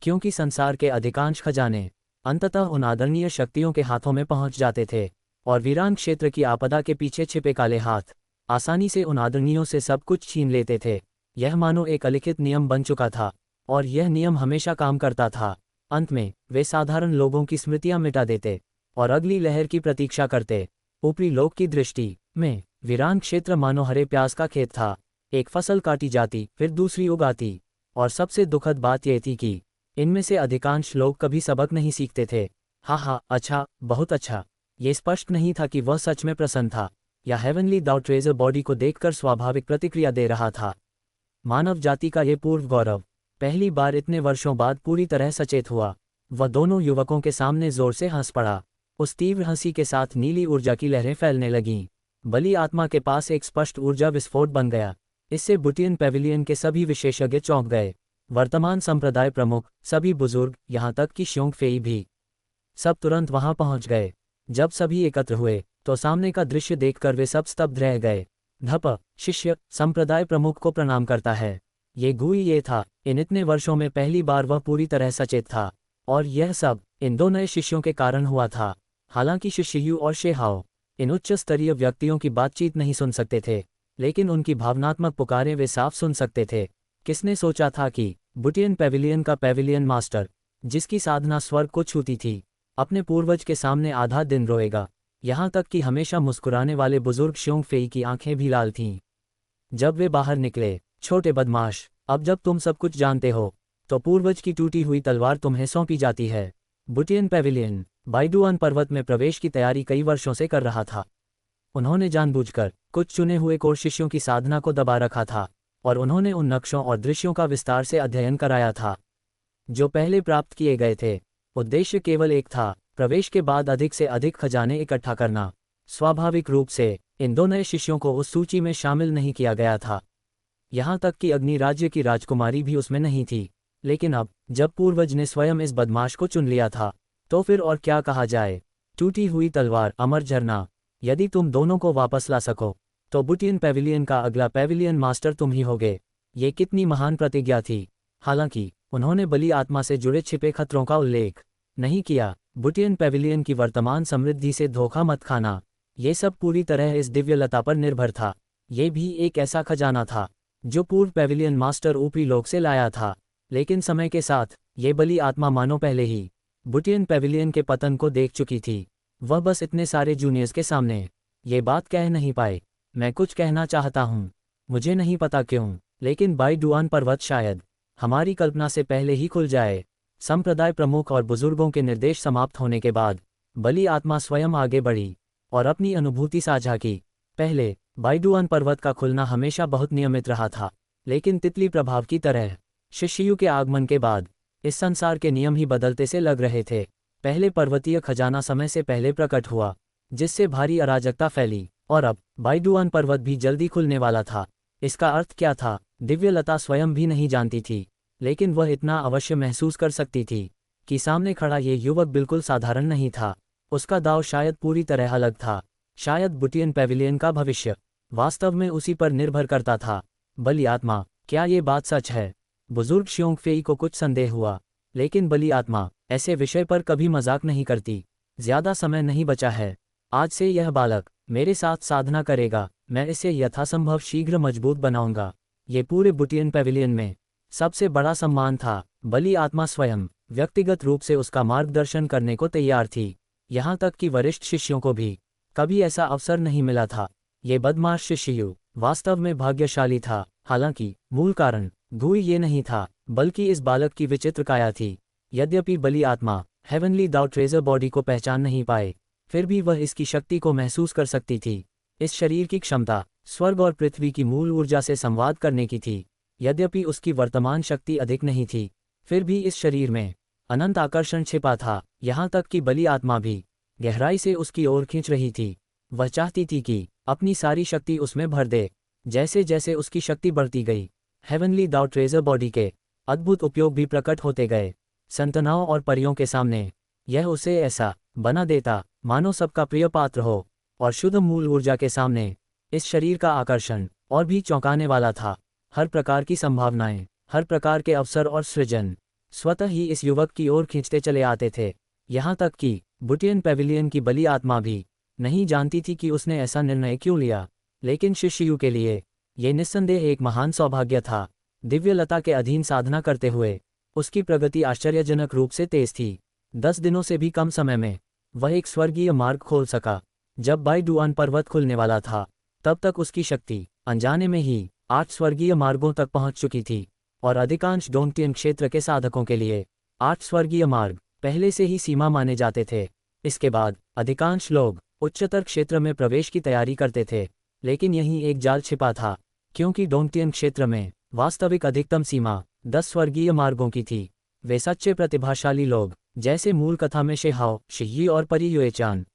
क्योंकि संसार के अधिकांश खजाने अंततः उन आदरणीय शक्तियों के हाथों में पहुंच जाते थे, और वीरान क्षेत्र की आपदा के पीछे छिपे काले हाथ आसानी से उन आदरणीयों से सब कुछ छीन लेते थे। यह मानो एक अलिखित नियम बन चुका था, और यह नियम हमेशा काम करता था। अंत में वे साधारण लोगों की स्मृतियां मिटा देते और अगली लहर की प्रतीक्षा करते। ऊपरी लोक की दृष्टि में वीरान क्षेत्र मानो हरे प्याज का खेत था। एक फसल काटी जाती, फिर दूसरी उगाती, और सबसे दुखद बात यह थी कि इनमें से अधिकांश लोग कभी सबक नहीं सीखते थे। हाँ, अच्छा, बहुत अच्छा। ये स्पष्ट नहीं था कि वह सच में प्रसन्न था या हेवनली दाउ ट्रेजर बॉडी को देखकर स्वाभाविक प्रतिक्रिया दे रहा था। मानव जाति का ये पूर्व गौरव पहली बार इतने वर्षों बाद पूरी तरह सचेत हुआ। वह दोनों युवकों के सामने जोर से हंस पड़ा। उस तीव्र हंसी के साथ नीली ऊर्जा की लहरें फैलने लगीं। बली आत्मा के पास एक स्पष्ट ऊर्जा विस्फोट बन गया। इससे बुटियन पेविलियन के सभी विशेषज्ञ चौंक गए। वर्तमान संप्रदाय प्रमुख, सभी बुजुर्ग, यहाँ तक कि श्योंग फेई भी, सब तुरंत वहां पहुंच गए। जब सभी एकत्र हुए तो सामने का दृश्य देखकर वे सब स्तब्ध रह गए। धप, शिष्य संप्रदाय प्रमुख को प्रणाम करता है। ये गुई ये था। इन इतने वर्षों में पहली बार वह पूरी तरह सचेत था, और यह सब इन दो नए शिष्यों के कारण हुआ था। हालांकि शिष्यू और शेहाओ इन उच्च स्तरीय व्यक्तियों की बातचीत नहीं सुन सकते थे, लेकिन उनकी भावनात्मक पुकारें वे साफ सुन सकते थे। किसने सोचा था कि बुटियन पेविलियन का पेविलियन मास्टर, जिसकी साधना स्वर्ग को छूती थी, अपने पूर्वज के सामने आधा दिन रोएगा। यहाँ तक कि हमेशा मुस्कुराने वाले बुजुर्ग श्योंग फेई की आंखें भी लाल थीं। जब वे बाहर निकले, छोटे बदमाश, अब जब तुम सब कुछ जानते हो तो पूर्वज की टूटी हुई तलवार तुम्हें सौंपी जाती है। बुटियन पेविलियन बाइडुआन पर्वत में प्रवेश की तैयारी कई वर्षों से कर रहा था। उन्होंने जानबूझकर कुछ चुने हुए कोर शिष्यों की साधना को दबा रखा था, और उन्होंने उन नक्शों और दृश्यों का विस्तार से अध्ययन कराया था जो पहले प्राप्त किए गए थे। उद्देश्य केवल एक था, प्रवेश के बाद अधिक से अधिक खजाने इकट्ठा करना। स्वाभाविक रूप से इन दो नए शिष्यों को उस सूची में शामिल नहीं किया गया था, यहाँ तक कि अग्नि राज्य की राजकुमारी भी उसमें नहीं थी। लेकिन अब जब पूर्वज ने स्वयं इस बदमाश को चुन लिया था, तो फिर और क्या कहा जाए। टूटी हुई तलवार, अमर झरना, यदि तुम दोनों को वापस ला सको तो बुटियन पेविलियन का अगला पेविलियन मास्टर तुम ही होगे। ये कितनी महान प्रतिज्ञा थी। हालांकि उन्होंने बली आत्मा से जुड़े छिपे खतरों का उल्लेख नहीं किया। बुटियन पेविलियन की वर्तमान समृद्धि से धोखा मत खाना, ये सब पूरी तरह इस दिव्यलता पर निर्भर था। ये भी एक ऐसा खजाना था जो पूर्व पेविलियन मास्टर ऊपरी लोक से लाया था। लेकिन समय के साथ ये बली आत्मा मानो पहले ही बुटियन पेविलियन के पतन को देख चुकी थी। वह बस इतने सारे जूनियर्स के सामने ये बात कह नहीं पाए, मैं कुछ कहना चाहता हूँ, मुझे नहीं पता क्यों, लेकिन बाइडुआन पर्वत शायद हमारी कल्पना से पहले ही खुल जाए। संप्रदाय प्रमुख और बुजुर्गों के निर्देश समाप्त होने के बाद बली आत्मा स्वयं आगे बढ़ी और अपनी अनुभूति साझा की। पहले बाइडुआन पर्वत का खुलना हमेशा बहुत नियमित रहा था, लेकिन तितली प्रभाव की तरह शिष्यु के आगमन के बाद इस संसार के नियम ही बदलते से लग रहे थे। पहले पर्वतीय खजाना समय से पहले प्रकट हुआ, जिससे भारी अराजकता फैली, और अब बाइडुआन पर्वत भी जल्दी खुलने वाला था। इसका अर्थ क्या था, दिव्यलता स्वयं भी नहीं जानती थी, लेकिन वह इतना अवश्य महसूस कर सकती थी कि सामने खड़ा ये युवक बिल्कुल साधारण नहीं था। उसका दाव शायद पूरी तरह अलग था। शायद बुटियन पेविलियन का भविष्य वास्तव में उसी पर निर्भर करता था। बली आत्मा, क्या ये बात सच है? बुजुर्ग श्योंग फेई को कुछ संदेह हुआ, लेकिन बली आत्मा ऐसे विषय पर कभी मजाक नहीं करती। ज्यादा समय नहीं बचा है। आज से यह बालक मेरे साथ साधना करेगा। मैं इसे यथासंभव शीघ्र मजबूत बनाऊंगा। ये पूरे बुटियन पेविलियन में सबसे बड़ा सम्मान था। बली आत्मा स्वयं व्यक्तिगत रूप से उसका मार्गदर्शन करने को तैयार थी। यहाँ तक कि वरिष्ठ शिष्यों को भी कभी ऐसा अवसर नहीं मिला था। ये बदमाश शिष्यु वास्तव में भाग्यशाली था। हालांकि मूल कारण गुई ये नहीं था, बल्कि इस बालक की विचित्र काया थी। यद्यपि बली आत्मा हेवनली दाउ ट्रेजर बॉडी को पहचान नहीं पाए, फिर भी वह इसकी शक्ति को महसूस कर सकती थी। इस शरीर की क्षमता स्वर्ग और पृथ्वी की मूल ऊर्जा से संवाद करने की थी। यद्यपि उसकी वर्तमान शक्ति अधिक नहीं थी, फिर भी इस शरीर में अनंत आकर्षण छिपा था। यहाँ तक कि बलि आत्मा भी गहराई से उसकी ओर खींच रही थी। वह चाहती थी कि अपनी सारी शक्ति उसमें भर दे। जैसे जैसे उसकी शक्ति बढ़ती गई, हेवनली दाउ ट्रेजर बॉडी के अद्भुत उपयोग भी प्रकट होते गए। संतनाओं और परियों के सामने यह उसे ऐसा बना देता मानो सबका प्रिय पात्र हो, और शुद्ध मूल ऊर्जा के सामने इस शरीर का आकर्षण और भी चौंकाने वाला था। हर प्रकार की संभावनाएं, हर प्रकार के अवसर और सृजन स्वतः ही इस युवक की ओर खींचते चले आते थे। यहाँ तक कि बुटियन पेविलियन की बलि आत्मा भी नहीं जानती थी कि उसने ऐसा निर्णय क्यों लिया, लेकिन शिष्यु के लिए ये निस्संदेह एक महान सौभाग्य था। दिव्यलता के अधीन साधना करते हुए उसकी प्रगति आश्चर्यजनक रूप से तेज थी। 10 दिनों से भी कम समय में वह एक स्वर्गीय मार्ग खोल सका। जब बाइडुआन पर्वत खुलने वाला था, तब तक उसकी शक्ति अनजाने में ही 8 स्वर्गीय मार्गों तक पहुंच चुकी थी, और अधिकांश डोंगटियन क्षेत्र के साधकों के लिए 8 स्वर्गीय मार्ग पहले से ही सीमा माने जाते थे। इसके बाद अधिकांश लोग उच्चतर क्षेत्र में प्रवेश की तैयारी करते थे, लेकिन यहीं एक जाल छिपा था, क्योंकि डोंगटियन क्षेत्र में वास्तविक अधिकतम सीमा 10 स्वर्गीय मार्गों की थी। वे सच्चे प्रतिभाशाली लोग, जैसे मूल कथा में शेहाओ, शिही और परी युएचान,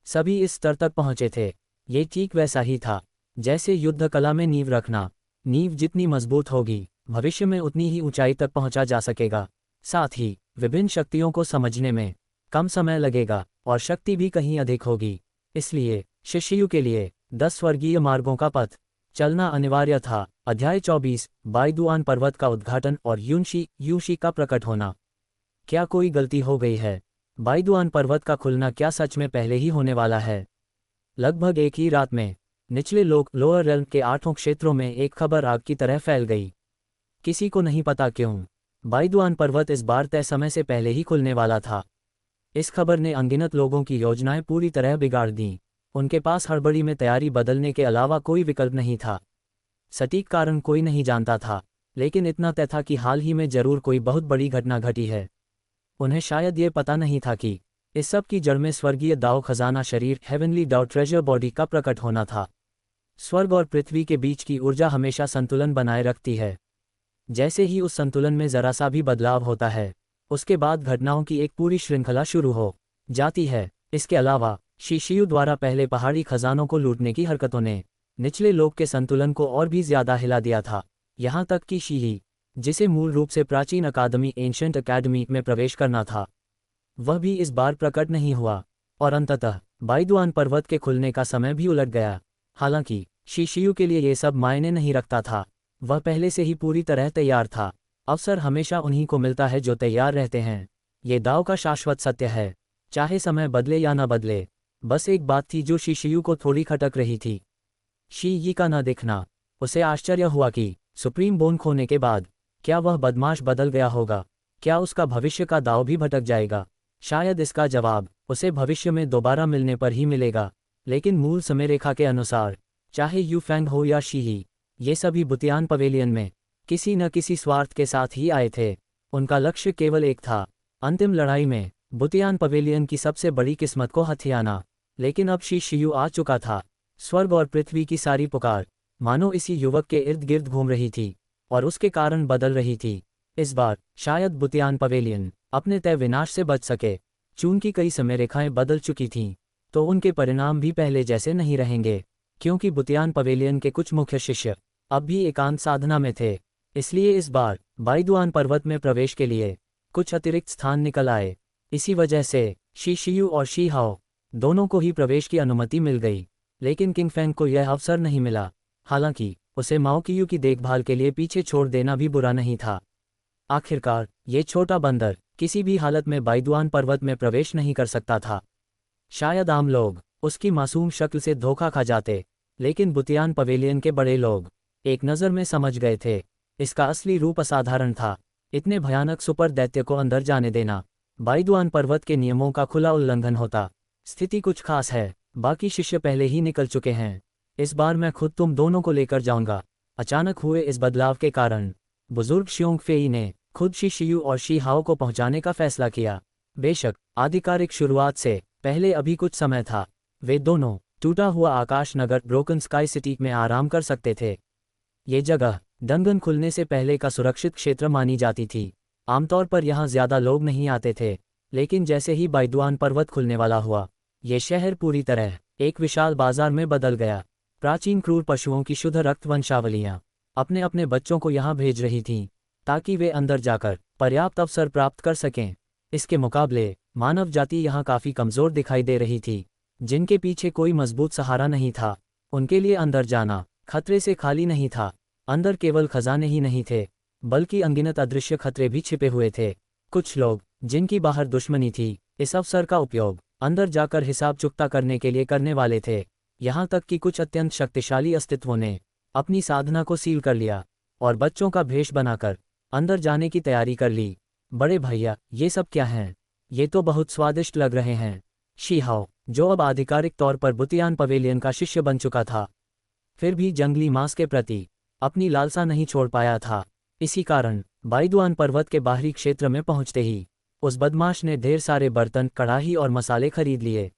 सभी इस स्तर तक पहुंचे थे। ये ठीक वैसा ही था जैसे युद्ध कला में नींव रखना। नींव जितनी मजबूत होगी, भविष्य में उतनी ही ऊंचाई तक पहुंचा जा सकेगा। साथ ही विभिन्न शक्तियों को समझने में कम समय लगेगा और शक्ति भी कहीं अधिक होगी। इसलिए शिष्यु के लिए 10 स्वर्गीय मार्गों का पथ चलना अनिवार्य था। अध्याय 24, बाइदुआन पर्वत का उद्घाटन और यूशी का प्रकट होना। क्या कोई गलती हो गई है? बाइदुआन पर्वत का खुलना क्या सच में पहले ही होने वाला है? लगभग एक ही रात में निचले लोअर रेल्म के 8 क्षेत्रों में एक खबर आग की तरह फैल गई। किसी को नहीं पता क्यों, बाइदुआन पर्वत इस बार तय समय से पहले ही खुलने वाला था। इस खबर ने अनगिनत लोगों की योजनाएं पूरी तरह बिगाड़ दीं। उनके पास हड़बड़ी में तैयारी बदलने के अलावा कोई विकल्प नहीं था। सटीक कारण कोई नहीं जानता था, लेकिन इतना तय था कि हाल ही में जरूर कोई बहुत बड़ी घटना घटी है। उन्हें शायद ये पता नहीं था कि इस सब की जड़ में स्वर्गीय दाव खजाना शरीर हेवनली दाव ट्रेजर बॉडी का प्रकट होना था। स्वर्ग और पृथ्वी के बीच की ऊर्जा हमेशा संतुलन बनाए रखती है। जैसे ही उस संतुलन में जरा सा भी बदलाव होता है, उसके बाद घटनाओं की एक पूरी श्रृंखला शुरू हो जाती है। इसके अलावा शिशियु द्वारा पहले पहाड़ी खजानों को लूटने की हरकतों ने निचले लोक के संतुलन को और भी ज्यादा हिला दिया था। यहाँ तक कि शीही, जिसे मूल रूप से प्राचीन अकादमी एंशिएंट अकेडमी में प्रवेश करना था, वह भी इस बार प्रकट नहीं हुआ, और अंततः बाइदुआन पर्वत के खुलने का समय भी उलट गया। हालांकि शिशियु के लिए ये सब मायने नहीं रखता था। वह पहले से ही पूरी तरह तैयार था। अवसर हमेशा उन्हीं को मिलता है जो तैयार रहते हैं। ये दाव का शाश्वत सत्य है, चाहे समय बदले या न बदले। बस एक बात थी जो शिशियु को थोड़ी खटक रही थी, शी का न दिखना। उसे आश्चर्य हुआ कि सुप्रीम बोन खोने के बाद क्या वह बदमाश बदल गया होगा? क्या उसका भविष्य का दाव भी भटक जाएगा? शायद इसका जवाब उसे भविष्य में दोबारा मिलने पर ही मिलेगा। लेकिन मूल समय रेखा के अनुसार, चाहे यू फैंग हो या शीही, ये सभी बुतियान पवेलियन में किसी न किसी स्वार्थ के साथ ही आए थे। उनका लक्ष्य केवल एक था, अंतिम लड़ाई में बुतियान पवेलियन की सबसे बड़ी किस्मत को हथियाना। लेकिन अब शिशियु आ चुका था। स्वर्ग और पृथ्वी की सारी पुकार मानो इसी युवक के इर्द गिर्द घूम रही थी और उसके कारण बदल रही थी। इस बार शायद बुतियान पवेलियन अपने तय विनाश से बच सके। चूंकि कई समय रेखाएं बदल चुकी थीं, तो उनके परिणाम भी पहले जैसे नहीं रहेंगे। क्योंकि बुतियान पवेलियन के कुछ मुख्य शिष्य अब भी एकांत साधना में थे, इसलिए इस बार बाइदुआन पर्वत में प्रवेश के लिए कुछ अतिरिक्त स्थान निकल आए। इसी वजह से शिशियु और शीहाओ दोनों को ही प्रवेश की अनुमति मिल गई, लेकिन किंगफेंग को यह अवसर नहीं मिला। हालांकि उसे माओकियू की देखभाल के लिए पीछे छोड़ देना भी बुरा नहीं था। आखिरकार ये छोटा बंदर किसी भी हालत में बाइदुआन पर्वत में प्रवेश नहीं कर सकता था। शायद आम लोग उसकी मासूम शक्ल से धोखा खा जाते, लेकिन बुतियान पवेलियन के बड़े लोग एक नज़र में समझ गए थे, इसका असली रूप असाधारण था। इतने भयानक सुपर दैत्य को अंदर जाने देना बाइदुआन पर्वत के नियमों का खुला उल्लंघन होता। स्थिति कुछ खास है, बाकी शिष्य पहले ही निकल चुके हैं। इस बार मैं खुद तुम दोनों को लेकर जाऊंगा। अचानक हुए इस बदलाव के कारण बुजुर्ग शियोंग फेई ने खुद शिशियु और शीहाओ को पहुंचाने का फैसला किया। बेशक आधिकारिक शुरुआत से पहले अभी कुछ समय था, वे दोनों टूटा हुआ आकाश नगर ब्रोकन स्काई सिटी में आराम कर सकते थे। ये जगह डंगन खुलने से पहले का सुरक्षित क्षेत्र मानी जाती थी। आमतौर पर यहाँ ज्यादा लोग नहीं आते थे, लेकिन जैसे ही बाइदुआन पर्वत खुलने वाला हुआ, ये शहर पूरी तरह एक विशाल बाजार में बदल गया। प्राचीन क्रूर पशुओं की शुद्ध रक्त वंशावलियाँ अपने अपने बच्चों को यहाँ भेज रही थीं, ताकि वे अंदर जाकर पर्याप्त अवसर प्राप्त कर सकें। इसके मुकाबले मानव जाति यहाँ काफ़ी कमज़ोर दिखाई दे रही थी, जिनके पीछे कोई मजबूत सहारा नहीं था। उनके लिए अंदर जाना खतरे से खाली नहीं था। अंदर केवल खजाने ही नहीं थे, बल्कि अनगिनत अदृश्य खतरे भी छिपे हुए थे। कुछ लोग, जिनकी बाहर दुश्मनी थी, इस अवसर का उपयोग अंदर जाकर हिसाब चुकता करने के लिए करने वाले थे। यहाँ तक कि कुछ अत्यंत शक्तिशाली अस्तित्वों ने अपनी साधना को सील कर लिया और बच्चों का भेष बनाकर अंदर जाने की तैयारी कर ली। बड़े भैया, ये सब क्या हैं? ये तो बहुत स्वादिष्ट लग रहे हैं। शीहाओ, जो अब आधिकारिक तौर पर बुतियान पवेलियन का शिष्य बन चुका था, फिर भी जंगली मांस के प्रति अपनी लालसा नहीं छोड़ पाया था। इसी कारण बाइदुआन पर्वत के बाहरी क्षेत्र में पहुंचते ही उस बदमाश ने ढेर सारे बर्तन, कढ़ाई और मसाले खरीद लिए।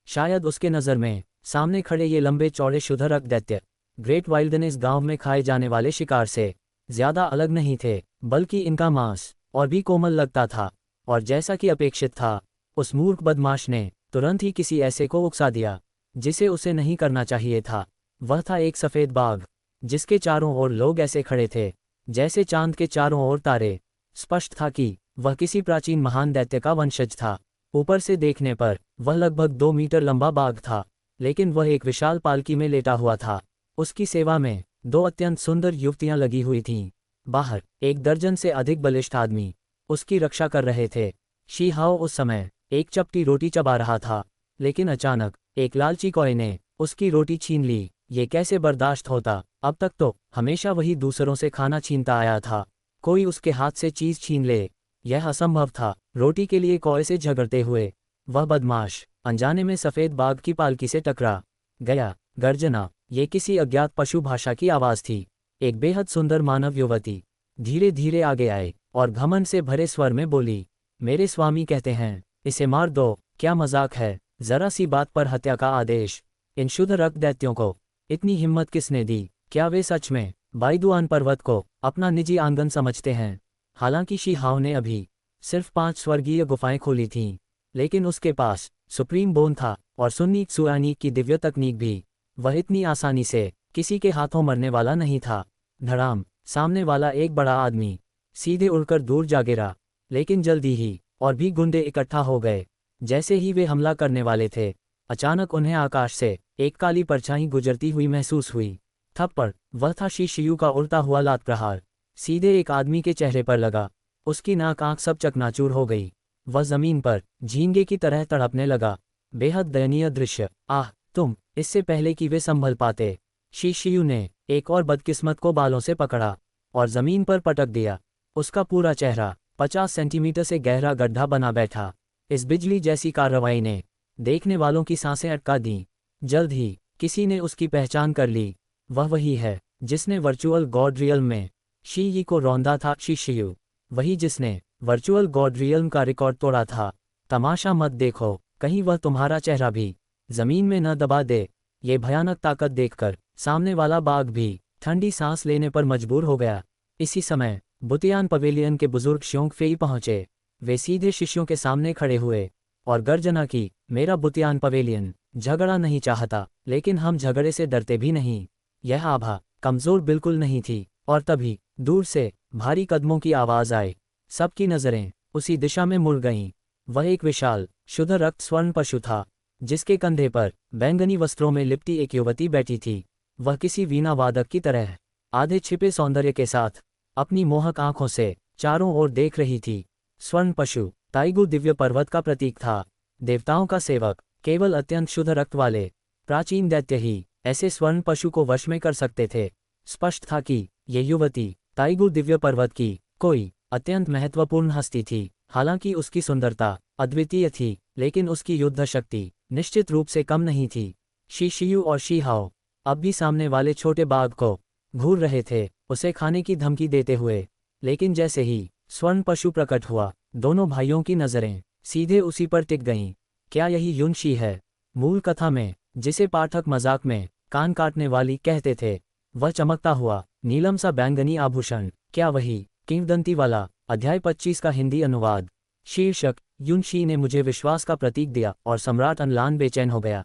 शायद उसके नज़र में सामने खड़े ये लंबे चौड़े शुद्धरक्त दैत्य ग्रेट वाइल्डनेस गांव में खाए जाने वाले शिकार से ज्यादा अलग नहीं थे, बल्कि इनका मांस और भी कोमल लगता था। और जैसा कि अपेक्षित था, उस मूर्ख बदमाश ने तुरंत ही किसी ऐसे को उकसा दिया जिसे उसे नहीं करना चाहिए था। वह था एक सफ़ेद बाघ, जिसके चारों ओर लोग ऐसे खड़े थे जैसे चांद के चारों ओर तारे। स्पष्ट था कि वह किसी प्राचीन महान दैत्य का वंशज था। ऊपर से देखने पर वह लगभग 2 मीटर लंबा बाघ था, लेकिन वह एक विशाल पालकी में लेटा हुआ था। उसकी सेवा में 2 अत्यंत सुंदर युवतियां लगी हुई थीं। बाहर 1 दर्जन से अधिक बलिष्ठ आदमी उसकी रक्षा कर रहे थे। शीहाओ उस समय एक चपटी रोटी चबा रहा था, लेकिन अचानक एक लालची कौए ने उसकी रोटी छीन ली। ये कैसे बर्दाश्त होता? अब तक तो हमेशा वही दूसरों से खाना छीनता आया था, कोई उसके हाथ से चीज छीन ले, यह असंभव था। रोटी के लिए कौए से झगड़ते हुए वह बदमाश अनजाने में सफ़ेद बाघ की पालकी से टकरा गया। गर्जना, ये किसी अज्ञात पशु भाषा की आवाज़ थी। एक बेहद सुंदर मानव युवती धीरे धीरे आगे आए और घमंड से भरे स्वर में बोली, मेरे स्वामी कहते हैं इसे मार दो। क्या मजाक है? जरा सी बात पर हत्या का आदेश? इन शुद्ध रक्त दैत्यों को इतनी हिम्मत किसने दी? क्या वे सच में बाइदुआन पर्वत को अपना निजी आंगन समझते हैं? हालांकि शीहाओ ने अभी सिर्फ 5 स्वर्गीय गुफाएं खोली थीं, लेकिन उसके पास सुप्रीम बोन था और सुन्नी त्सुआनी की दिव्य तकनीक भी। वह इतनी आसानी से किसी के हाथों मरने वाला नहीं था। धड़ाम, सामने वाला एक बड़ा आदमी सीधे उड़कर दूर जा गिरा, लेकिन जल्दी ही और भी गुंडे इकट्ठा हो गए। जैसे ही वे हमला करने वाले थे, अचानक उन्हें आकाश से एक काली परछाई गुजरती हुई महसूस हुई। थप्पड़, वह था शीशियू का उड़ता हुआ लात प्रहार, सीधे एक आदमी के चेहरे पर लगा। उसकी नाक आंख सब चकनाचूर हो गई। वह जमीन पर झींगे की तरह तड़पने लगा। बेहद दयनीय दृश्य। आह, तुम! इससे पहले कि वे संभल पाते, शीशियू ने एक और बदकिस्मत को बालों से पकड़ा और जमीन पर पटक दिया। उसका पूरा चेहरा 50 सेंटीमीटर से गहरा गड्ढा बना बैठा। इस बिजली जैसी कार्रवाई ने देखने वालों की सांसें अटका दीं। जल्द ही किसी ने उसकी पहचान कर ली। वह वही है जिसने वर्चुअल गॉड रियल्म में शी यी को रौंदा था। शीशियू, वही जिसने वर्चुअल गॉड रियल्म का रिकॉर्ड तोड़ा था। तमाशा मत देखो, कहीं वह तुम्हारा चेहरा भी जमीन में न दबा दे। ये भयानक ताकत देखकर सामने वाला बाघ भी ठंडी सांस लेने पर मजबूर हो गया। इसी समय बुतियान पवेलियन के बुजुर्ग श्योंग फेई पहुंचे। वे सीधे शिष्यों के सामने खड़े हुए और गर्जना की, मेरा बुतियान पवेलियन झगड़ा नहीं चाहता, लेकिन हम झगड़े से डरते भी नहीं। यह आभा कमजोर बिल्कुल नहीं थी, और तभी दूर से भारी कदमों की आवाज आई। सबकी नजरें उसी दिशा में मुड़ गईं। वह एक विशाल शुद्ध रक्त स्वर्ण पशु था, जिसके कंधे पर बैंगनी वस्त्रों में लिपटी एक युवती बैठी थी। वह किसी वीणा वादक की तरह आधे छिपे सौंदर्य के साथ अपनी मोहक आंखों से चारों ओर देख रही थी। स्वर्ण पशु ताइगु दिव्य पर्वत का प्रतीक था, देवताओं का सेवक। केवल अत्यंत शुद्ध रक्त वाले प्राचीन दैत्य ही ऐसे स्वर्ण पशु को वश में कर सकते थे। स्पष्ट था कि ये युवती ताइगु दिव्य पर्वत की कोई अत्यंत महत्वपूर्ण हस्ती थी। हालांकि उसकी सुंदरता अद्वितीय थी, लेकिन उसकी युद्ध शक्ति निश्चित रूप से कम नहीं थी। शीशियू और शीहाओ अब भी सामने वाले छोटे बाघ को घूर रहे थे, उसे खाने की धमकी देते हुए। लेकिन जैसे ही स्वर्ण पशु प्रकट हुआ, दोनों भाइयों की नजरें सीधे उसी पर टिक गईं। क्या यही युनशी है? मूल कथा में जिसे पाठक मजाक में कान काटने वाली कहते थे, वह चमकता हुआ नीलम सा बैंगनी आभूषण, क्या वही किंवदंती वाला? अध्याय 25 का हिंदी अनुवाद। शीर्षक, युनशी ने मुझे विश्वास का प्रतीक दिया और सम्राट अनलान बेचैन हो गया।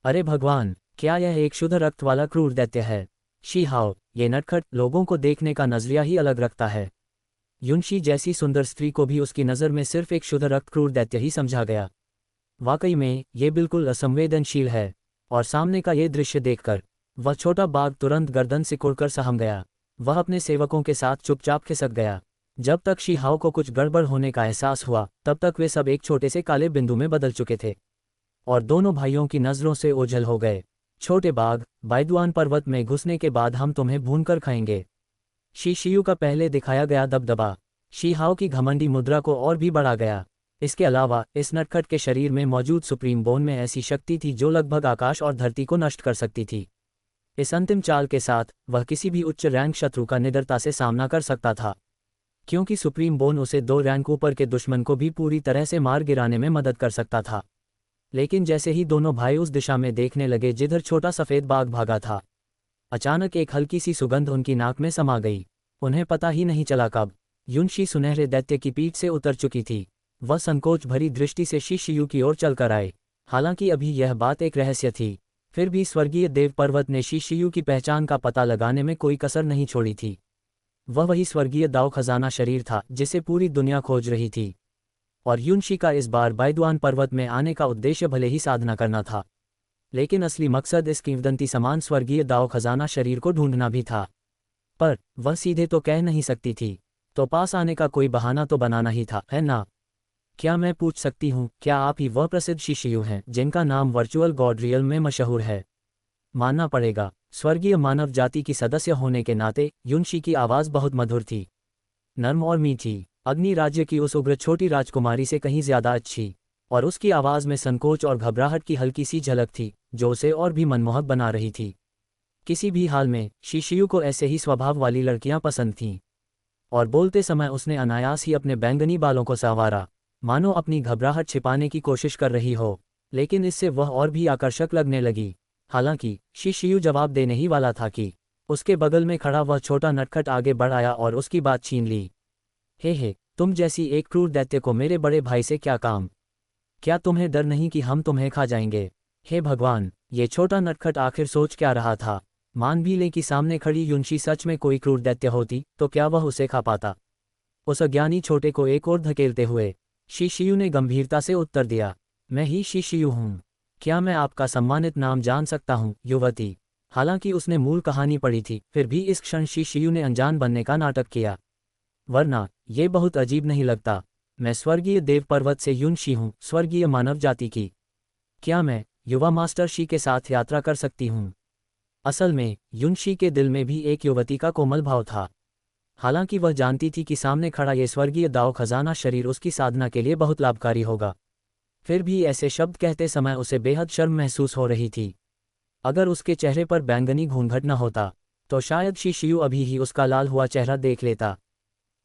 अरे भगवान, क्या यह एक शुद्ध रक्त वाला क्रूर दैत्य है? शी हाओ, ये नटखट लोगों को देखने का नजरिया ही अलग रखता है। युनशी जैसी सुंदर स्त्री को भी उसकी नज़र में सिर्फ एक शुद्ध रक्त क्रूर दैत्य ही समझा गया। वाकई में ये बिल्कुल असंवेदनशील है। और सामने का ये दृश्य देखकर वह छोटा बाघ तुरंत गर्दन सिकुड़कर सहम गया। वह अपने सेवकों के साथ चुपचाप खिसक गया। जब तक शी हाओ को कुछ गड़बड़ होने का एहसास हुआ, तब तक वे सब एक छोटे से काले बिंदु में बदल चुके थे और दोनों भाइयों की नज़रों से ओझल हो गए। छोटे बाघ, बाइदुआन पर्वत में घुसने के बाद हम तुम्हें भूनकर खाएंगे। शी शियू का पहले दिखाया गया दबदबा शी हाओ की घमंडी मुद्रा को और भी बढ़ा गया। इसके अलावा इस नटखट के शरीर में मौजूद सुप्रीम बोन में ऐसी शक्ति थी जो लगभग आकाश और धरती को नष्ट कर सकती थी। इस अंतिम चाल के साथ वह किसी भी उच्च रैंक शत्रु का निडरता से सामना कर सकता था, क्योंकि सुप्रीम बोन उसे 2 रैंक ऊपर के दुश्मन को भी पूरी तरह से मार गिराने में मदद कर सकता था। लेकिन जैसे ही दोनों भाई उस दिशा में देखने लगे जिधर छोटा सफ़ेद बाघ भागा था, अचानक एक हल्की सी सुगंध उनकी नाक में समा गई। उन्हें पता ही नहीं चला कब युनशी सुनहरे दैत्य की पीठ से उतर चुकी थी। वह संकोच भरी दृष्टि से शी शियू की ओर चलकर आए। हालांकि अभी यह बात एक रहस्य थी, फिर भी स्वर्गीय देव पर्वत ने शी शियू की पहचान का पता लगाने में कोई कसर नहीं छोड़ी थी। वह वही स्वर्गीय दाव खजाना शरीर था जिसे पूरी दुनिया खोज रही थी। और युनशी का इस बार बाइदुआन पर्वत में आने का उद्देश्य भले ही साधना करना था, लेकिन असली मकसद इस किंवदंती समान स्वर्गीय दाव खजाना शरीर को ढूंढना भी था। पर वह सीधे तो कह नहीं सकती थी, तो पास आने का कोई बहाना तो बनाना ही था, है ना? क्या मैं पूछ सकती हूँ, क्या आप ही वह प्रसिद्ध शी शियू हैं जिनका नाम वर्चुअल गॉड रियल में मशहूर है? मानना पड़ेगा, स्वर्गीय मानव जाति की सदस्य होने के नाते युनशी की आवाज़ बहुत मधुर थी, नर्म और मीठी। अग्नि राज्य की उस उग्र छोटी राजकुमारी से कहीं ज्यादा अच्छी। और उसकी आवाज़ में संकोच और घबराहट की हल्की सी झलक थी जो उसे और भी मनमोहक बना रही थी। किसी भी हाल में शी शियू को ऐसे ही स्वभाव वाली लड़कियां पसंद थीं। और बोलते समय उसने अनायास ही अपने बैंगनी बालों को संवारा, मानो अपनी घबराहट छिपाने की कोशिश कर रही हो, लेकिन इससे वह और भी आकर्षक लगने लगी। हालांकि शी शियू जवाब देने ही वाला था कि उसके बगल में खड़ा वह छोटा नटखट आगे बढ़ आया और उसकी बात छीन ली। हे, तुम जैसी एक क्रूर दैत्य को मेरे बड़े भाई से क्या काम? क्या तुम्हें डर नहीं कि हम तुम्हें खा जाएंगे? हे भगवान, ये छोटा नटखट आखिर सोच क्या रहा था? मान भी ले कि सामने खड़ी युनशी सच में कोई क्रूर दैत्य होती, तो क्या वह उसे खा पाता? उस अज्ञानी छोटे को एक ओर धकेलते हुए शी शियू ने गंभीरता से उत्तर दिया, मैं ही शी शियू हूँ। क्या मैं आपका सम्मानित नाम जान सकता हूँ, युवती? हालांकि उसने मूल कहानी पढ़ी थी, फिर भी इस क्षण शी शियू ने अनजान बनने का नाटक किया। वरना ये बहुत अजीब नहीं लगता? मैं स्वर्गीय देव पर्वत से युनशी हूँ, स्वर्गीय मानव जाति की। क्या मैं युवा मास्टर शी के साथ यात्रा कर सकती हूँ? असल में युनशी के दिल में भी एक युवती का कोमल भाव था। हालांकि वह जानती थी कि सामने खड़ा ये स्वर्गीय दाव खजाना शरीर उसकी साधना के लिए बहुत लाभकारी होगा, फिर भी ऐसे शब्द कहते समय उसे बेहद शर्म महसूस हो रही थी। अगर उसके चेहरे पर बैंगनी घूंघट न होता, तो शायद शी शियू अभी ही उसका लाल हुआ चेहरा देख लेता।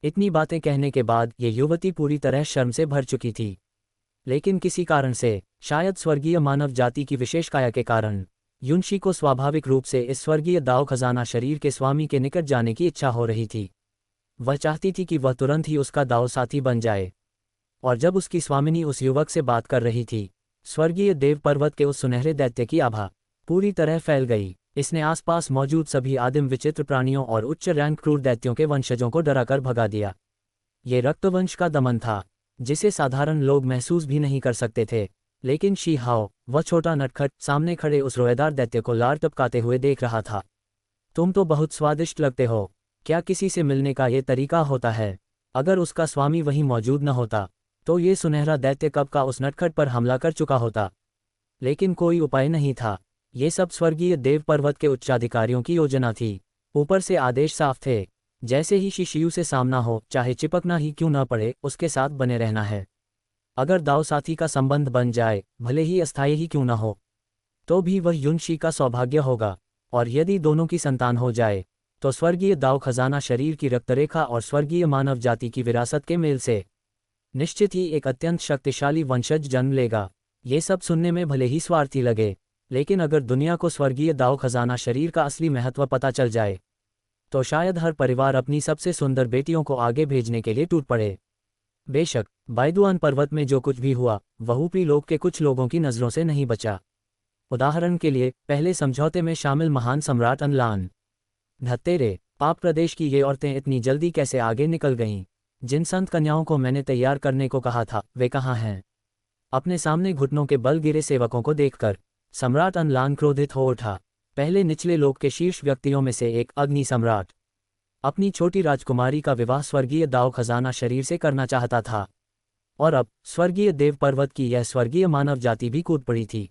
इतनी बातें कहने के बाद ये युवती पूरी तरह शर्म से भर चुकी थी, लेकिन किसी कारण से, शायद स्वर्गीय मानव जाति की विशेष काया के कारण, युनशी को स्वाभाविक रूप से इस स्वर्गीय दाव खजाना शरीर के स्वामी के निकट जाने की इच्छा हो रही थी। वह चाहती थी कि वह तुरंत ही उसका दाव साथी बन जाए। और जब उसकी स्वामिनी उस युवक से बात कर रही थी, स्वर्गीय देव पर्वत के उस सुनहरे दैत्य की आभा पूरी तरह फैल गई। इसने आसपास मौजूद सभी आदिम विचित्र प्राणियों और उच्च रैंक क्रूर दैत्यों के वंशजों को डराकर भगा दिया। ये रक्तवंश का दमन था, जिसे साधारण लोग महसूस भी नहीं कर सकते थे। लेकिन शी हाओ, वह छोटा नटखट, सामने खड़े उस रोएदार दैत्य को लार टपकाते हुए देख रहा था। तुम तो बहुत स्वादिष्ट लगते हो। क्या किसी से मिलने का ये तरीका होता है? अगर उसका स्वामी वहीं मौजूद न होता, तो ये सुनहरा दैत्य कब का उस नटखट पर हमला कर चुका होता। लेकिन कोई उपाय नहीं था। ये सब स्वर्गीय देव पर्वत के उच्चाधिकारियों की योजना थी। ऊपर से आदेश साफ थे, जैसे ही शी शियू से सामना हो, चाहे चिपकना ही क्यों न पड़े, उसके साथ बने रहना है। अगर दाव साथी का संबंध बन जाए, भले ही अस्थायी ही क्यों न हो, तो भी वह युनशी का सौभाग्य होगा। और यदि दोनों की संतान हो जाए, तो स्वर्गीय दाव खजाना शरीर की रक्तरेखा और स्वर्गीय मानव जाति की विरासत के मेल से निश्चित ही एक अत्यंत शक्तिशाली वंशज जन्म लेगा। ये सब सुनने में भले ही स्वार्थी लगे, लेकिन अगर दुनिया को स्वर्गीय दाव खजाना शरीर का असली महत्व पता चल जाए तो शायद हर परिवार अपनी सबसे सुंदर बेटियों को आगे भेजने के लिए टूट पड़े। बेशक बायदुआन पर्वत में जो कुछ भी हुआ वह ऊपरी लोक के कुछ लोगों की नज़रों से नहीं बचा। उदाहरण के लिए पहले समझौते में शामिल महान सम्राट अनलान। धत्तेरे, पाप प्रदेश की ये औरतें इतनी जल्दी कैसे आगे निकल गईं? जिन संत कन्याओं को मैंने तैयार करने को कहा था वे कहाँ हैं? अपने सामने घुटनों के बल गिरे सेवकों को देखकर सम्राट अनलान क्रोधित हो उठा। पहले निचले लोक के शीर्ष व्यक्तियों में से एक अग्नि सम्राट अपनी छोटी राजकुमारी का विवाह स्वर्गीय दाव खजाना शरीर से करना चाहता था, और अब स्वर्गीय देव पर्वत की यह स्वर्गीय मानव जाति भी कूद पड़ी थी।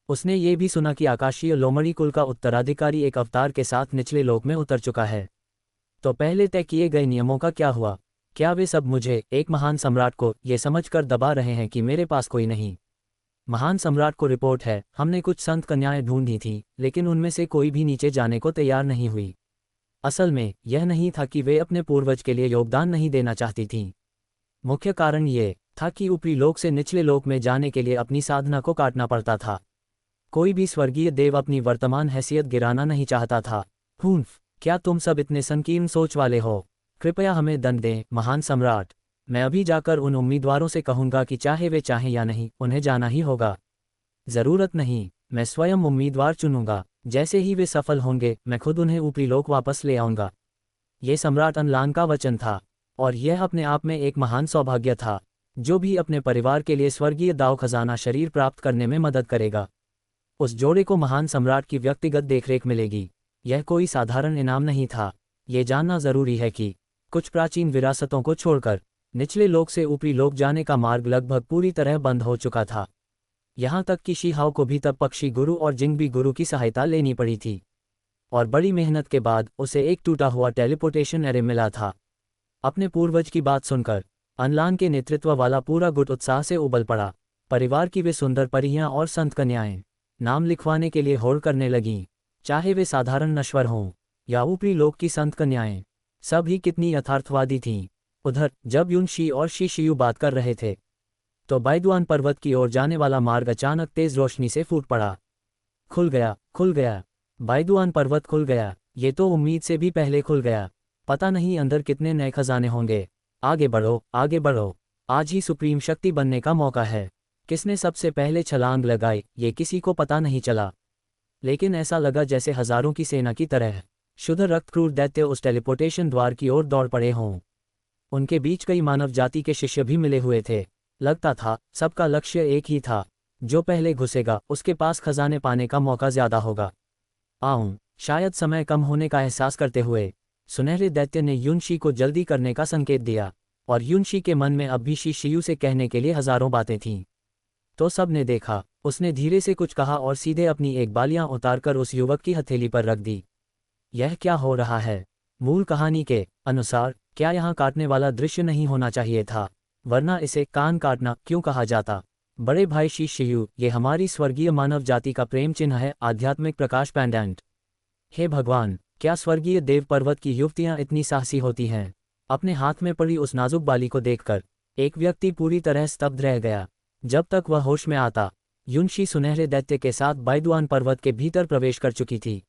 उसने ये भी सुना कि आकाशीय लोमड़ी कुल का उत्तराधिकारी एक अवतार के साथ निचले लोक में उतर चुका है। तो पहले तय किए गए नियमों का क्या हुआ? क्या वे सब मुझे, एक महान सम्राट को, ये समझकर दबा रहे हैं कि मेरे पास कोई नहीं? महान सम्राट को रिपोर्ट है, हमने कुछ संत कन्याएं ढूंढी थीं, लेकिन उनमें से कोई भी नीचे जाने को तैयार नहीं हुई। असल में यह नहीं था कि वे अपने पूर्वज के लिए योगदान नहीं देना चाहती थीं। मुख्य कारण ये था कि ऊपरी लोक से निचले लोक में जाने के लिए अपनी साधना को काटना पड़ता था। कोई भी स्वर्गीय देव अपनी वर्तमान हैसियत गिराना नहीं चाहता था। हुंफ, क्या तुम सब इतने संकीर्ण सोच वाले हो? कृपया हमें दंड दें, महान सम्राट। मैं अभी जाकर उन उम्मीदवारों से कहूंगा कि चाहे वे चाहें या नहीं, उन्हें जाना ही होगा। जरूरत नहीं, मैं स्वयं उम्मीदवार चुनूंगा। जैसे ही वे सफल होंगे मैं खुद उन्हें ऊपरी लोक वापस ले आऊंगा। ये सम्राट अनलान का वचन था, और यह अपने आप में एक महान सौभाग्य था। जो भी अपने परिवार के लिए स्वर्गीय दाव खजाना शरीर प्राप्त करने में मदद करेगा, उस जोड़े को महान सम्राट की व्यक्तिगत देखरेख मिलेगी। यह कोई साधारण इनाम नहीं था। ये जानना जरूरी है कि कुछ प्राचीन विरासतों को छोड़कर निचले लोक से ऊपरी लोक जाने का मार्ग लगभग पूरी तरह बंद हो चुका था। यहाँ तक कि शीहाओ को भी तब पक्षी गुरु और जिंगबी गुरु की सहायता लेनी पड़ी थी, और बड़ी मेहनत के बाद उसे एक टूटा हुआ टेलीपोर्टेशन एरे मिला था। अपने पूर्वज की बात सुनकर अनलान के नेतृत्व वाला पूरा गुट उत्साह से उबल पड़ा। परिवार की वे सुंदर परियां और संत कन्याएं नाम लिखवाने के लिए होड़ करने लगीं, चाहे वे साधारण नश्वर हों या ऊपरी लोक की संत कन्याएं। सब ही कितनी यथार्थवादी थीं। उधर जब युनशी और शीशियू बात कर रहे थे तो बायदुआन पर्वत की ओर जाने वाला मार्ग अचानक तेज रोशनी से फूट पड़ा। खुल गया, खुल गया। बायदुआन पर्वत खुल गया। ये तो उम्मीद से भी पहले खुल गया। पता नहीं अंदर कितने नए खजाने होंगे। आगे बढ़ो, आगे बढ़ो। आज ही सुप्रीम शक्ति बनने का मौका है। किसने सबसे पहले छलांग लगाई ये किसी को पता नहीं चला, लेकिन ऐसा लगा जैसे हजारों की सेना की तरह शुद्ध रक्त क्रूर दैत्य उस टेलीपोर्टेशन द्वार की ओर दौड़ पड़े हों। उनके बीच कई मानव जाति के शिष्य भी मिले हुए थे। लगता था सबका लक्ष्य एक ही था, जो पहले घुसेगा उसके पास खजाने पाने का मौका ज्यादा होगा। आऊं, शायद समय कम होने का एहसास करते हुए सुनहरे दैत्य ने युनशी को जल्दी करने का संकेत दिया, और युनशी के मन में अब भी शीशियू से कहने के लिए हजारों बातें थीं। तो सब ने देखा, उसने धीरे से कुछ कहा और सीधे अपनी एक बालियां उतारकर उस युवक की हथेली पर रख दी। यह क्या हो रहा है? मूल कहानी के अनुसार क्या यहाँ काटने वाला दृश्य नहीं होना चाहिए था? वरना इसे कान काटना क्यों कहा जाता? बड़े भाई शीशियू, ये हमारी स्वर्गीय मानव जाति का प्रेम चिन्ह है, आध्यात्मिक प्रकाश पेंडेंट। हे भगवान, क्या स्वर्गीय देव पर्वत की युवतियां इतनी साहसी होती हैं? अपने हाथ में पड़ी उस नाजुक बाली को देखकर एक व्यक्ति पूरी तरह स्तब्ध रह गया। जब तक वह होश में आता, युनशी सुनहरे दैत्य के साथ बायदुआन पर्वत के भीतर प्रवेश कर चुकी थी।